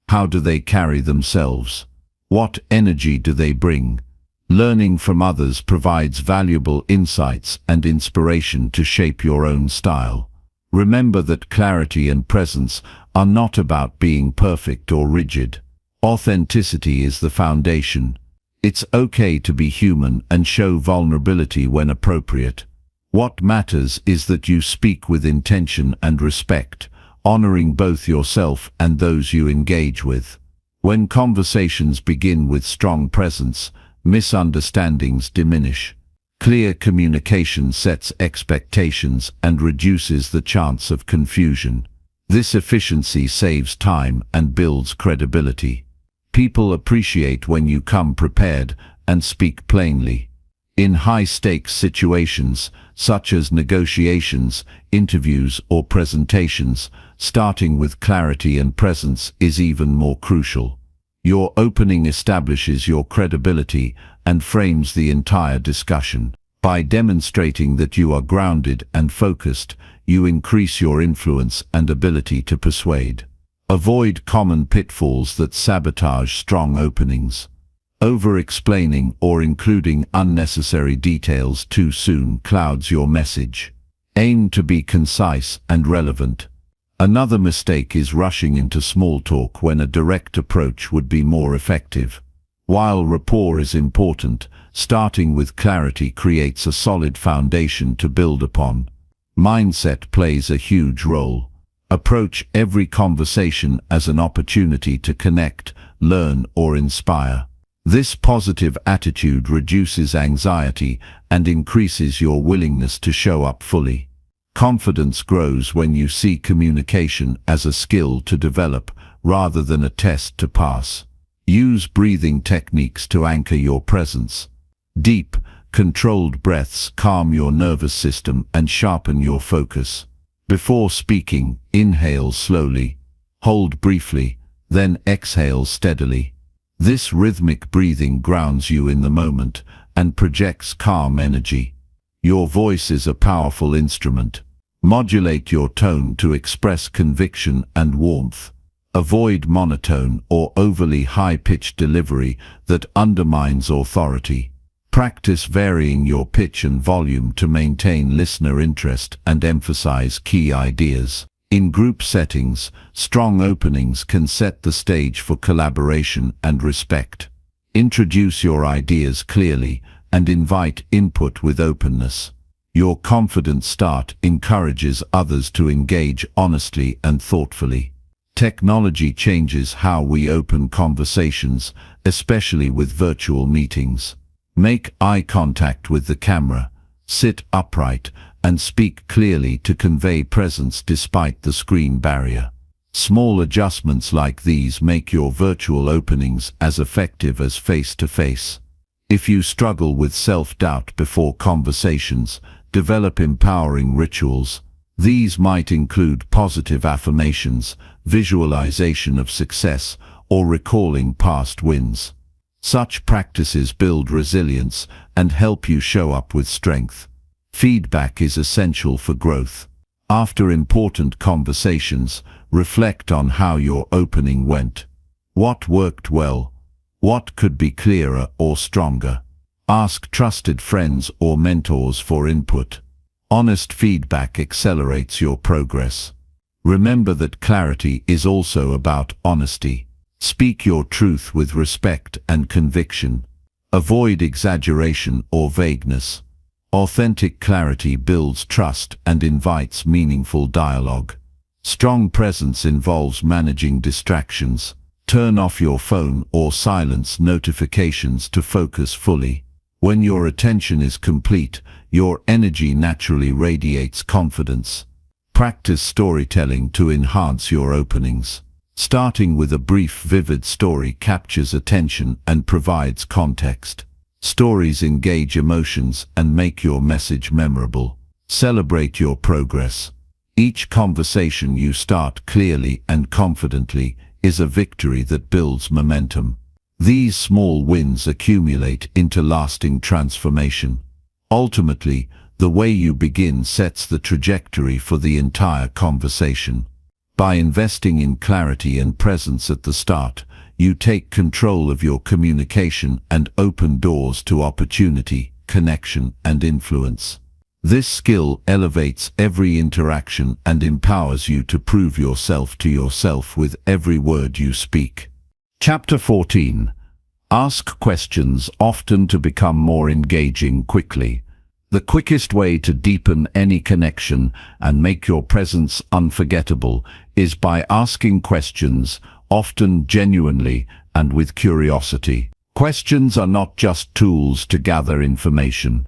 How do they carry themselves? What energy do they bring? Learning from others provides valuable insights and inspiration to shape your own style. Remember that clarity and presence are not about being perfect or rigid. Authenticity is the foundation. It's okay to be human and show vulnerability when appropriate. What matters is that you speak with intention and respect, honoring both yourself and those you engage with. When conversations begin with strong presence, misunderstandings diminish. Clear communication sets expectations and reduces the chance of confusion. This efficiency saves time and builds credibility. People appreciate when you come prepared and speak plainly. In high-stakes situations, such as negotiations, interviews, or presentations, starting with clarity and presence is even more crucial. Your opening establishes your credibility and frames the entire discussion. By demonstrating that you are grounded and focused, you increase your influence and ability to persuade. Avoid common pitfalls that sabotage strong openings. Over-explaining or including unnecessary details too soon clouds your message. Aim to be concise and relevant. Another mistake is rushing into small talk when a direct approach would be more effective. While rapport is important, starting with clarity creates a solid foundation to build upon. Mindset plays a huge role. Approach every conversation as an opportunity to connect, learn, or inspire. This positive attitude reduces anxiety and increases your willingness to show up fully. Confidence grows when you see communication as a skill to develop rather than a test to pass. Use breathing techniques to anchor your presence. Deep, controlled breaths calm your nervous system and sharpen your focus. Before speaking, inhale slowly, hold briefly, then exhale steadily. This rhythmic breathing grounds you in the moment and projects calm energy. Your voice is a powerful instrument. Modulate your tone to express conviction and warmth. Avoid monotone or overly high-pitched delivery that undermines authority. Practice varying your pitch and volume to maintain listener interest and emphasize key ideas. In group settings, strong openings can set the stage for collaboration and respect. Introduce your ideas clearly and invite input with openness. Your confident start encourages others to engage honestly and thoughtfully. Technology changes how we open conversations, especially with virtual meetings. Make eye contact with the camera, sit upright, and speak clearly to convey presence despite the screen barrier. Small adjustments like these make your virtual openings as effective as face-to-face. If you struggle with self-doubt before conversations, develop empowering rituals. These might include positive affirmations, visualization of success, or recalling past wins. Such practices build resilience and help you show up with strength. Feedback is essential for growth. After important conversations, reflect on how your opening went. What worked well? What could be clearer or stronger? Ask trusted friends or mentors for input. Honest feedback accelerates your progress. Remember that clarity is also about honesty. Speak your truth with respect and conviction. Avoid exaggeration or vagueness. Authentic clarity builds trust and invites meaningful dialogue. Strong presence involves managing distractions. Turn off your phone or silence notifications to focus fully. When your attention is complete, your energy naturally radiates confidence. Practice storytelling to enhance your openings. Starting with a brief, vivid story captures attention and provides context. Stories engage emotions and make your message memorable. Celebrate your progress. Each conversation you start clearly and confidently is a victory that builds momentum. These small wins accumulate into lasting transformation. Ultimately, the way you begin sets the trajectory for the entire conversation. By investing in clarity and presence at the start, you take control of your communication and open doors to opportunity, connection, and influence. This skill elevates every interaction and empowers you to prove yourself to yourself with every word you speak. Chapter 14. Ask questions often to become more engaging quickly. The quickest way to deepen any connection and make your presence unforgettable is by asking questions, often genuinely and with curiosity. Questions are not just tools to gather information.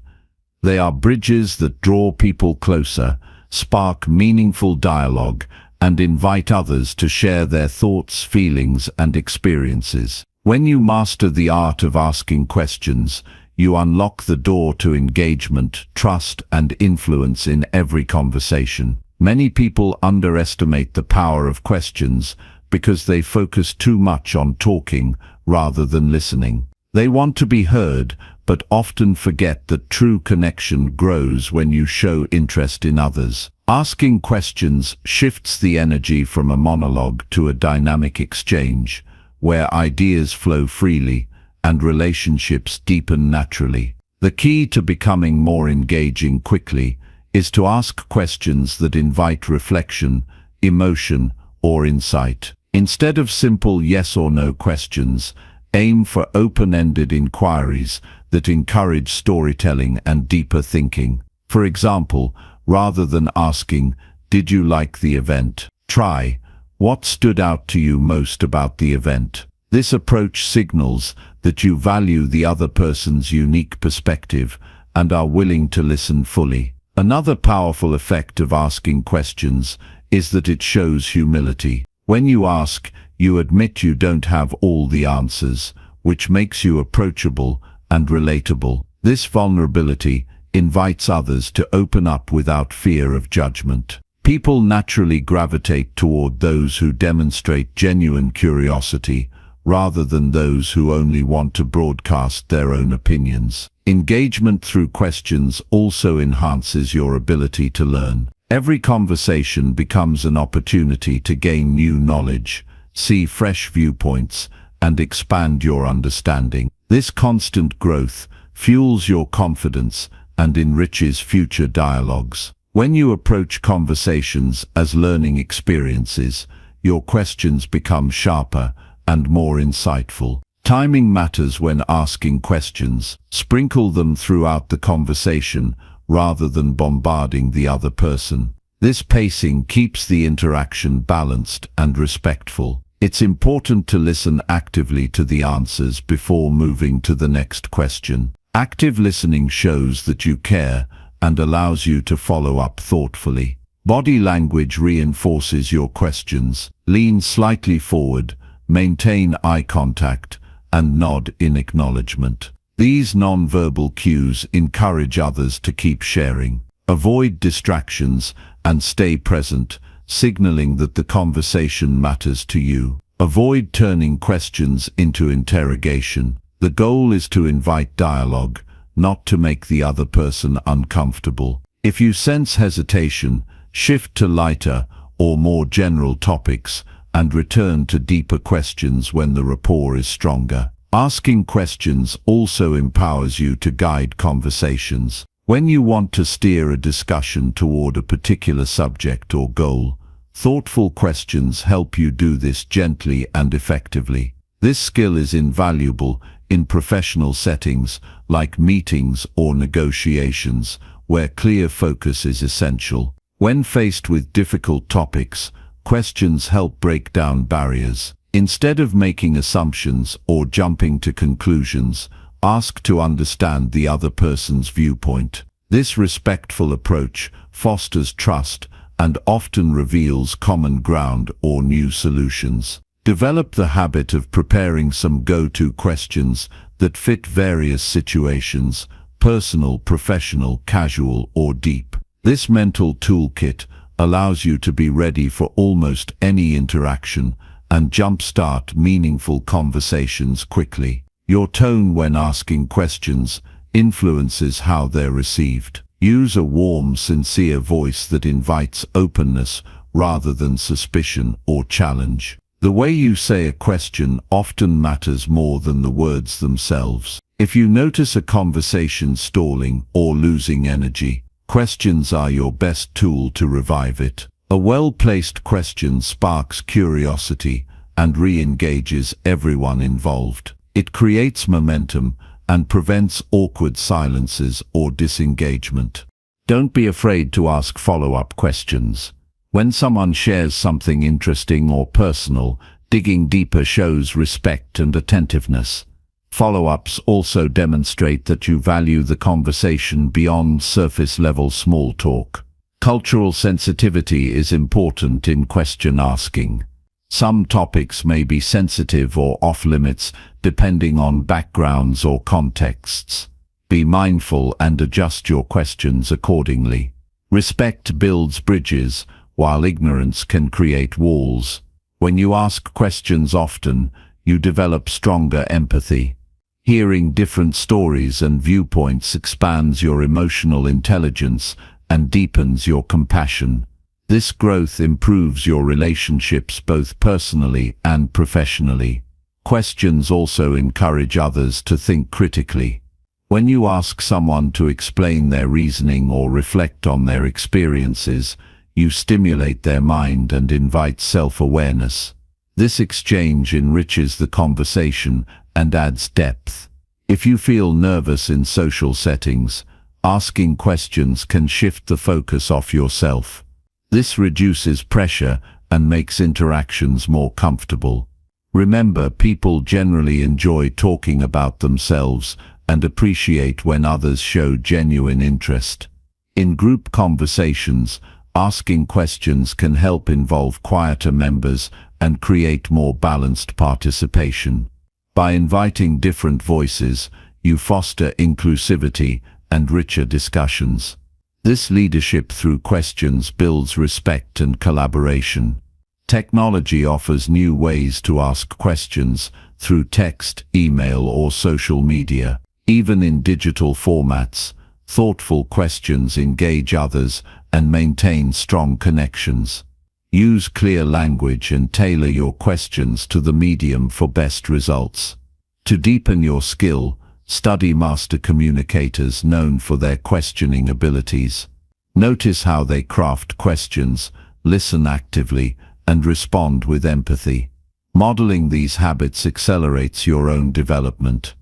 They are bridges that draw people closer, spark meaningful dialogue, and invite others to share their thoughts, feelings, and experiences. When you master the art of asking questions, you unlock the door to engagement, trust, and influence in every conversation. Many people underestimate the power of questions because they focus too much on talking rather than listening. They want to be heard, but often forget that true connection grows when you show interest in others. Asking questions shifts the energy from a monologue to a dynamic exchange, where ideas flow freely and relationships deepen naturally. The key to becoming more engaging quickly is to ask questions that invite reflection, emotion, or insight. Instead of simple yes or no questions, aim for open-ended inquiries that encourage storytelling and deeper thinking. For example, rather than asking, "Did you like the event?" try, "What stood out to you most about the event?" This approach signals that you value the other person's unique perspective and are willing to listen fully. Another powerful effect of asking questions is that it shows humility. When you ask, you admit you don't have all the answers, which makes you approachable and relatable. This vulnerability invites others to open up without fear of judgment. People naturally gravitate toward those who demonstrate genuine curiosity, rather than those who only want to broadcast their own opinions. Engagement through questions also enhances your ability to learn. Every conversation becomes an opportunity to gain new knowledge, see fresh viewpoints, and expand your understanding. This constant growth fuels your confidence and enriches future dialogues. When you approach conversations as learning experiences, your questions become sharper and more insightful. Timing matters when asking questions. Sprinkle them throughout the conversation rather than bombarding the other person. This pacing keeps the interaction balanced and respectful. It's important to listen actively to the answers before moving to the next question. Active listening shows that you care and allows you to follow up thoughtfully. Body language reinforces your questions. Lean slightly forward, maintain eye contact, and nod in acknowledgement. These non-verbal cues encourage others to keep sharing. Avoid distractions and stay present, signaling that the conversation matters to you. Avoid turning questions into interrogation. The goal is to invite dialogue, not to make the other person uncomfortable. If you sense hesitation, shift to lighter or more general topics and return to deeper questions when the rapport is stronger. Asking questions also empowers you to guide conversations. When you want to steer a discussion toward a particular subject or goal, thoughtful questions help you do this gently and effectively. This skill is invaluable in professional settings like meetings or negotiations, where clear focus is essential. When faced with difficult topics, questions help break down barriers. Instead of making assumptions or jumping to conclusions, ask to understand the other person's viewpoint. This respectful approach fosters trust and often reveals common ground or new solutions. Develop the habit of preparing some go-to questions that fit various situations: personal, professional, casual, or deep. This mental toolkit allows you to be ready for almost any interaction and jumpstart meaningful conversations quickly. Your tone when asking questions influences how they're received. Use a warm, sincere voice that invites openness rather than suspicion or challenge. The way you say a question often matters more than the words themselves. If you notice a conversation stalling or losing energy, questions are your best tool to revive it. A well-placed question sparks curiosity and re-engages everyone involved. It creates momentum and prevents awkward silences or disengagement. Don't be afraid to ask follow-up questions. When someone shares something interesting or personal, digging deeper shows respect and attentiveness. Follow-ups also demonstrate that you value the conversation beyond surface-level small talk. Cultural sensitivity is important in question asking. Some topics may be sensitive or off-limits depending on backgrounds or contexts. Be mindful and adjust your questions accordingly. Respect builds bridges, while ignorance can create walls. When you ask questions often, you develop stronger empathy. Hearing different stories and viewpoints expands your emotional intelligence and deepens your compassion. This growth improves your relationships both personally and professionally. Questions also encourage others to think critically. When you ask someone to explain their reasoning or reflect on their experiences, you stimulate their mind and invite self-awareness. This exchange enriches the conversation and adds depth. If you feel nervous in social settings, asking questions can shift the focus off yourself. This reduces pressure and makes interactions more comfortable. Remember, people generally enjoy talking about themselves and appreciate when others show genuine interest. In group conversations, asking questions can help involve quieter members and create more balanced participation. By inviting different voices, you foster inclusivity and richer discussions. This leadership through questions builds respect and collaboration. Technology offers new ways to ask questions through text, email, or social media. Even in digital formats, thoughtful questions engage others and maintain strong connections. Use clear language and tailor your questions to the medium for best results. To deepen your skill, study master communicators known for their questioning abilities. Notice how they craft questions, listen actively, and respond with empathy. Modeling these habits accelerates your own development.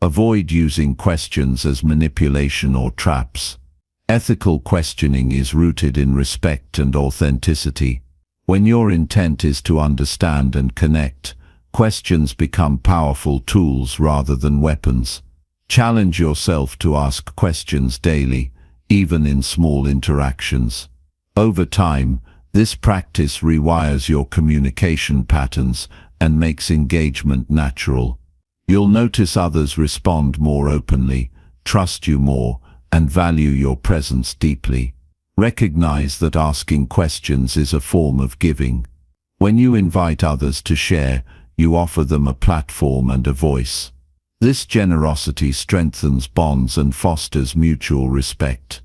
Avoid using questions as manipulation or traps. Ethical questioning is rooted in respect and authenticity. When your intent is to understand and connect, questions become powerful tools rather than weapons. Challenge yourself to ask questions daily, even in small interactions. Over time, this practice rewires your communication patterns and makes engagement natural. You'll notice others respond more openly, trust you more, and value your presence deeply. Recognize that asking questions is a form of giving. When you invite others to share, you offer them a platform and a voice. This generosity strengthens bonds and fosters mutual respect.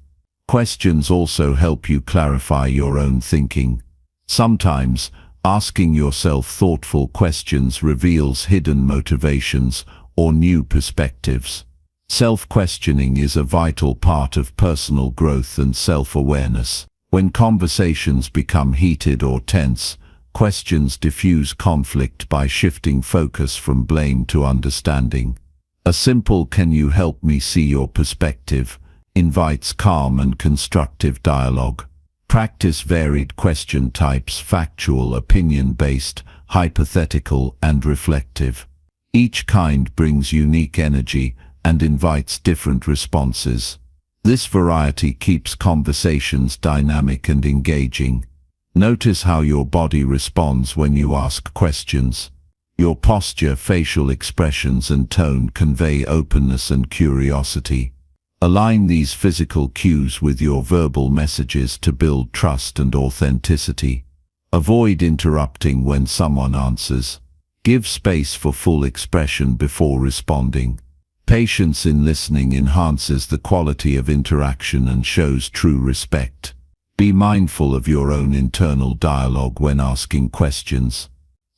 Questions also help you clarify your own thinking. Sometimes, asking yourself thoughtful questions reveals hidden motivations or new perspectives. Self-questioning is a vital part of personal growth and self-awareness. When conversations become heated or tense, questions diffuse conflict by shifting focus from blame to understanding. A simple "can you help me see your perspective" invites calm and constructive dialogue. Practice varied question types: factual, opinion-based, hypothetical, and reflective. Each kind brings unique energy and invites different responses. This variety keeps conversations dynamic and engaging. Notice how your body responds when you ask questions. Your posture, facial expressions, and tone convey openness and curiosity. Align these physical cues with your verbal messages to build trust and authenticity. Avoid interrupting when someone answers. Give space for full expression before responding. Patience in listening enhances the quality of interaction and shows true respect. Be mindful of your own internal dialogue when asking questions.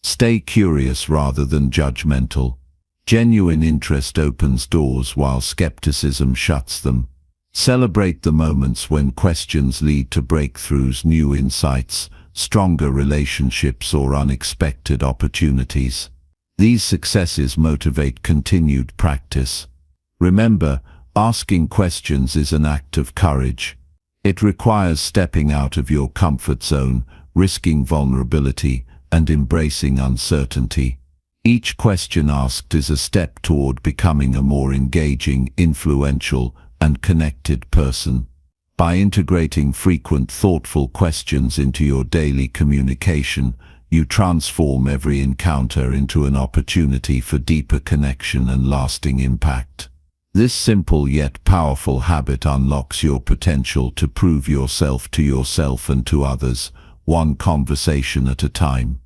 Stay curious rather than judgmental. Genuine interest opens doors while skepticism shuts them. Celebrate the moments when questions lead to breakthroughs, new insights, stronger relationships, or unexpected opportunities. These successes motivate continued practice. Remember, asking questions is an act of courage. It requires stepping out of your comfort zone, risking vulnerability, and embracing uncertainty. Each question asked is a step toward becoming a more engaging, influential, and connected person. By integrating frequent, thoughtful questions into your daily communication, you transform every encounter into an opportunity for deeper connection and lasting impact. This simple yet powerful habit unlocks your potential to prove yourself to yourself and to others, one conversation at a time.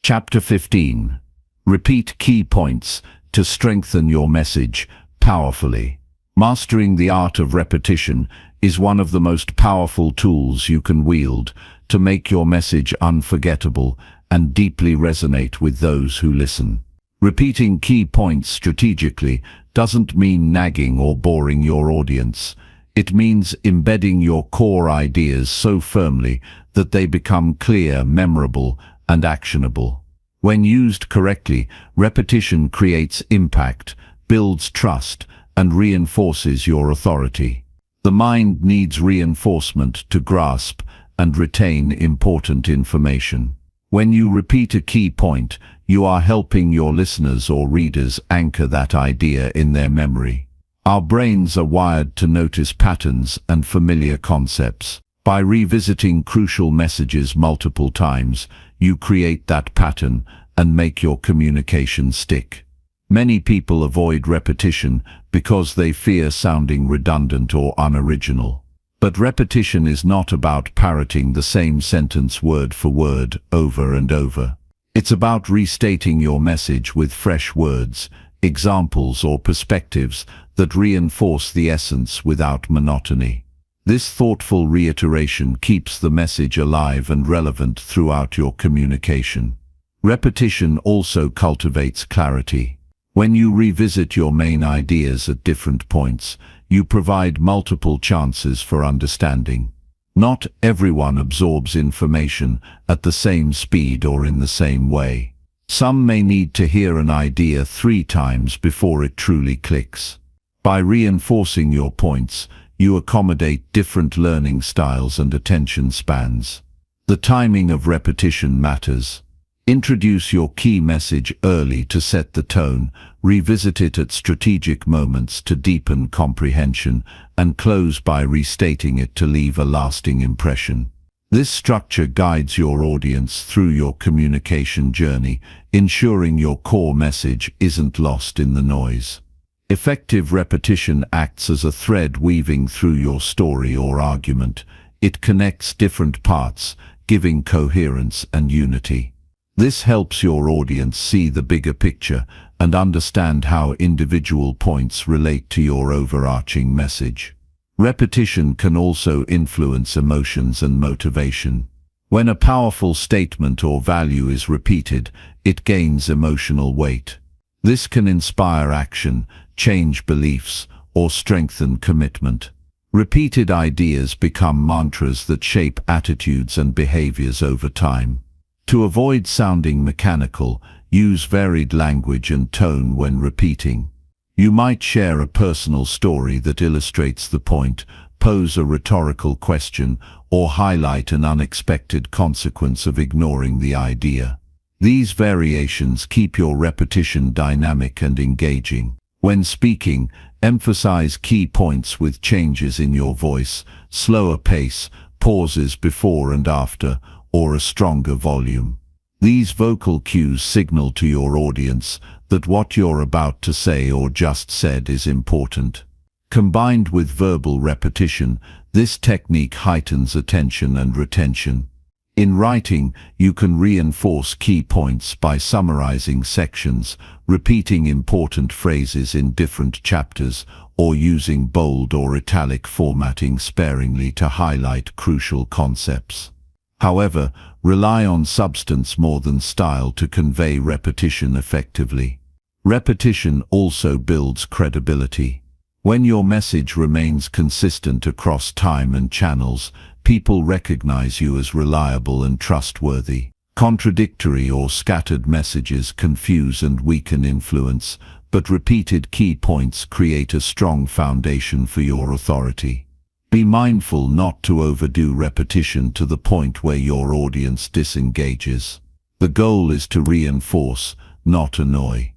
Chapter 15. Repeat key points to strengthen your message powerfully. Mastering the art of repetition is one of the most powerful tools you can wield to make your message unforgettable and deeply resonate with those who listen. Repeating key points strategically doesn't mean nagging or boring your audience. It means embedding your core ideas so firmly that they become clear, memorable, and actionable. When used correctly, repetition creates impact, builds trust, and reinforces your authority. The mind needs reinforcement to grasp and retain important information. When you repeat a key point, you are helping your listeners or readers anchor that idea in their memory. Our brains are wired to notice patterns and familiar concepts. By revisiting crucial messages multiple times, you create that pattern and make your communication stick. Many people avoid repetition because they fear sounding redundant or unoriginal. But repetition is not about parroting the same sentence word for word over and over. It's about restating your message with fresh words, examples, or perspectives that reinforce the essence without monotony. This thoughtful reiteration keeps the message alive and relevant throughout your communication. Repetition also cultivates clarity. When you revisit your main ideas at different points, you provide multiple chances for understanding. Not everyone absorbs information at the same speed or in the same way. Some may need to hear an idea 3 times before it truly clicks. By reinforcing your points, you accommodate different learning styles and attention spans. The timing of repetition matters. Introduce your key message early to set the tone, revisit it at strategic moments to deepen comprehension, and close by restating it to leave a lasting impression. This structure guides your audience through your communication journey, ensuring your core message isn't lost in the noise. Effective repetition acts as a thread weaving through your story or argument. It connects different parts, giving coherence and unity. This helps your audience see the bigger picture and understand how individual points relate to your overarching message. Repetition can also influence emotions and motivation. When a powerful statement or value is repeated, it gains emotional weight. This can inspire action, change beliefs, or strengthen commitment. Repeated ideas become mantras that shape attitudes and behaviors over time. To avoid sounding mechanical, use varied language and tone when repeating. You might share a personal story that illustrates the point, pose a rhetorical question, or highlight an unexpected consequence of ignoring the idea. These variations keep your repetition dynamic and engaging. When speaking, emphasize key points with changes in your voice, slower pace, pauses before and after, or a stronger volume. These vocal cues signal to your audience that what you're about to say or just said is important. Combined with verbal repetition, this technique heightens attention and retention. In writing, you can reinforce key points by summarizing sections, repeating important phrases in different chapters, or using bold or italic formatting sparingly to highlight crucial concepts. However, rely on substance more than style to convey repetition effectively. Repetition also builds credibility. When your message remains consistent across time and channels, people recognize you as reliable and trustworthy. Contradictory or scattered messages confuse and weaken influence, but repeated key points create a strong foundation for your authority. Be mindful not to overdo repetition to the point where your audience disengages. The goal is to reinforce, not annoy.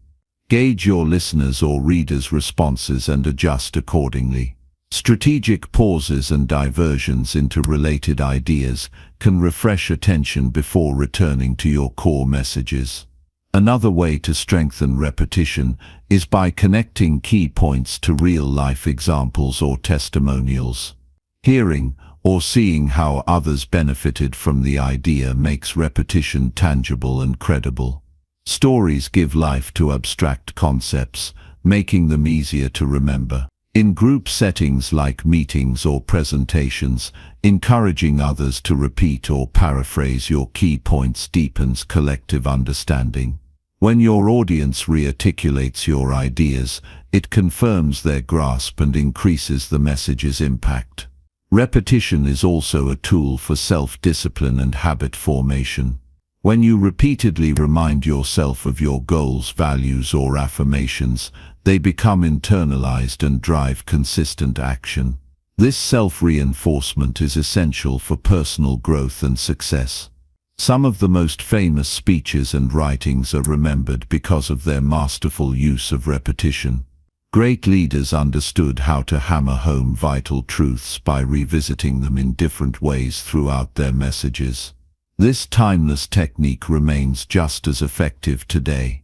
Gauge your listeners' or readers' responses and adjust accordingly. Strategic pauses and diversions into related ideas can refresh attention before returning to your core messages. Another way to strengthen repetition is by connecting key points to real-life examples or testimonials. Hearing or seeing how others benefited from the idea makes repetition tangible and credible. Stories give life to abstract concepts, making them easier to remember. In group settings like meetings or presentations, encouraging others to repeat or paraphrase your key points deepens collective understanding. When your audience re-articulates your ideas, it confirms their grasp and increases the message's impact. Repetition is also a tool for self-discipline and habit formation. When you repeatedly remind yourself of your goals, values, or affirmations, they become internalized and drive consistent action. This self-reinforcement is essential for personal growth and success. Some of the most famous speeches and writings are remembered because of their masterful use of repetition. Great leaders understood how to hammer home vital truths by revisiting them in different ways throughout their messages. This timeless technique remains just as effective today.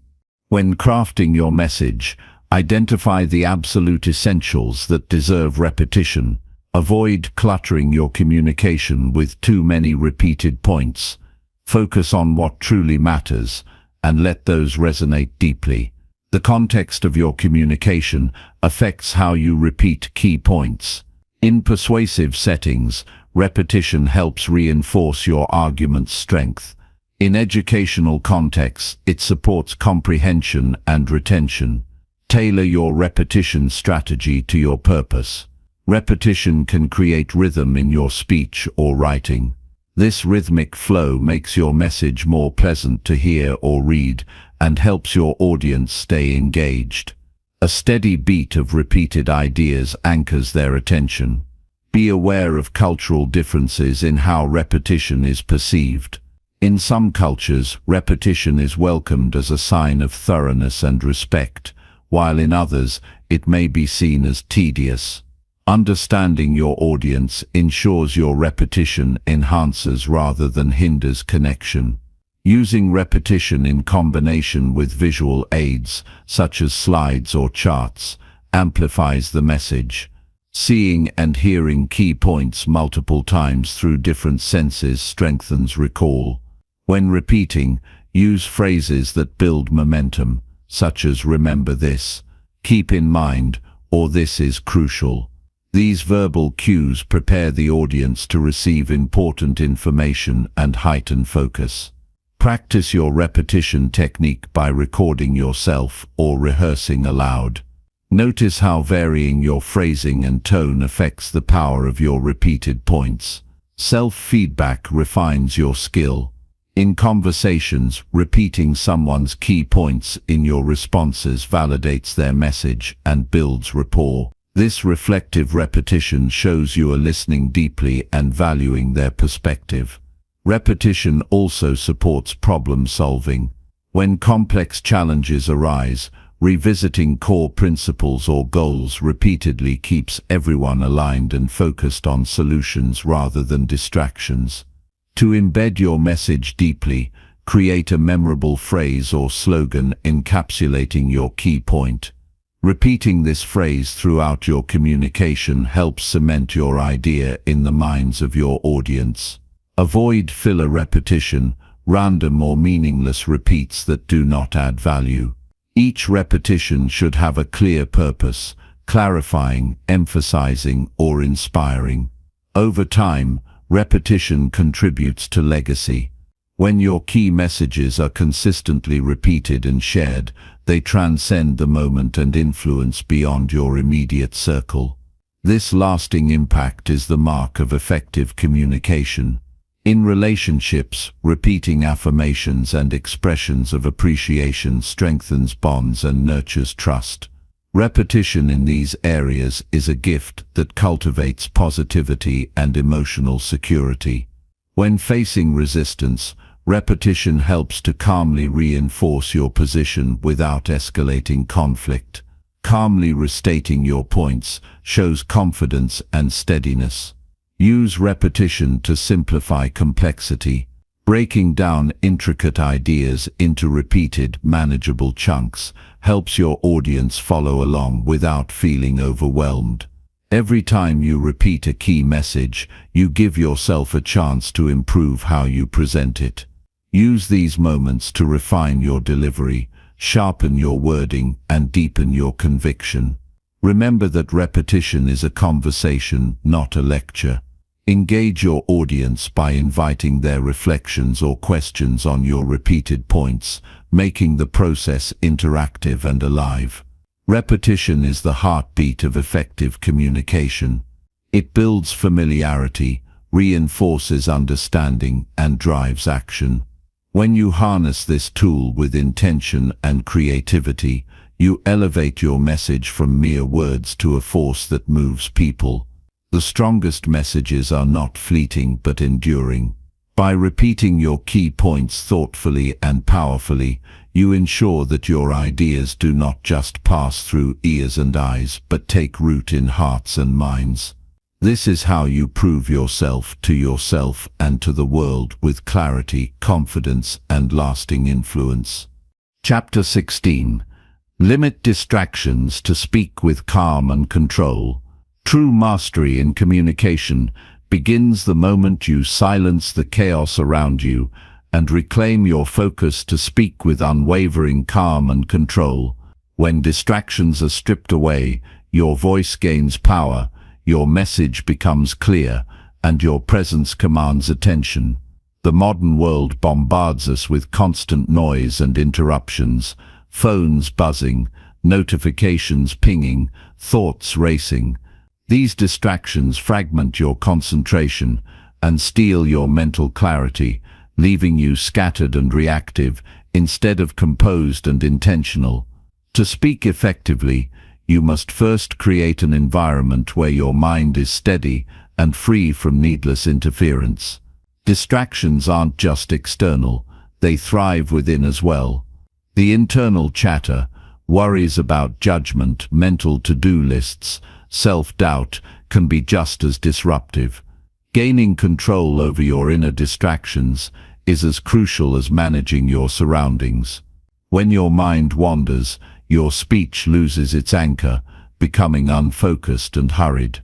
When crafting your message, identify the absolute essentials that deserve repetition. Avoid cluttering your communication with too many repeated points. Focus on what truly matters, and let those resonate deeply. The context of your communication affects how you repeat key points. In persuasive settings, repetition helps reinforce your argument's strength. In educational contexts, it supports comprehension and retention. Tailor your repetition strategy to your purpose. Repetition can create rhythm in your speech or writing. This rhythmic flow makes your message more pleasant to hear or read and helps your audience stay engaged. A steady beat of repeated ideas anchors their attention. Be aware of cultural differences in how repetition is perceived. In some cultures, repetition is welcomed as a sign of thoroughness and respect, while in others, it may be seen as tedious. Understanding your audience ensures your repetition enhances rather than hinders connection. Using repetition in combination with visual aids, such as slides or charts, amplifies the message. Seeing and hearing key points multiple times through different senses strengthens recall. When repeating, use phrases that build momentum, such as "remember this," "keep in mind," or "this is crucial." These verbal cues prepare the audience to receive important information and heighten focus. Practice your repetition technique by recording yourself or rehearsing aloud. Notice how varying your phrasing and tone affects the power of your repeated points. Self-feedback refines your skill. In conversations, repeating someone's key points in your responses validates their message and builds rapport. This reflective repetition shows you are listening deeply and valuing their perspective. Repetition also supports problem solving. When complex challenges arise, revisiting core principles or goals repeatedly keeps everyone aligned and focused on solutions rather than distractions. To embed your message deeply, create a memorable phrase or slogan encapsulating your key point. Repeating this phrase throughout your communication helps cement your idea in the minds of your audience. Avoid filler repetition, random or meaningless repeats that do not add value. Each repetition should have a clear purpose, clarifying, emphasizing, or inspiring. Over time, repetition contributes to legacy. When your key messages are consistently repeated and shared, they transcend the moment and influence beyond your immediate circle. This lasting impact is the mark of effective communication. In relationships, repeating affirmations and expressions of appreciation strengthens bonds and nurtures trust. Repetition in these areas is a gift that cultivates positivity and emotional security. When facing resistance, repetition helps to calmly reinforce your position without escalating conflict. Calmly restating your points shows confidence and steadiness. Use repetition to simplify complexity. Breaking down intricate ideas into repeated, manageable chunks helps your audience follow along without feeling overwhelmed. Every time you repeat a key message, you give yourself a chance to improve how you present it. Use these moments to refine your delivery, sharpen your wording, and deepen your conviction. Remember that repetition is a conversation, not a lecture. Engage your audience by inviting their reflections or questions on your repeated points, making the process interactive and alive. Repetition is the heartbeat of effective communication. It builds familiarity, reinforces understanding, and drives action. When you harness this tool with intention and creativity, you elevate your message from mere words to a force that moves people. The strongest messages are not fleeting but enduring. By repeating your key points thoughtfully and powerfully, you ensure that your ideas do not just pass through ears and eyes but take root in hearts and minds. This is how you prove yourself and to the world with clarity, confidence, and lasting influence. Chapter 16. Limit distractions to speak with calm and control. True mastery in communication begins the moment you silence the chaos around you and reclaim your focus to speak with unwavering calm and control. When distractions are stripped away, your voice gains power, your message becomes clear, and your presence commands attention. The modern world bombards us with constant noise and interruptions, phones buzzing, notifications pinging, thoughts racing. These distractions fragment your concentration and steal your mental clarity, leaving you scattered and reactive instead of composed and intentional. To speak effectively, you must first create an environment where your mind is steady and free from needless interference. Distractions aren't just external, they thrive within as well. The internal chatter, worries about judgment, mental to-do lists, self-doubt can be just as disruptive. Gaining control over your inner distractions is as crucial as managing your surroundings. When your mind wanders, your speech loses its anchor, becoming unfocused and hurried.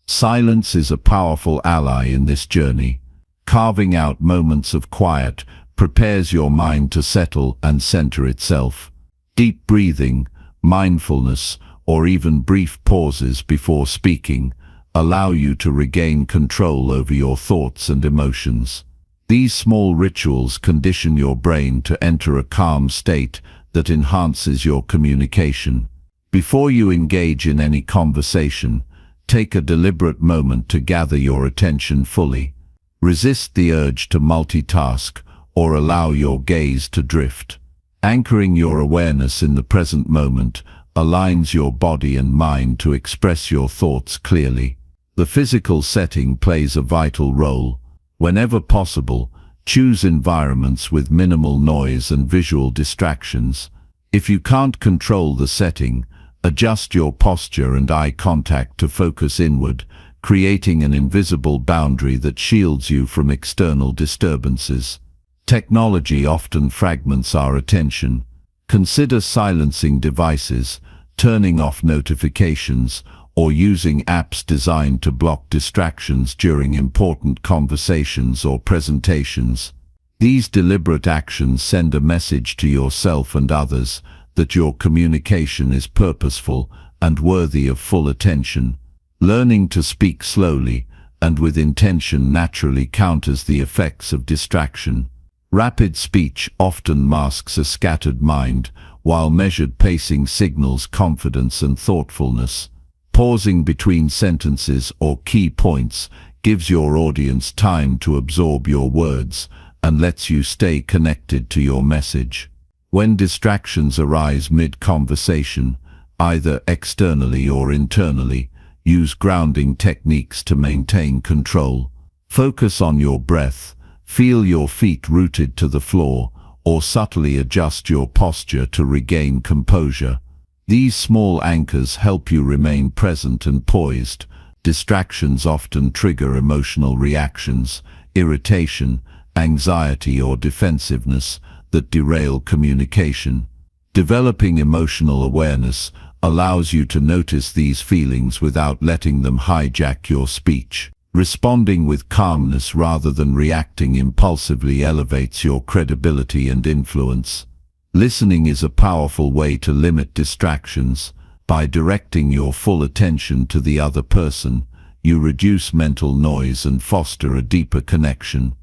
Silence is a powerful ally in this journey. Carving out moments of quiet prepares your mind to settle and center itself. Deep breathing, mindfulness, or even brief pauses before speaking allow you to regain control over your thoughts and emotions. These small rituals condition your brain to enter a calm state that enhances your communication. Before you engage in any conversation, take a deliberate moment to gather your attention fully. Resist the urge to multitask or allow your gaze to drift. Anchoring your awareness in the present moment aligns your body and mind to express your thoughts clearly. The physical setting plays a vital role. Whenever possible, choose environments with minimal noise and visual distractions. If you can't control the setting, adjust your posture and eye contact to focus inward, creating an invisible boundary that shields you from external disturbances. Technology often fragments our attention. Consider silencing devices, turning off notifications, or using apps designed to block distractions during important conversations or presentations. These deliberate actions send a message to yourself and others that your communication is purposeful and worthy of full attention. Learning to speak slowly and with intention naturally counters the effects of distraction. Rapid speech often masks a scattered mind, while measured pacing signals confidence and thoughtfulness. Pausing between sentences or key points gives your audience time to absorb your words and lets you stay connected to your message. When distractions arise mid-conversation, either externally or internally, use grounding techniques to maintain control. Focus on your breath, feel your feet rooted to the floor, or subtly adjust your posture to regain composure. These small anchors help you remain present and poised. Distractions often trigger emotional reactions, irritation, anxiety, or defensiveness that derail communication. Developing emotional awareness allows you to notice these feelings without letting them hijack your speech. Responding with calmness rather than reacting impulsively elevates your credibility and influence. Listening is a powerful way to limit distractions. By directing your full attention to the other person, you reduce mental noise and foster a deeper connection.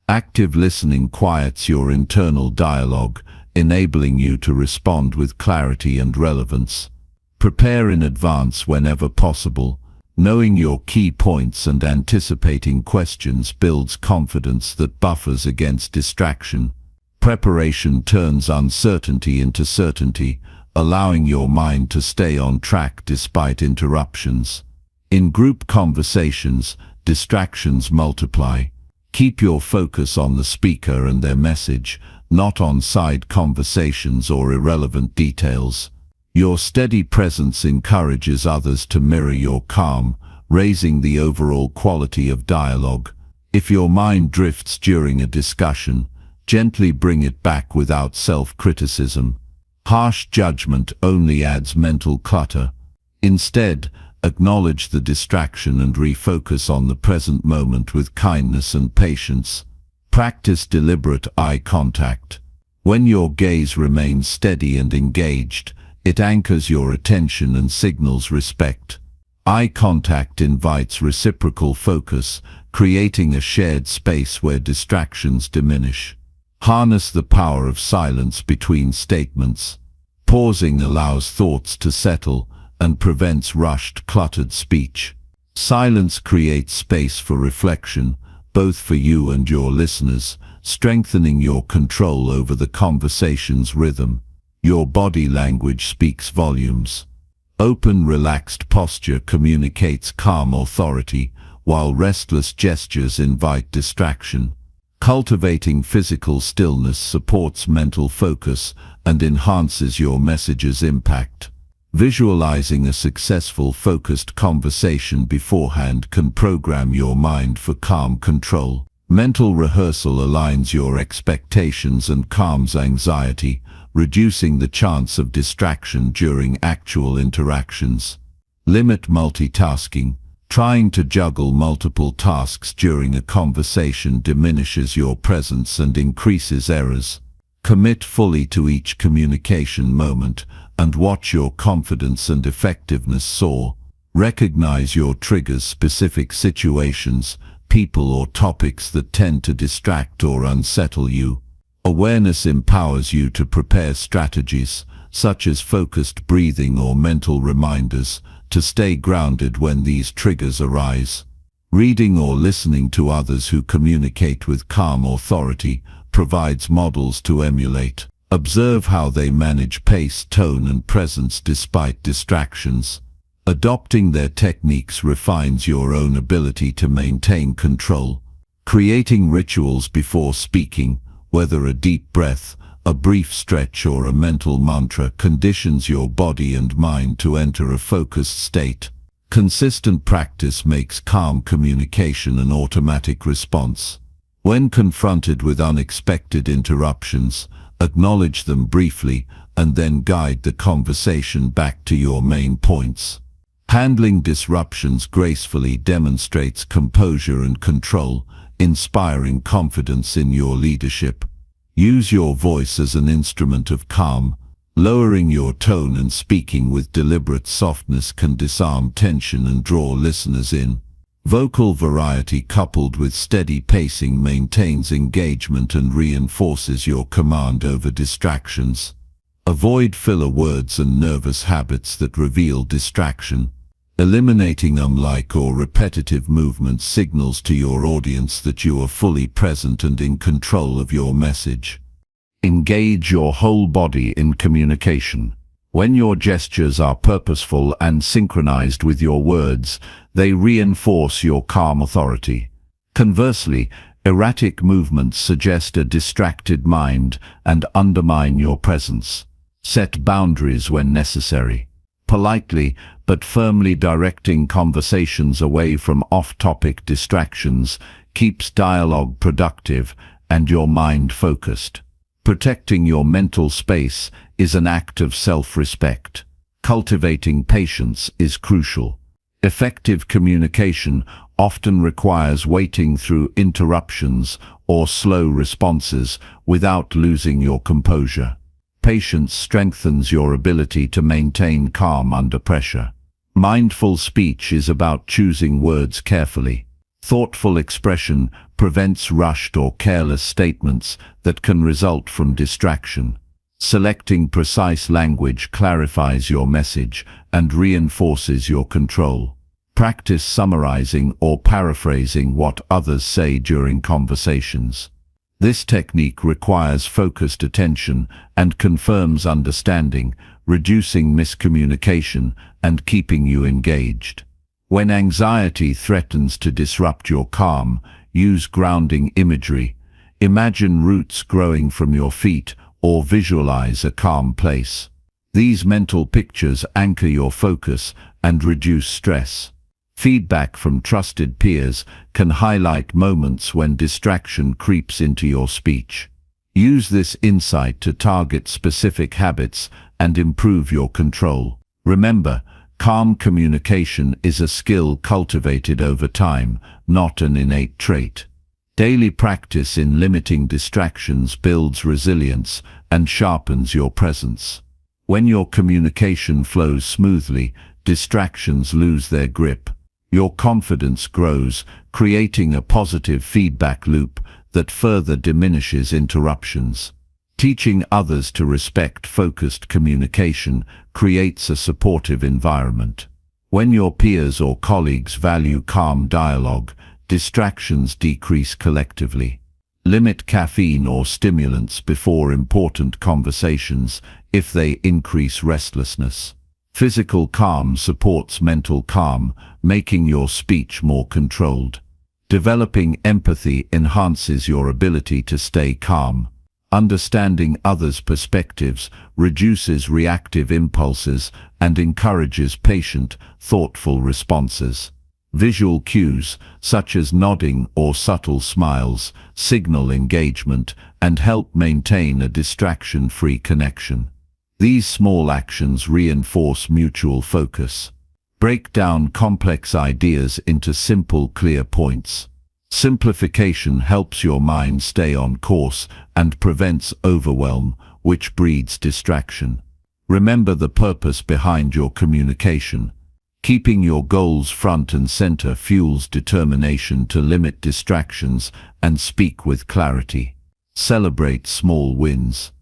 Active listening quiets your internal dialogue, enabling you to respond with clarity and relevance. Prepare in advance whenever possible. Knowing your key points and anticipating questions builds confidence that buffers against distraction. Preparation turns uncertainty into certainty, allowing your mind to stay on track despite interruptions. In group conversations, distractions multiply. Keep your focus on the speaker and their message, not on side conversations or irrelevant details. Your steady presence encourages others to mirror your calm, raising the overall quality of dialogue. If your mind drifts during a discussion, gently bring it back without self-criticism. Harsh judgment only adds mental clutter. Instead, acknowledge the distraction and refocus on the present moment with kindness and patience. Practice deliberate eye contact. When your gaze remains steady and engaged, it anchors your attention and signals respect. Eye contact invites reciprocal focus, creating a shared space where distractions diminish. Harness the power of silence between statements. Pausing allows thoughts to settle and prevents rushed, cluttered speech. Silence creates space for reflection, both for you and your listeners, strengthening your control over the conversation's rhythm. Your body language speaks volumes. Open, relaxed posture communicates calm authority, while restless gestures invite distraction. Cultivating physical stillness supports mental focus and enhances your message's impact. Visualizing a successful, focused conversation beforehand can program your mind for calm control. Mental rehearsal aligns your expectations and calms anxiety, reducing the chance of distraction during actual interactions. Limit multitasking. Trying to juggle multiple tasks during a conversation diminishes your presence and increases errors. Commit fully to each communication moment and watch your confidence and effectiveness soar. Recognize your triggers, specific situations, people or topics that tend to distract or unsettle you. Awareness empowers you to prepare strategies, such as focused breathing or mental reminders, to stay grounded when these triggers arise. Reading or listening to others who communicate with calm authority provides models to emulate. Observe how they manage pace, tone, and presence despite distractions. Adopting their techniques refines your own ability to maintain control. Creating rituals before speaking, whether a deep breath, a brief stretch, or a mental mantra, conditions your body and mind to enter a focused state. Consistent practice makes calm communication an automatic response. When confronted with unexpected interruptions, acknowledge them briefly and then guide the conversation back to your main points. Handling disruptions gracefully demonstrates composure and control, inspiring confidence in your leadership. Use your voice as an instrument of calm. Lowering your tone and speaking with deliberate softness can disarm tension and draw listeners in. Vocal variety coupled with steady pacing maintains engagement and reinforces your command over distractions. Avoid filler words and nervous habits that reveal distraction. Eliminating unlike or repetitive movements signals to your audience that you are fully present and in control of your message. Engage your whole body in communication. When your gestures are purposeful and synchronized with your words, they reinforce your calm authority. Conversely, erratic movements suggest a distracted mind and undermine your presence. Set boundaries when necessary. Politely but firmly directing conversations away from off-topic distractions keeps dialogue productive and your mind focused. Protecting your mental space is an act of self-respect. Cultivating patience is crucial. Effective communication often requires waiting through interruptions or slow responses without losing your composure. Patience strengthens your ability to maintain calm under pressure. Mindful speech is about choosing words carefully. Thoughtful expression prevents rushed or careless statements that can result from distraction. Selecting precise language clarifies your message and reinforces your control. Practice summarizing or paraphrasing what others say during conversations. This technique requires focused attention and confirms understanding, reducing miscommunication and keeping you engaged. When anxiety threatens to disrupt your calm, use grounding imagery. Imagine roots growing from your feet or visualize a calm place. These mental pictures anchor your focus and reduce stress. Feedback from trusted peers can highlight moments when distraction creeps into your speech. Use this insight to target specific habits and improve your control. Remember, calm communication is a skill cultivated over time, not an innate trait. Daily practice in limiting distractions builds resilience and sharpens your presence. When your communication flows smoothly, distractions lose their grip. Your confidence grows, creating a positive feedback loop that further diminishes interruptions. Teaching others to respect focused communication creates a supportive environment. When your peers or colleagues value calm dialogue, distractions decrease collectively. Limit caffeine or stimulants before important conversations if they increase restlessness. Physical calm supports mental calm, making your speech more controlled. Developing empathy enhances your ability to stay calm. Understanding others' perspectives reduces reactive impulses and encourages patient, thoughtful responses. Visual cues, such as nodding or subtle smiles, signal engagement and help maintain a distraction-free connection. These small actions reinforce mutual focus. Break down complex ideas into simple, clear points. Simplification helps your mind stay on course and prevents overwhelm, which breeds distraction. Remember the purpose behind your communication. Keeping your goals front and center fuels determination to limit distractions and speak with clarity. Celebrate small wins.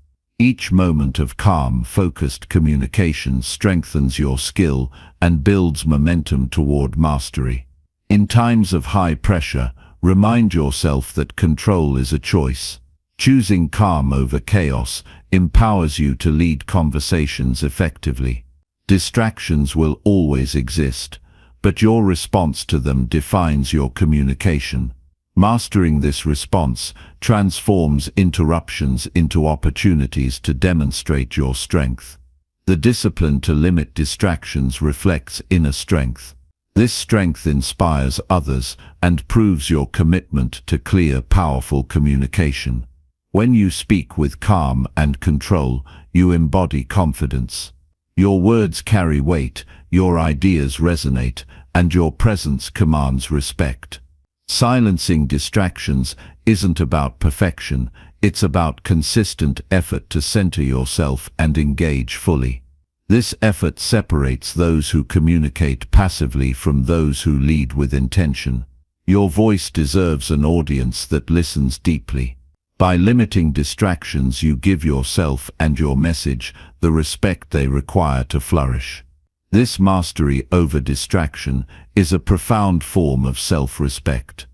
Each moment of calm, focused communication strengthens your skill and builds momentum toward mastery. In times of high pressure, remind yourself that control is a choice. Choosing calm over chaos empowers you to lead conversations effectively. Distractions will always exist, but your response to them defines your communication. Mastering this response transforms interruptions into opportunities to demonstrate your strength. The discipline to limit distractions reflects inner strength. This strength inspires others and proves your commitment to clear, powerful communication. When you speak with calm and control, you embody confidence. Your words carry weight, your ideas resonate, and your presence commands respect. Silencing distractions isn't about perfection, it's about consistent effort to center yourself and engage fully. This effort separates those who communicate passively from those who lead with intention. Your voice deserves an audience that listens deeply. By limiting distractions, you give yourself and your message the respect they require to flourish. This mastery over distraction is a profound form of self-respect.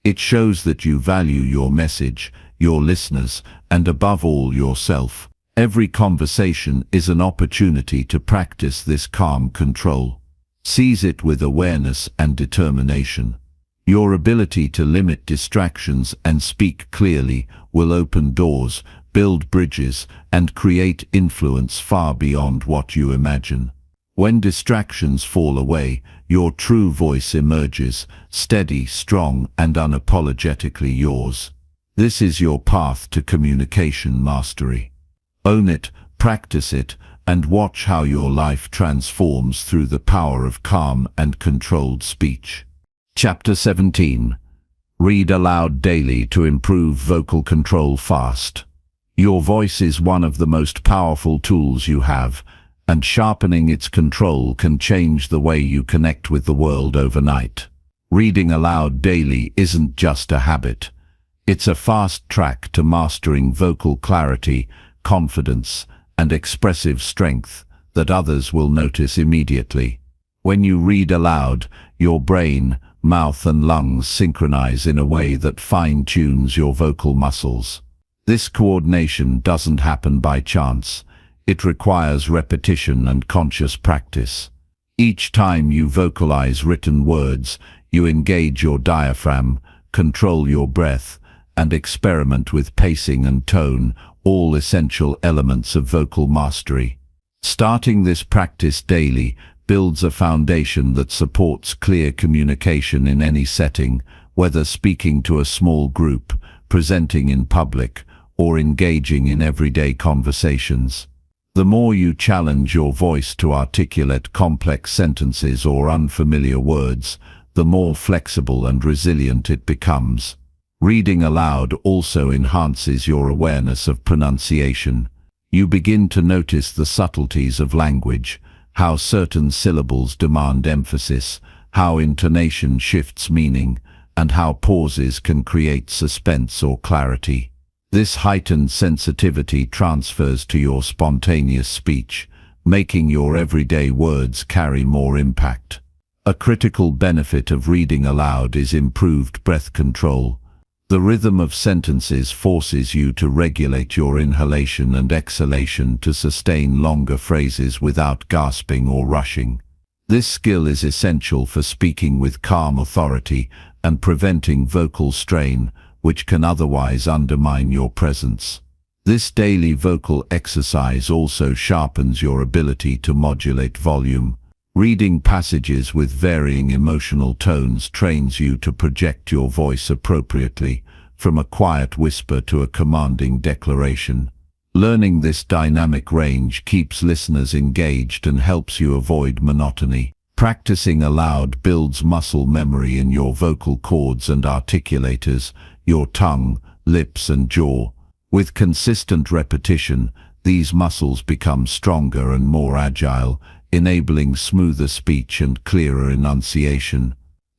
It shows that you value your message, your listeners, and above all yourself. Every conversation is an opportunity to practice this calm control. Seize it with awareness and determination. Your ability to limit distractions and speak clearly will open doors, build bridges, and create influence far beyond what you imagine. When distractions fall away, your true voice emerges, steady, strong, and unapologetically yours. This is your path to communication mastery. Own it, practice it, and watch how your life transforms through the power of calm and controlled speech. Chapter 17. Read aloud daily to improve vocal control fast. Your voice is one of the most powerful tools you have, and sharpening its control can change the way you connect with the world overnight. Reading aloud daily isn't just a habit. It's a fast track to mastering vocal clarity, confidence, and expressive strength that others will notice immediately. When you read aloud, your brain, mouth, and lungs synchronize in a way that fine-tunes your vocal muscles. This coordination doesn't happen by chance. It requires repetition and conscious practice. Each time you vocalize written words, you engage your diaphragm, control your breath, and experiment with pacing and tone, all essential elements of vocal mastery. Starting this practice daily builds a foundation that supports clear communication in any setting, whether speaking to a small group, presenting in public, or engaging in everyday conversations. The more you challenge your voice to articulate complex sentences or unfamiliar words, the more flexible and resilient it becomes. Reading aloud also enhances your awareness of pronunciation. You begin to notice the subtleties of language, how certain syllables demand emphasis, how intonation shifts meaning, and how pauses can create suspense or clarity. This heightened sensitivity transfers to your spontaneous speech, making your everyday words carry more impact. A critical benefit of reading aloud is improved breath control. The rhythm of sentences forces you to regulate your inhalation and exhalation to sustain longer phrases without gasping or rushing. This skill is essential for speaking with calm authority and preventing vocal strain, which can otherwise undermine your presence. This daily vocal exercise also sharpens your ability to modulate volume. Reading passages with varying emotional tones trains you to project your voice appropriately, from a quiet whisper to a commanding declaration. Learning this dynamic range keeps listeners engaged and helps you avoid monotony. Practicing aloud builds muscle memory in your vocal cords and articulators, your tongue, lips, and jaw. With consistent repetition, these muscles become stronger and more agile, enabling smoother speech and clearer enunciation.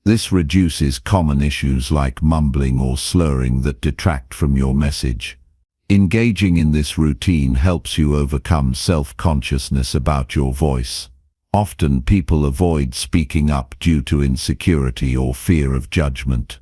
This reduces common issues like mumbling or slurring that detract from your message. Engaging in this routine helps you overcome self-consciousness about your voice. Often people avoid speaking up due to insecurity or fear of judgment.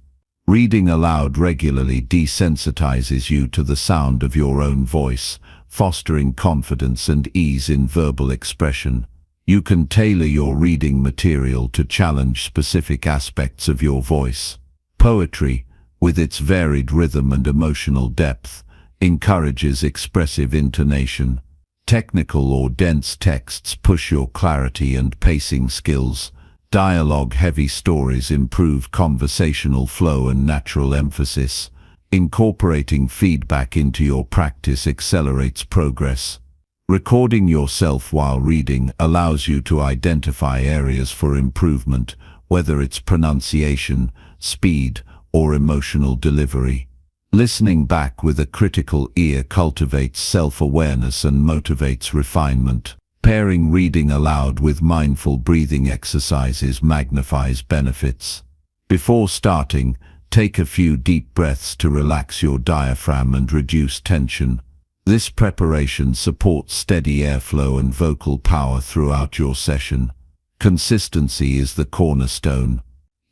Reading aloud regularly desensitizes you to the sound of your own voice, fostering confidence and ease in verbal expression. You can tailor your reading material to challenge specific aspects of your voice. Poetry, with its varied rhythm and emotional depth, encourages expressive intonation. Technical or dense texts push your clarity and pacing skills. Dialogue-heavy stories improve conversational flow and natural emphasis. Incorporating feedback into your practice accelerates progress. Recording yourself while reading allows you to identify areas for improvement, whether it's pronunciation, speed, or emotional delivery. Listening back with a critical ear cultivates self-awareness and motivates refinement. Pairing reading aloud with mindful breathing exercises magnifies benefits. Before starting, take a few deep breaths to relax your diaphragm and reduce tension. This preparation supports steady airflow and vocal power throughout your session. Consistency is the cornerstone.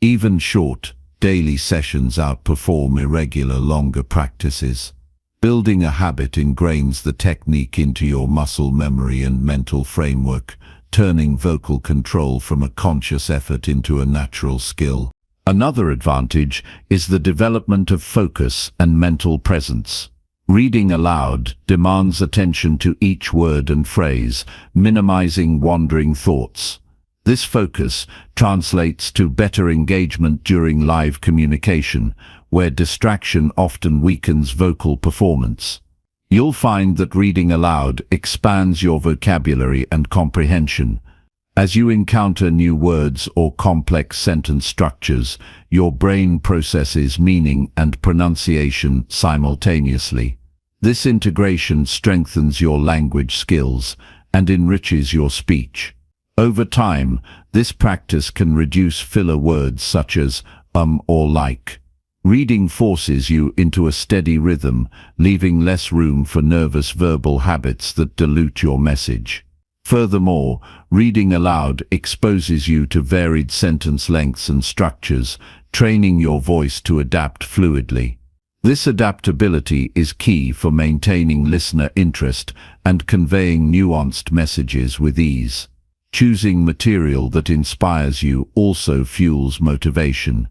Even short, daily sessions outperform irregular, longer practices. Building a habit ingrains the technique into your muscle memory and mental framework, turning vocal control from a conscious effort into a natural skill. Another advantage is the development of focus and mental presence. Reading aloud demands attention to each word and phrase, minimizing wandering thoughts. This focus translates to better engagement during live communication, where distraction often weakens vocal performance. You'll find that reading aloud expands your vocabulary and comprehension. As you encounter new words or complex sentence structures, your brain processes meaning and pronunciation simultaneously. This integration strengthens your language skills and enriches your speech. Over time, this practice can reduce filler words such as or like. Reading forces you into a steady rhythm, leaving less room for nervous verbal habits that dilute your message. Furthermore, reading aloud exposes you to varied sentence lengths and structures, training your voice to adapt fluidly. This adaptability is key for maintaining listener interest and conveying nuanced messages with ease. Choosing material that inspires you also fuels motivation.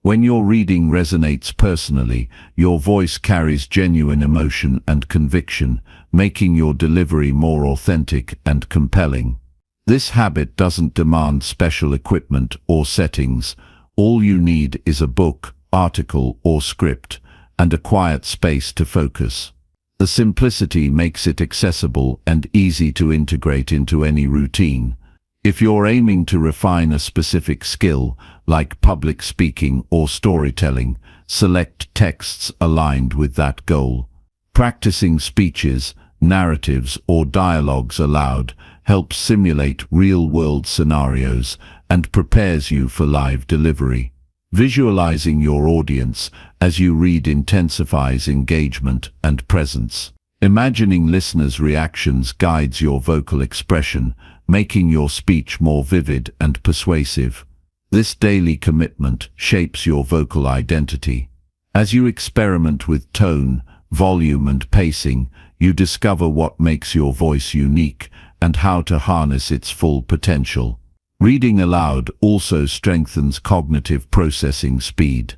When your reading resonates personally, your voice carries genuine emotion and conviction, making your delivery more authentic and compelling. This habit doesn't demand special equipment or settings. All you need is a book, article, or script, and a quiet space to focus. The simplicity makes it accessible and easy to integrate into any routine. If you're aiming to refine a specific skill, like public speaking or storytelling, select texts aligned with that goal. Practicing speeches, narratives, or dialogues aloud helps simulate real-world scenarios and prepares you for live delivery. Visualizing your audience as you read intensifies engagement and presence. Imagining listeners' reactions guides your vocal expression, making your speech more vivid and persuasive. This daily commitment shapes your vocal identity. As you experiment with tone, volume, and pacing, you discover what makes your voice unique and how to harness its full potential. Reading aloud also strengthens cognitive processing speed.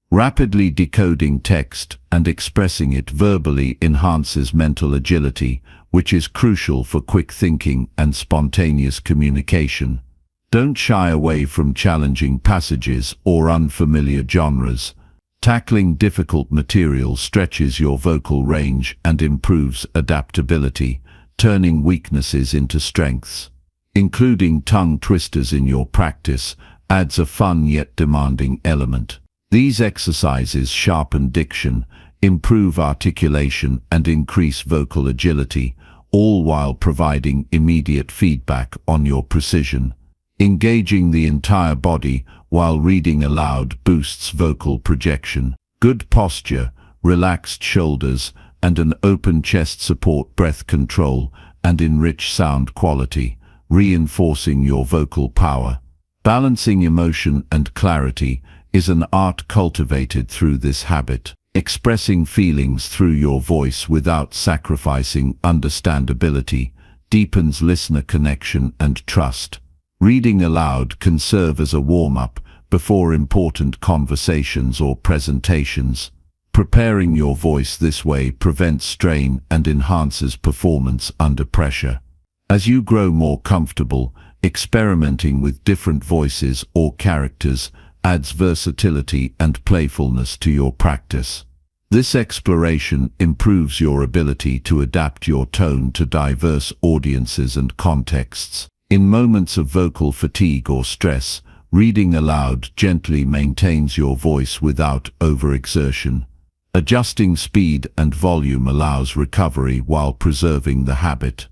Rapidly decoding text and expressing it verbally enhances mental agility, which is crucial for quick thinking and spontaneous communication. Don't shy away from challenging passages or unfamiliar genres. Tackling difficult material stretches your vocal range and improves adaptability, turning weaknesses into strengths. Including tongue twisters in your practice adds a fun yet demanding element. These exercises sharpen diction, improve articulation, and increase vocal agility, all while providing immediate feedback on your precision. Engaging the entire body while reading aloud boosts vocal projection. Good posture, relaxed shoulders, and an open chest support breath control and enrich sound quality, reinforcing your vocal power. Balancing emotion and clarity is an art cultivated through this habit. Expressing feelings through your voice without sacrificing understandability deepens listener connection and trust. Reading aloud can serve as a warm-up before important conversations or presentations. Preparing your voice this way prevents strain and enhances performance under pressure. As you grow more comfortable, experimenting with different voices or characters adds versatility and playfulness to your practice. This exploration improves your ability to adapt your tone to diverse audiences and contexts. In moments of vocal fatigue or stress, reading aloud gently maintains your voice without overexertion. Adjusting speed and volume allows recovery while preserving the habit.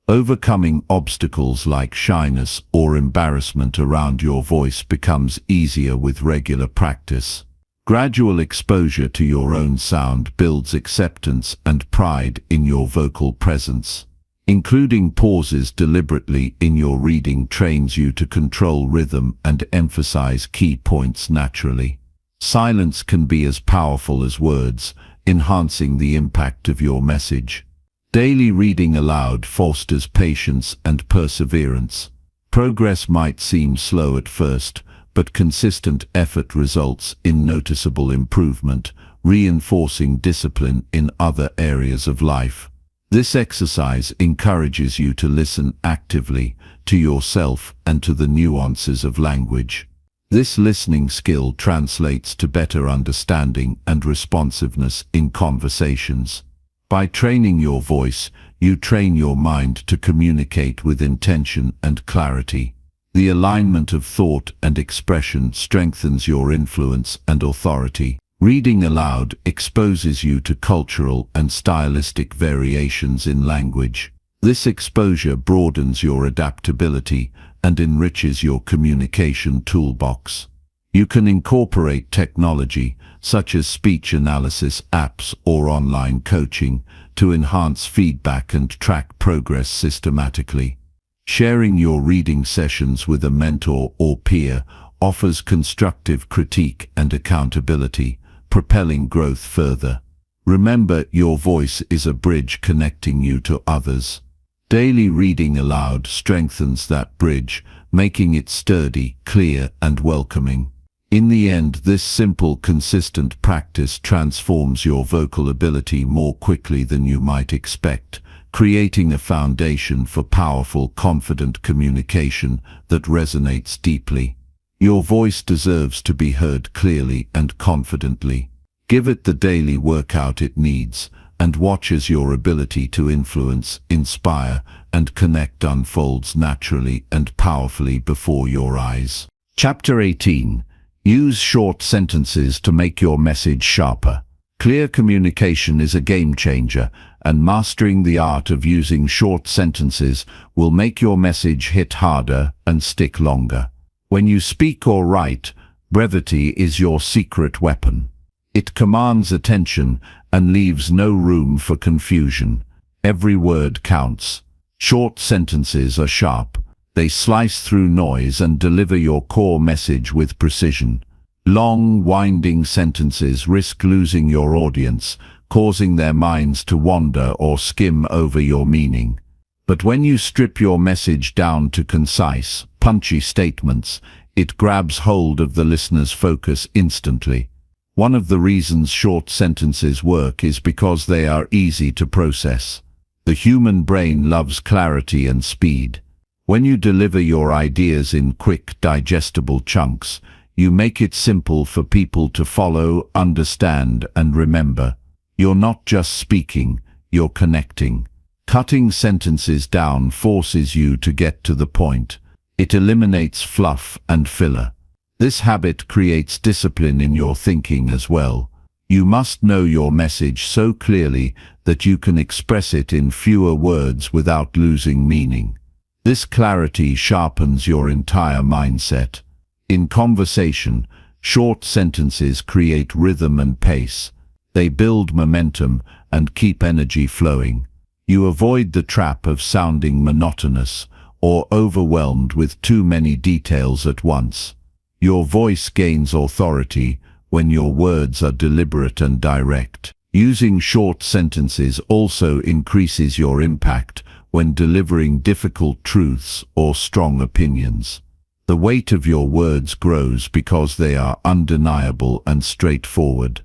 Overcoming obstacles like shyness or embarrassment around your voice becomes easier with regular practice. Gradual exposure to your own sound builds acceptance and pride in your vocal presence. Including pauses deliberately in your reading trains you to control rhythm and emphasize key points naturally. Silence can be as powerful as words, enhancing the impact of your message. Daily reading aloud fosters patience and perseverance. Progress might seem slow at first, but consistent effort results in noticeable improvement, reinforcing discipline in other areas of life. This exercise encourages you to listen actively to yourself and to the nuances of language. This listening skill translates to better understanding and responsiveness in conversations. By training your voice, you train your mind to communicate with intention and clarity. The alignment of thought and expression strengthens your influence and authority. Reading aloud exposes you to cultural and stylistic variations in language. This exposure broadens your adaptability and enriches your communication toolbox. You can incorporate technology, such as speech analysis apps or online coaching, to enhance feedback and track progress systematically. Sharing your reading sessions with a mentor or peer offers constructive critique and accountability, propelling growth further. Remember, your voice is a bridge connecting you to others. Daily reading aloud strengthens that bridge, making it sturdy, clear, and welcoming. In the end, this simple, consistent practice transforms your vocal ability more quickly than you might expect, creating a foundation for powerful, confident communication that resonates deeply. Your voice deserves to be heard clearly and confidently. Give it the daily workout it needs, and watch as your ability to influence, inspire, and connect unfolds naturally and powerfully before your eyes. Chapter 18. Use short sentences to make your message sharper. Clear communication is a game changer, and mastering the art of using short sentences will make your message hit harder and stick longer. When you speak or write, brevity is your secret weapon. It commands attention and leaves no room for confusion. Every word counts. Short sentences are sharp. They slice through noise and deliver your core message with precision. Long, winding sentences risk losing your audience, causing their minds to wander or skim over your meaning. But when you strip your message down to concise, punchy statements, it grabs hold of the listener's focus instantly. One of the reasons short sentences work is because they are easy to process. The human brain loves clarity and speed. When you deliver your ideas in quick, digestible chunks, you make it simple for people to follow, understand, and remember. You're not just speaking, you're connecting. Cutting sentences down forces you to get to the point. It eliminates fluff and filler. This habit creates discipline in your thinking as well. You must know your message so clearly that you can express it in fewer words without losing meaning. This clarity sharpens your entire mindset. In conversation, short sentences create rhythm and pace. They build momentum and keep energy flowing. You avoid the trap of sounding monotonous or overwhelmed with too many details at once. Your voice gains authority when your words are deliberate and direct. Using short sentences also increases your impact when delivering difficult truths or strong opinions. The weight of your words grows because they are undeniable and straightforward.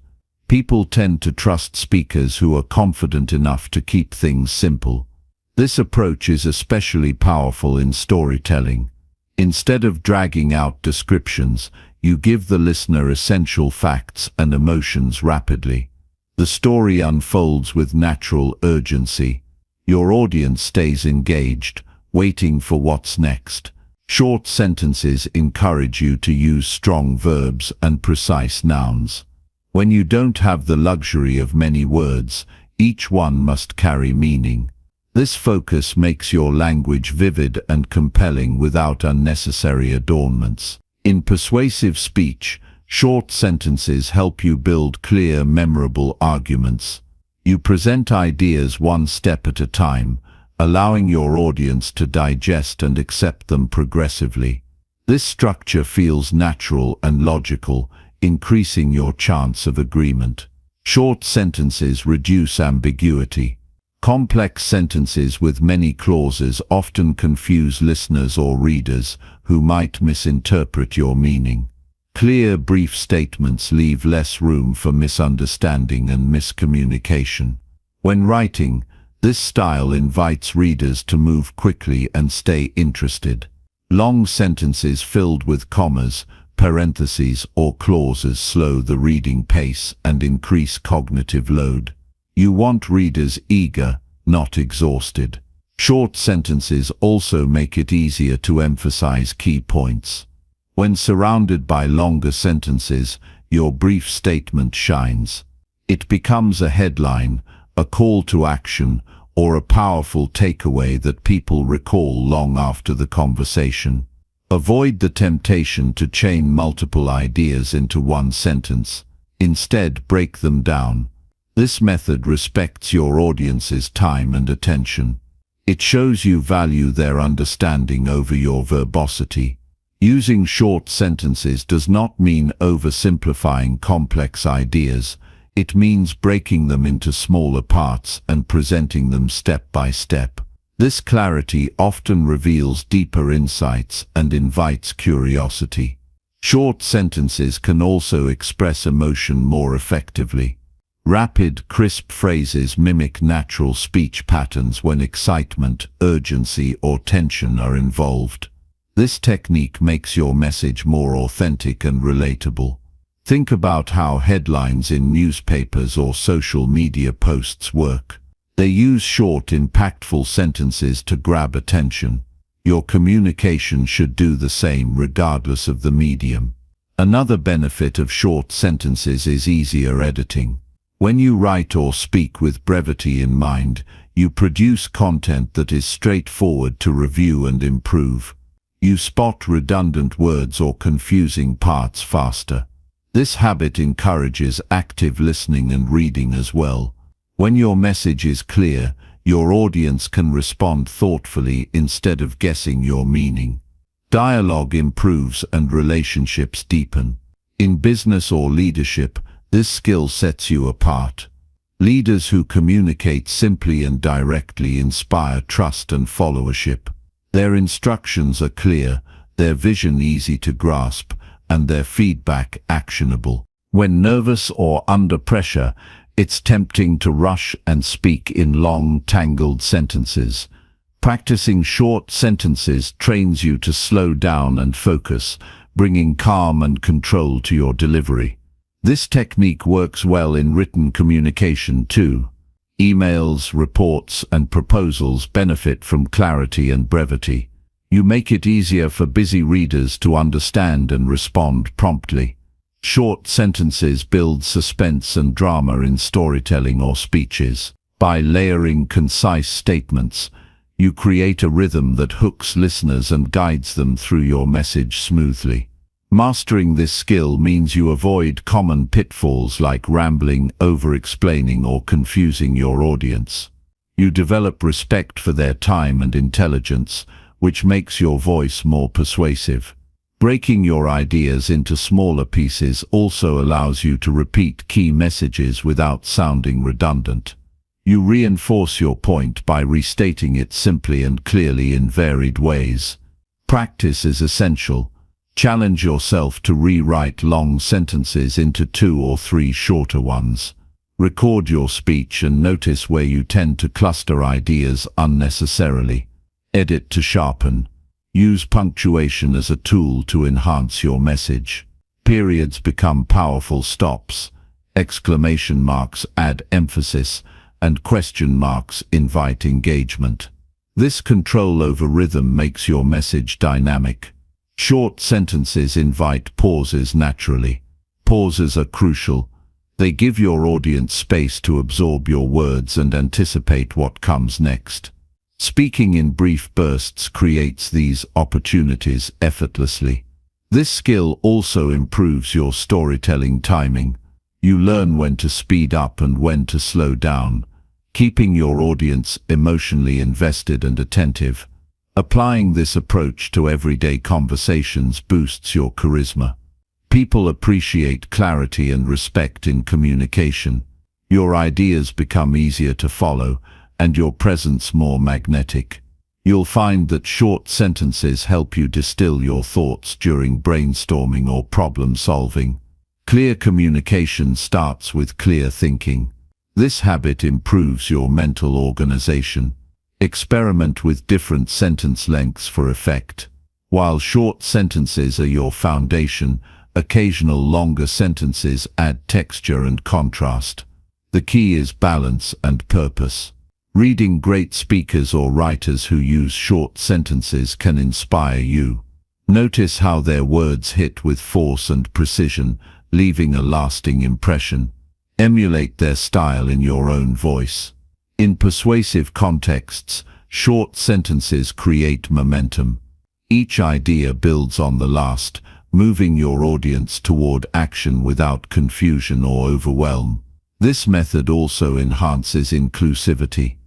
People tend to trust speakers who are confident enough to keep things simple. This approach is especially powerful in storytelling. Instead of dragging out descriptions, you give the listener essential facts and emotions rapidly. The story unfolds with natural urgency. Your audience stays engaged, waiting for what's next. Short sentences encourage you to use strong verbs and precise nouns. When you don't have the luxury of many words, each one must carry meaning. This focus makes your language vivid and compelling without unnecessary adornments. In persuasive speech, short sentences help you build clear, memorable arguments. You present ideas one step at a time, allowing your audience to digest and accept them progressively. This structure feels natural and logical, increasing your chance of agreement. Short sentences reduce ambiguity. Complex sentences with many clauses often confuse listeners or readers who might misinterpret your meaning. Clear, brief statements leave less room for misunderstanding and miscommunication. When writing, this style invites readers to move quickly and stay interested. Long sentences filled with commas, parentheses, or clauses slow the reading pace and increase cognitive load. You want readers eager, not exhausted. Short sentences also make it easier to emphasize key points. When surrounded by longer sentences, your brief statement shines. It becomes a headline, a call to action, or a powerful takeaway that people recall long after the conversation. Avoid the temptation to chain multiple ideas into one sentence. Instead, break them down. This method respects your audience's time and attention. It shows you value their understanding over your verbosity. Using short sentences does not mean oversimplifying complex ideas. It means breaking them into smaller parts and presenting them step by step. This clarity often reveals deeper insights and invites curiosity. Short sentences can also express emotion more effectively. Rapid, crisp phrases mimic natural speech patterns when excitement, urgency, or tension are involved. This technique makes your message more authentic and relatable. Think about how headlines in newspapers or social media posts work. They use short, impactful sentences to grab attention. Your communication should do the same regardless of the medium. Another benefit of short sentences is easier editing. When you write or speak with brevity in mind, you produce content that is straightforward to review and improve. You spot redundant words or confusing parts faster. This habit encourages active listening and reading as well. When your message is clear, your audience can respond thoughtfully instead of guessing your meaning. Dialogue improves and relationships deepen. In business or leadership, this skill sets you apart. Leaders who communicate simply and directly inspire trust and followership. Their instructions are clear, their vision easy to grasp, and their feedback actionable. When nervous or under pressure, it's tempting to rush and speak in long, tangled sentences. Practicing short sentences trains you to slow down and focus, bringing calm and control to your delivery. This technique works well in written communication too. Emails, reports, and proposals benefit from clarity and brevity. You make it easier for busy readers to understand and respond promptly. Short sentences build suspense and drama in storytelling or speeches. By layering concise statements, you create a rhythm that hooks listeners and guides them through your message smoothly. Mastering this skill means you avoid common pitfalls like rambling, over-explaining, or confusing your audience. You develop respect for their time and intelligence, which makes your voice more persuasive. Breaking your ideas into smaller pieces also allows you to repeat key messages without sounding redundant. You reinforce your point by restating it simply and clearly in varied ways. Practice is essential. Challenge yourself to rewrite long sentences into 2 or 3 shorter ones. Record your speech and notice where you tend to cluster ideas unnecessarily. Edit to sharpen. Use punctuation as a tool to enhance your message. Periods become powerful stops. Exclamation marks add emphasis, and question marks invite engagement. This control over rhythm makes your message dynamic. Short sentences invite pauses naturally. Pauses are crucial. They give your audience space to absorb your words and anticipate what comes next. Speaking in brief bursts creates these opportunities effortlessly. This skill also improves your storytelling timing. You learn when to speed up and when to slow down, keeping your audience emotionally invested and attentive. Applying this approach to everyday conversations boosts your charisma. People appreciate clarity and respect in communication. Your ideas become easier to follow, and your presence more magnetic. You'll find that short sentences help you distill your thoughts during brainstorming or problem solving. Clear communication starts with clear thinking. This habit improves your mental organization. Experiment with different sentence lengths for effect. While short sentences are your foundation, occasional longer sentences add texture and contrast. The key is balance and purpose. Reading great speakers or writers who use short sentences can inspire you. Notice how their words hit with force and precision, leaving a lasting impression. Emulate their style in your own voice. In persuasive contexts, short sentences create momentum. Each idea builds on the last, moving your audience toward action without confusion or overwhelm. This method also enhances inclusivity.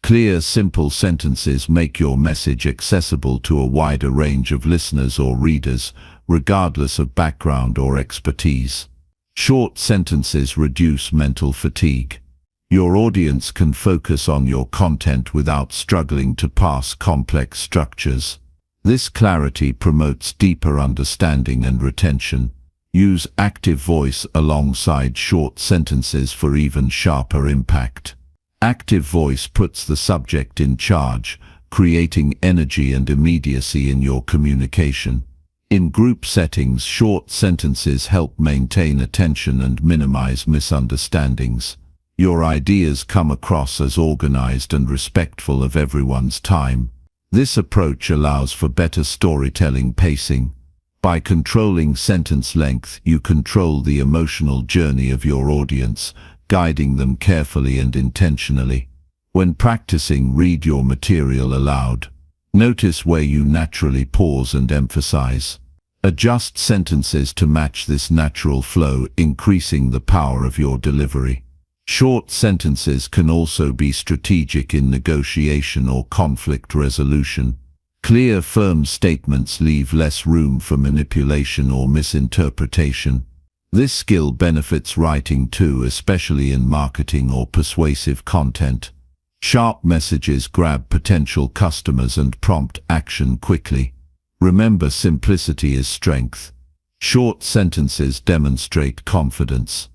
Clear, simple sentences make your message accessible to a wider range of listeners or readers, regardless of background or expertise. Short sentences reduce mental fatigue. Your audience can focus on your content without struggling to parse complex structures. This clarity promotes deeper understanding and retention. Use active voice alongside short sentences for even sharper impact. Active voice puts the subject in charge, creating energy and immediacy in your communication. In group settings, short sentences help maintain attention and minimize misunderstandings. Your ideas come across as organized and respectful of everyone's time. This approach allows for better storytelling pacing. By controlling sentence length, you control the emotional journey of your audience, guiding them carefully and intentionally. When practicing, read your material aloud. Notice where you naturally pause and emphasize. Adjust sentences to match this natural flow, increasing the power of your delivery. Short sentences can also be strategic in negotiation or conflict resolution. Clear, firm statements leave less room for manipulation or misinterpretation. This skill benefits writing too, especially in marketing or persuasive content. Sharp messages grab potential customers and prompt action quickly. Remember, simplicity is strength. Short sentences demonstrate confidence.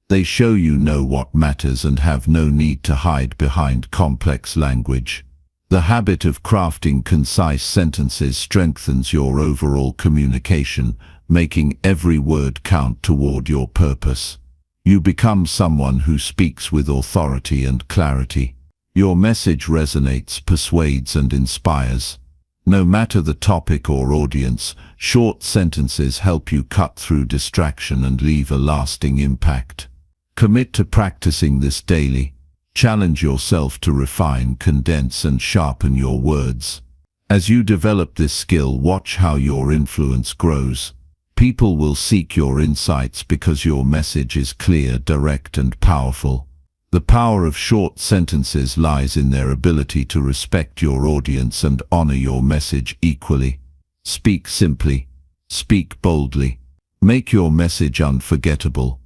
They show you know what matters and have no need to hide behind complex language. The habit of crafting concise sentences strengthens your overall communication, making every word count toward your purpose. You become someone who speaks with authority and clarity. Your message resonates, persuades, and inspires. No matter the topic or audience, short sentences help you cut through distraction and leave a lasting impact. Commit to practicing this daily. Challenge yourself to refine, condense, and sharpen your words. As you develop this skill, watch how your influence grows. People will seek your insights because your message is clear, direct, and powerful. The power of short sentences lies in their ability to respect your audience and honor your message equally. Speak simply. Speak boldly. Make your message unforgettable.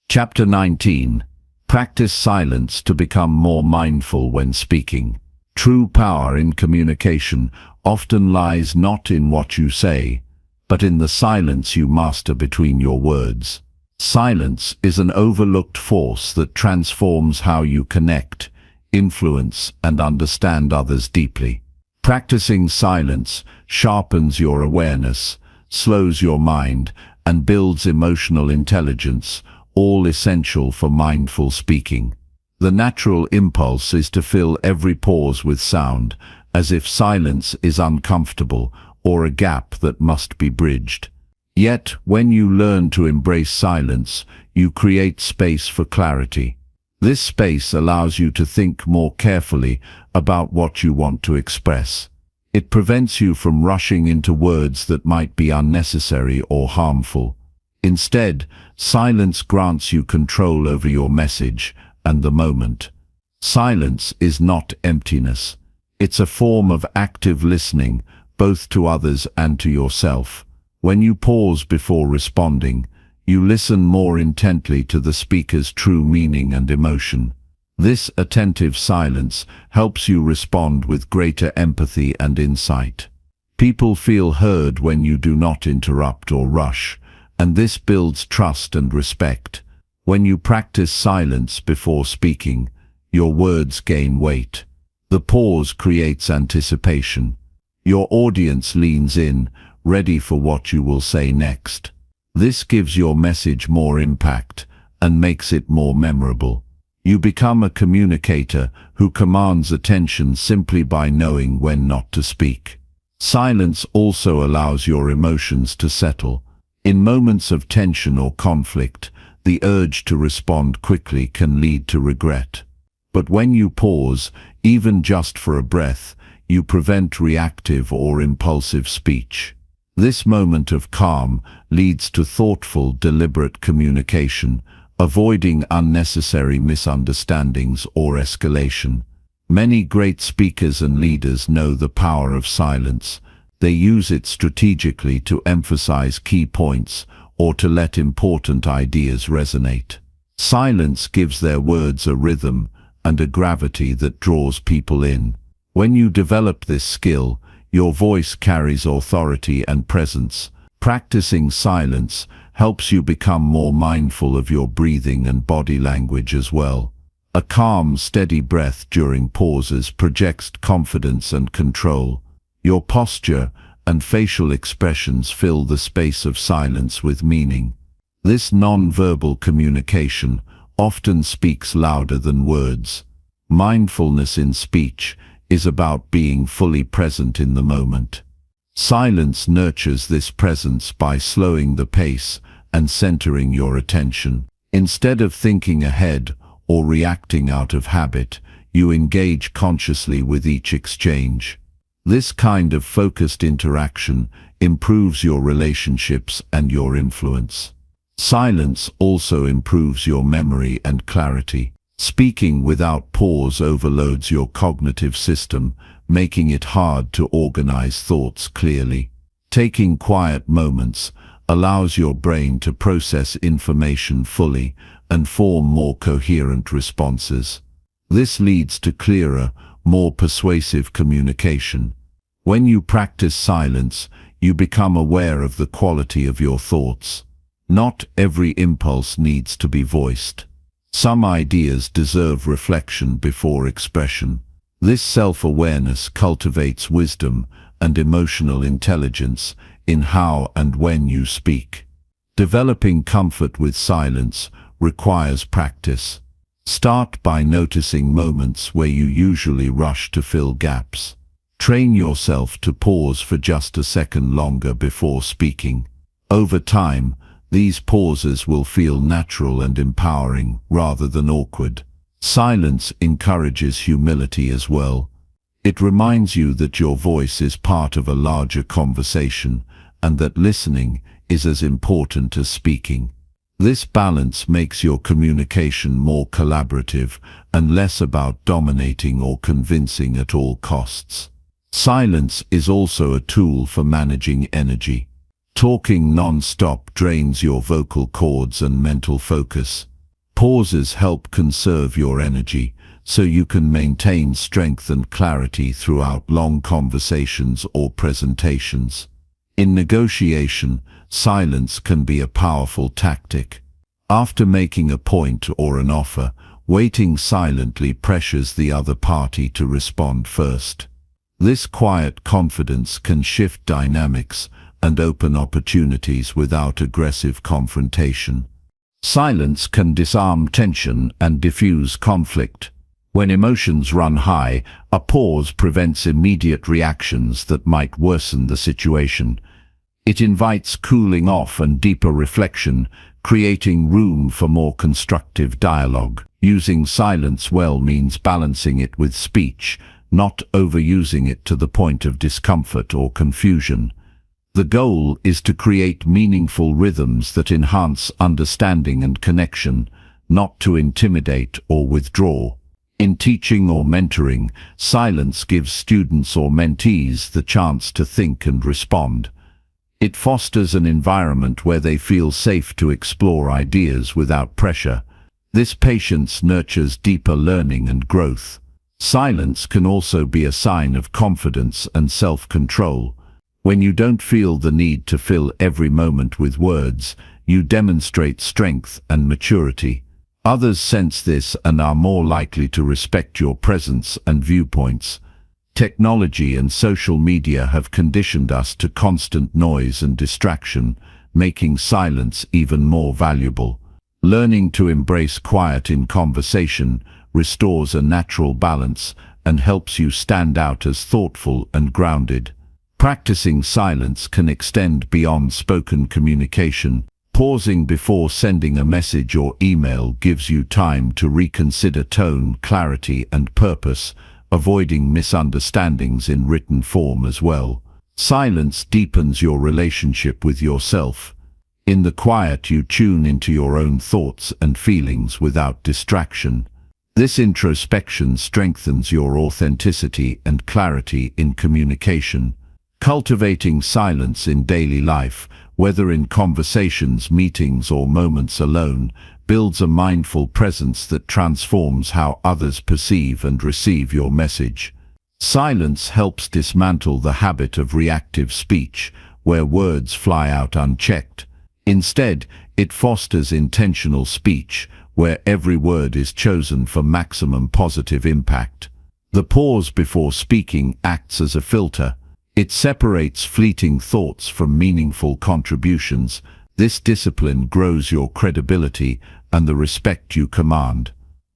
Chapter 19. Practice silence to become more mindful when speaking. True power in communication often lies not in what you say, but in the silence you master between your words. Silence is an overlooked force that transforms how you connect, influence, and understand others deeply. Practicing silence sharpens your awareness, slows your mind, and builds emotional intelligence, all essential for mindful speaking. The natural impulse is to fill every pause with sound, as if silence is uncomfortable or a gap that must be bridged. Yet, when you learn to embrace silence, you create space for clarity. This space allows you to think more carefully about what you want to express. It prevents you from rushing into words that might be unnecessary or harmful. Instead, silence grants you control over your message and the moment. Silence is not emptiness. It's a form of active listening, both to others and to yourself. When you pause before responding, you listen more intently to the speaker's true meaning and emotion. This attentive silence helps you respond with greater empathy and insight. People feel heard when you do not interrupt or rush, and this builds trust and respect. When you practice silence before speaking, your words gain weight. The pause creates anticipation. Your audience leans in, ready for what you will say next. This gives your message more impact and makes it more memorable. You become a communicator who commands attention simply by knowing when not to speak. Silence also allows your emotions to settle. In moments of tension or conflict, the urge to respond quickly can lead to regret. But when you pause, even just for a breath, you prevent reactive or impulsive speech. This moment of calm leads to thoughtful, deliberate communication, avoiding unnecessary misunderstandings or escalation. Many great speakers and leaders know the power of silence. They use it strategically to emphasize key points or to let important ideas resonate. Silence gives their words a rhythm and a gravity that draws people in. When you develop this skill, your voice carries authority and presence. Practicing silence helps you become more mindful of your breathing and body language as well. A calm, steady breath during pauses projects confidence and control. Your posture and facial expressions fill the space of silence with meaning. This non-verbal communication often speaks louder than words. Mindfulness in speech is about being fully present in the moment. Silence nurtures this presence by slowing the pace and centering your attention. Instead of thinking ahead or reacting out of habit, you engage consciously with each exchange. This kind of focused interaction improves your relationships and your influence. Silence also improves your memory and clarity. Speaking without pause overloads your cognitive system, making it hard to organize thoughts clearly. Taking quiet moments allows your brain to process information fully and form more coherent responses. This leads to clearer, more persuasive communication. When you practice silence, you become aware of the quality of your thoughts. Not every impulse needs to be voiced. Some ideas deserve reflection before expression. This self-awareness cultivates wisdom and emotional intelligence in how and when you speak. Developing comfort with silence requires practice. Start by noticing moments where you usually rush to fill gaps. Train yourself to pause for just a second longer before speaking. Over time, these pauses will feel natural and empowering rather than awkward. Silence encourages humility as well. It reminds you that your voice is part of a larger conversation and that listening is as important as speaking. This balance makes your communication more collaborative and less about dominating or convincing at all costs. Silence is also a tool for managing energy. Talking non-stop drains your vocal cords and mental focus. Pauses help conserve your energy, so you can maintain strength and clarity throughout long conversations or presentations. In negotiation, silence can be a powerful tactic. After making a point or an offer, waiting silently pressures the other party to respond first. This quiet confidence can shift dynamics and open opportunities without aggressive confrontation. Silence can disarm tension and diffuse conflict. When emotions run high, a pause prevents immediate reactions that might worsen the situation. It invites cooling off and deeper reflection, creating room for more constructive dialogue. Using silence well means balancing it with speech, not overusing it to the point of discomfort or confusion. The goal is to create meaningful rhythms that enhance understanding and connection, not to intimidate or withdraw. In teaching or mentoring, silence gives students or mentees the chance to think and respond. It fosters an environment where they feel safe to explore ideas without pressure. This patience nurtures deeper learning and growth. Silence can also be a sign of confidence and self-control. When you don't feel the need to fill every moment with words, you demonstrate strength and maturity. Others sense this and are more likely to respect your presence and viewpoints. Technology and social media have conditioned us to constant noise and distraction, making silence even more valuable. Learning to embrace quiet in conversation restores a natural balance and helps you stand out as thoughtful and grounded. Practicing silence can extend beyond spoken communication. Pausing before sending a message or email gives you time to reconsider tone, clarity, and purpose, avoiding misunderstandings in written form as well. Silence deepens your relationship with yourself. In the quiet, you tune into your own thoughts and feelings without distraction. This introspection strengthens your authenticity and clarity in communication. Cultivating silence in daily life, whether in conversations, meetings, or moments alone, builds a mindful presence that transforms how others perceive and receive your message. Silence helps dismantle the habit of reactive speech, where words fly out unchecked. Instead, it fosters intentional speech, where every word is chosen for maximum positive impact. The pause before speaking acts as a filter. It separates fleeting thoughts from meaningful contributions. This discipline grows your credibility and the respect you command.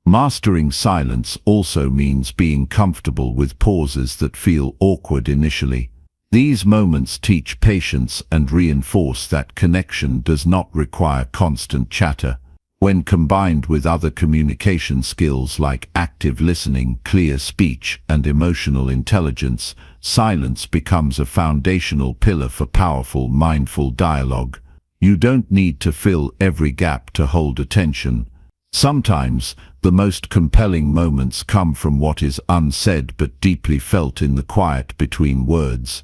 Mastering silence also means being comfortable with pauses that feel awkward initially. These moments teach patience and reinforce that connection does not require constant chatter. When combined with other communication skills like active listening, clear speech, and emotional intelligence, silence becomes a foundational pillar for powerful, mindful dialogue. You don't need to fill every gap to hold attention. Sometimes, the most compelling moments come from what is unsaid but deeply felt in the quiet between words.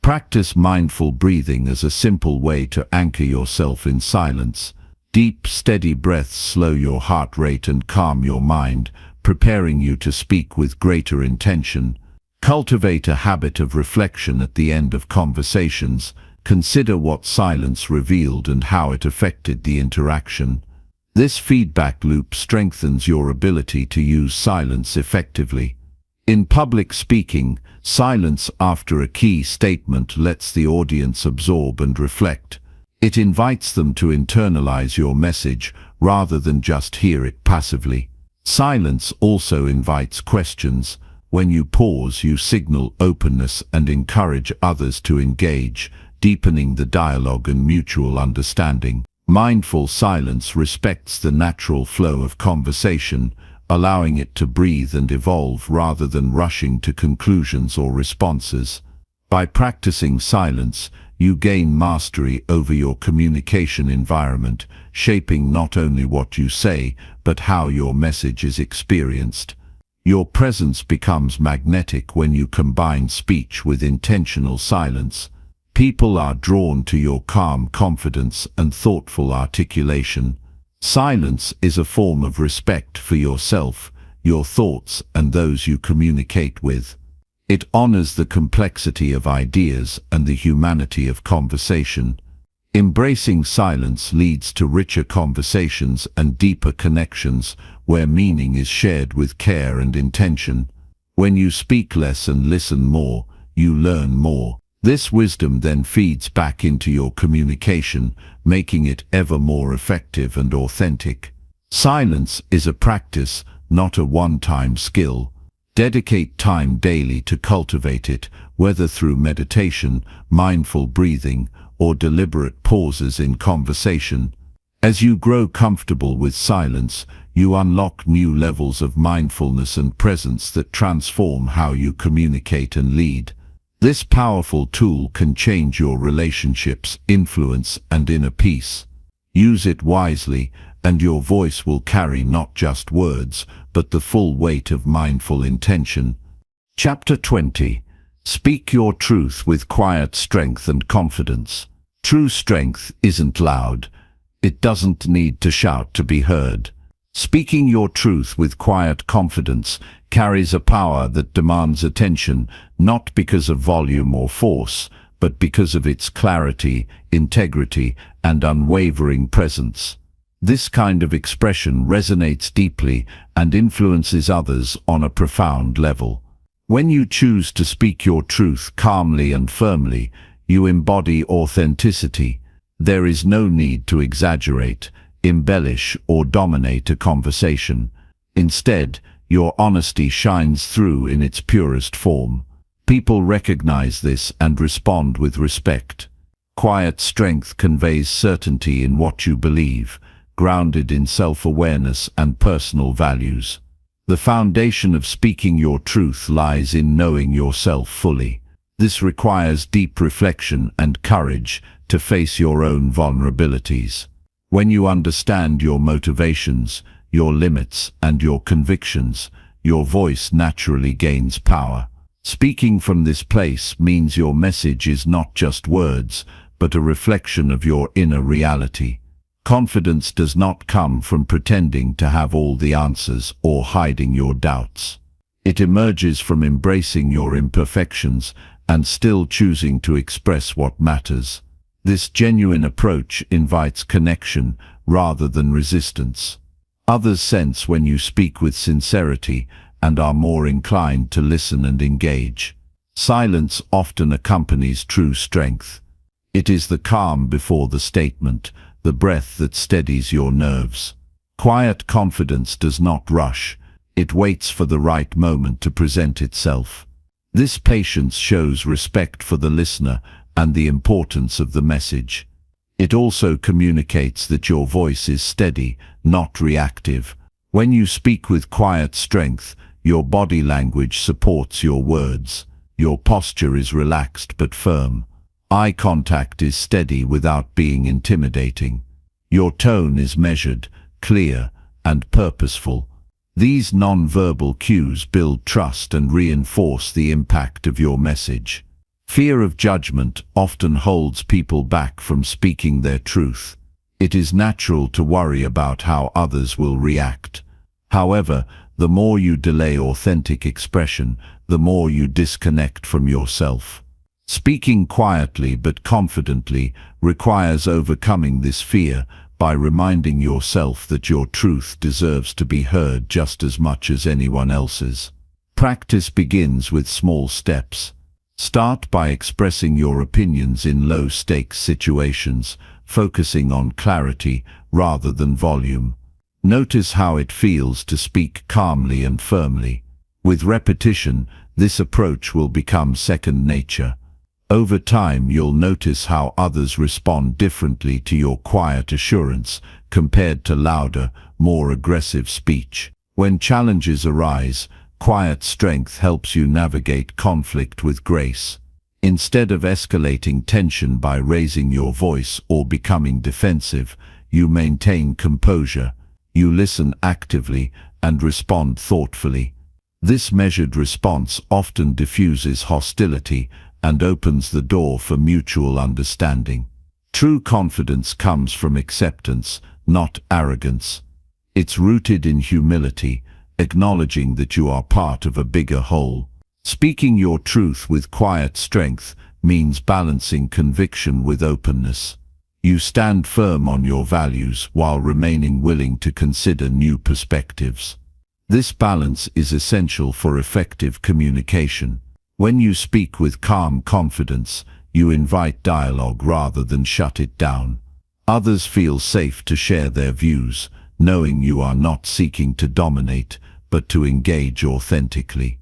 Practice mindful breathing as a simple way to anchor yourself in silence. Deep, steady breaths slow your heart rate and calm your mind, preparing you to speak with greater intention. Cultivate a habit of reflection at the end of conversations. Consider what silence revealed and how it affected the interaction. This feedback loop strengthens your ability to use silence effectively. In public speaking, silence after a key statement lets the audience absorb and reflect. It invites them to internalize your message rather than just hear it passively. Silence also invites questions. When you pause, you signal openness and encourage others to engage, deepening the dialogue and mutual understanding. Mindful silence respects the natural flow of conversation, allowing it to breathe and evolve rather than rushing to conclusions or responses. By practicing silence, you gain mastery over your communication environment, shaping not only what you say, but how your message is experienced. Your presence becomes magnetic when you combine speech with intentional silence. People are drawn to your calm confidence and thoughtful articulation. Silence is a form of respect for yourself, your thoughts, and those you communicate with. It honors the complexity of ideas and the humanity of conversation. Embracing silence leads to richer conversations and deeper connections where meaning is shared with care and intention. When you speak less and listen more, you learn more. This wisdom then feeds back into your communication, making it ever more effective and authentic. Silence is a practice, not a one-time skill. Dedicate time daily to cultivate it, whether through meditation, mindful breathing, or deliberate pauses in conversation. As you grow comfortable with silence, you unlock new levels of mindfulness and presence that transform how you communicate and lead. This powerful tool can change your relationships, influence, and inner peace. Use it wisely, and your voice will carry not just words, but the full weight of mindful intention. Chapter 20. Speak your truth with quiet strength and confidence. True strength isn't loud. It doesn't need to shout to be heard. Speaking your truth with quiet confidence carries a power that demands attention, not because of volume or force, but because of its clarity, integrity, and unwavering presence. This kind of expression resonates deeply and influences others on a profound level. When you choose to speak your truth calmly and firmly, you embody authenticity. There is no need to exaggerate, embellish, or dominate a conversation. Instead, your honesty shines through in its purest form. People recognize this and respond with respect. Quiet strength conveys certainty in what you believe, grounded in self-awareness and personal values. The foundation of speaking your truth lies in knowing yourself fully. This requires deep reflection and courage to face your own vulnerabilities. When you understand your motivations, your limits, and your convictions, your voice naturally gains power. Speaking from this place means your message is not just words, but a reflection of your inner reality. Confidence does not come from pretending to have all the answers or hiding your doubts. It emerges from embracing your imperfections and still choosing to express what matters. This genuine approach invites connection rather than resistance. Others sense when you speak with sincerity and are more inclined to listen and engage. Silence often accompanies true strength. It is the calm before the statement, the breath that steadies your nerves. Quiet confidence does not rush. It waits for the right moment to present itself. This patience shows respect for the listener and the importance of the message. It also communicates that your voice is steady, not reactive. When you speak with quiet strength, your body language supports your words. Your posture is relaxed but firm. Eye contact is steady without being intimidating. Your tone is measured, clear, and purposeful. These non-verbal cues build trust and reinforce the impact of your message. Fear of judgment often holds people back from speaking their truth. It is natural to worry about how others will react. However, the more you delay authentic expression, the more you disconnect from yourself. Speaking quietly but confidently requires overcoming this fear by reminding yourself that your truth deserves to be heard just as much as anyone else's. Practice begins with small steps. Start by expressing your opinions in low-stakes situations, focusing on clarity rather than volume. Notice how it feels to speak calmly and firmly. With repetition, this approach will become second nature. Over time, you'll notice how others respond differently to your quiet assurance compared to louder, more aggressive speech. When challenges arise, quiet strength helps you navigate conflict with grace. Instead of escalating tension by raising your voice or becoming defensive, you maintain composure. You listen actively and respond thoughtfully. This measured response often diffuses hostility and opens the door for mutual understanding. True confidence comes from acceptance, not arrogance. It's rooted in humility, acknowledging that you are part of a bigger whole. Speaking your truth with quiet strength means balancing conviction with openness. You stand firm on your values while remaining willing to consider new perspectives. This balance is essential for effective communication. When you speak with calm confidence, you invite dialogue rather than shut it down. Others feel safe to share their views, knowing you are not seeking to dominate, but to engage authentically.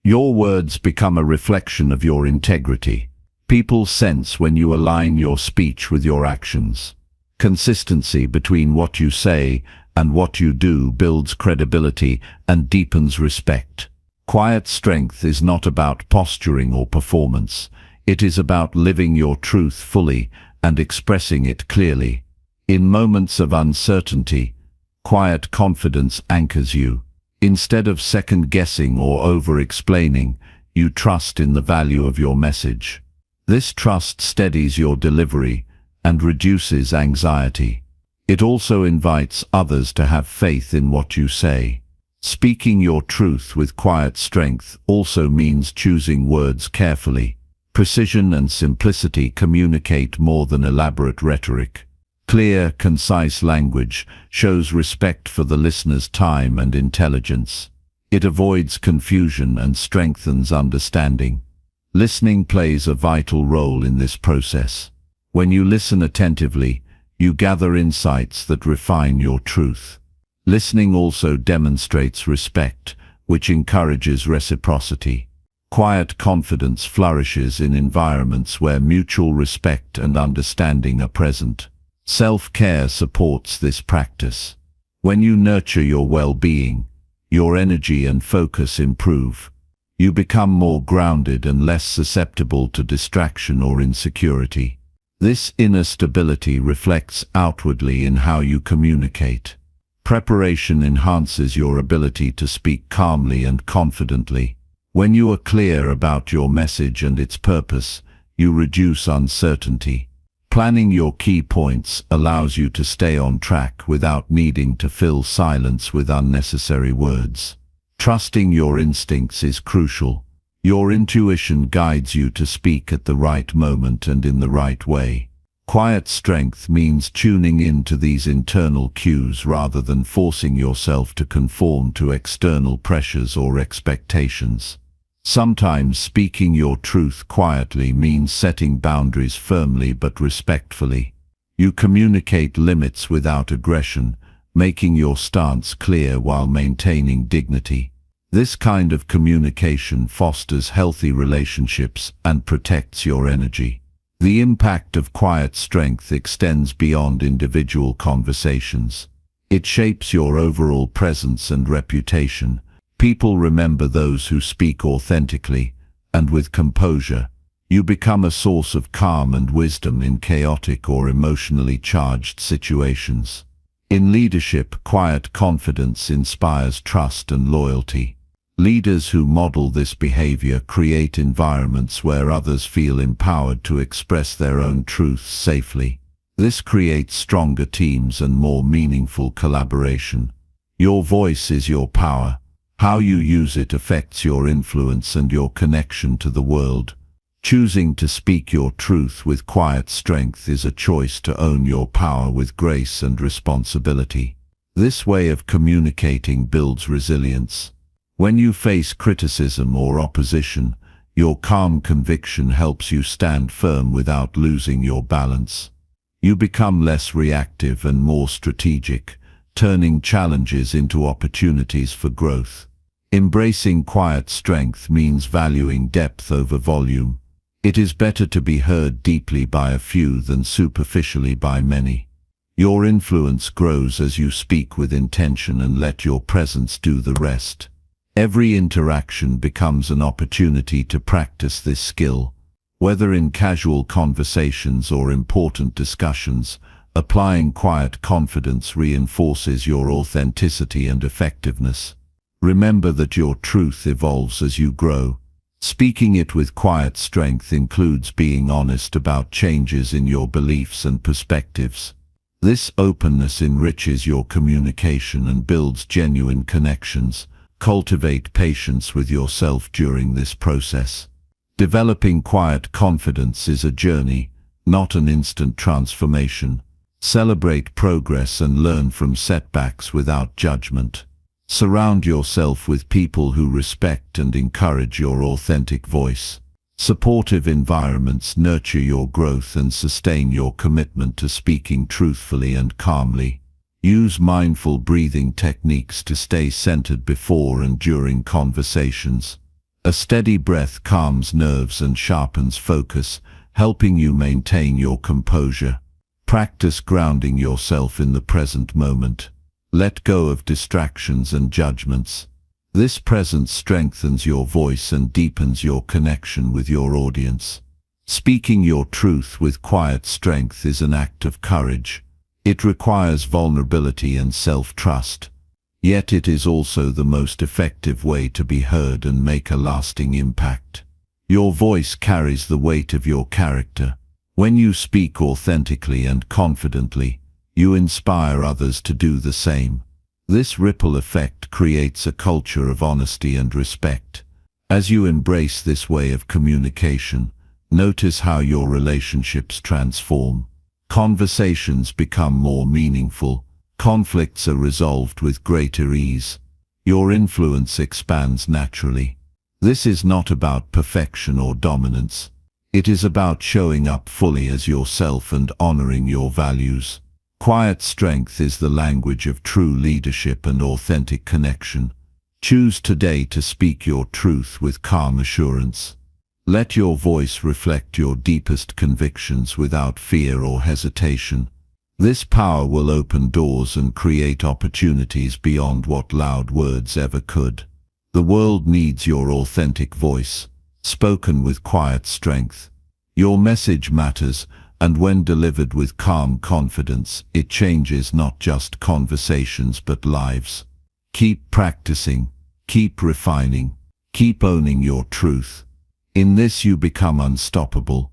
Your words become a reflection of your integrity. People sense when you align your speech with your actions. Consistency between what you say and what you do builds credibility and deepens respect. Quiet strength is not about posturing or performance. It is about living your truth fully and expressing it clearly. In moments of uncertainty, quiet confidence anchors you. Instead of second-guessing or over-explaining, you trust in the value of your message. This trust steadies your delivery and reduces anxiety. It also invites others to have faith in what you say. Speaking your truth with quiet strength also means choosing words carefully. Precision and simplicity communicate more than elaborate rhetoric. Clear, concise language shows respect for the listener's time and intelligence. It avoids confusion and strengthens understanding. Listening plays a vital role in this process. When you listen attentively, you gather insights that refine your truth. Listening also demonstrates respect, which encourages reciprocity. Quiet confidence flourishes in environments where mutual respect and understanding are present. Self-care supports this practice. When you nurture your well-being, your energy and focus improve. You become more grounded and less susceptible to distraction or insecurity. This inner stability reflects outwardly in how you communicate. Preparation enhances your ability to speak calmly and confidently. When you are clear about your message and its purpose, you reduce uncertainty. Planning your key points allows you to stay on track without needing to fill silence with unnecessary words. Trusting your instincts is crucial. Your intuition guides you to speak at the right moment and in the right way. Quiet strength means tuning into these internal cues rather than forcing yourself to conform to external pressures or expectations. Sometimes speaking your truth quietly means setting boundaries firmly but respectfully. You communicate limits without aggression, making your stance clear while maintaining dignity. This kind of communication fosters healthy relationships and protects your energy. The impact of quiet strength extends beyond individual conversations. It shapes your overall presence and reputation. People remember those who speak authentically, and with composure. You become a source of calm and wisdom in chaotic or emotionally charged situations. In leadership, quiet confidence inspires trust and loyalty. Leaders who model this behavior create environments where others feel empowered to express their own truths safely. This creates stronger teams and more meaningful collaboration. Your voice is your power. How you use it affects your influence and your connection to the world. Choosing to speak your truth with quiet strength is a choice to own your power with grace and responsibility. This way of communicating builds resilience. When you face criticism or opposition, your calm conviction helps you stand firm without losing your balance. You become less reactive and more strategic, turning challenges into opportunities for growth. Embracing quiet strength means valuing depth over volume. It is better to be heard deeply by a few than superficially by many. Your influence grows as you speak with intention and let your presence do the rest. Every interaction becomes an opportunity to practice this skill. Whether in casual conversations or important discussions, applying quiet confidence reinforces your authenticity and effectiveness. Remember that your truth evolves as you grow. Speaking it with quiet strength includes being honest about changes in your beliefs and perspectives. This openness enriches your communication and builds genuine connections. Cultivate patience with yourself during this process. Developing quiet confidence is a journey, not an instant transformation. Celebrate progress and learn from setbacks without judgment. Surround yourself with people who respect and encourage your authentic voice. Supportive environments nurture your growth and sustain your commitment to speaking truthfully and calmly. Use mindful breathing techniques to stay centered before and during conversations. A steady breath calms nerves and sharpens focus, helping you maintain your composure. Practice grounding yourself in the present moment. Let go of distractions and judgments. This presence strengthens your voice and deepens your connection with your audience. Speaking your truth with quiet strength is an act of courage. It requires vulnerability and self-trust. Yet it is also the most effective way to be heard and make a lasting impact. Your voice carries the weight of your character. When you speak authentically and confidently, you inspire others to do the same. This ripple effect creates a culture of honesty and respect. As you embrace this way of communication, notice how your relationships transform. Conversations become more meaningful. Conflicts are resolved with greater ease. Your influence expands naturally. This is not about perfection or dominance. It is about showing up fully as yourself and honoring your values. Quiet strength is the language of true leadership and authentic connection. Choose today to speak your truth with calm assurance. Let your voice reflect your deepest convictions without fear or hesitation. This power will open doors and create opportunities beyond what loud words ever could. The world needs your authentic voice, spoken with quiet strength. Your message matters, and when delivered with calm confidence, it changes not just conversations but lives. Keep practicing, keep refining, keep owning your truth. In this you become unstoppable,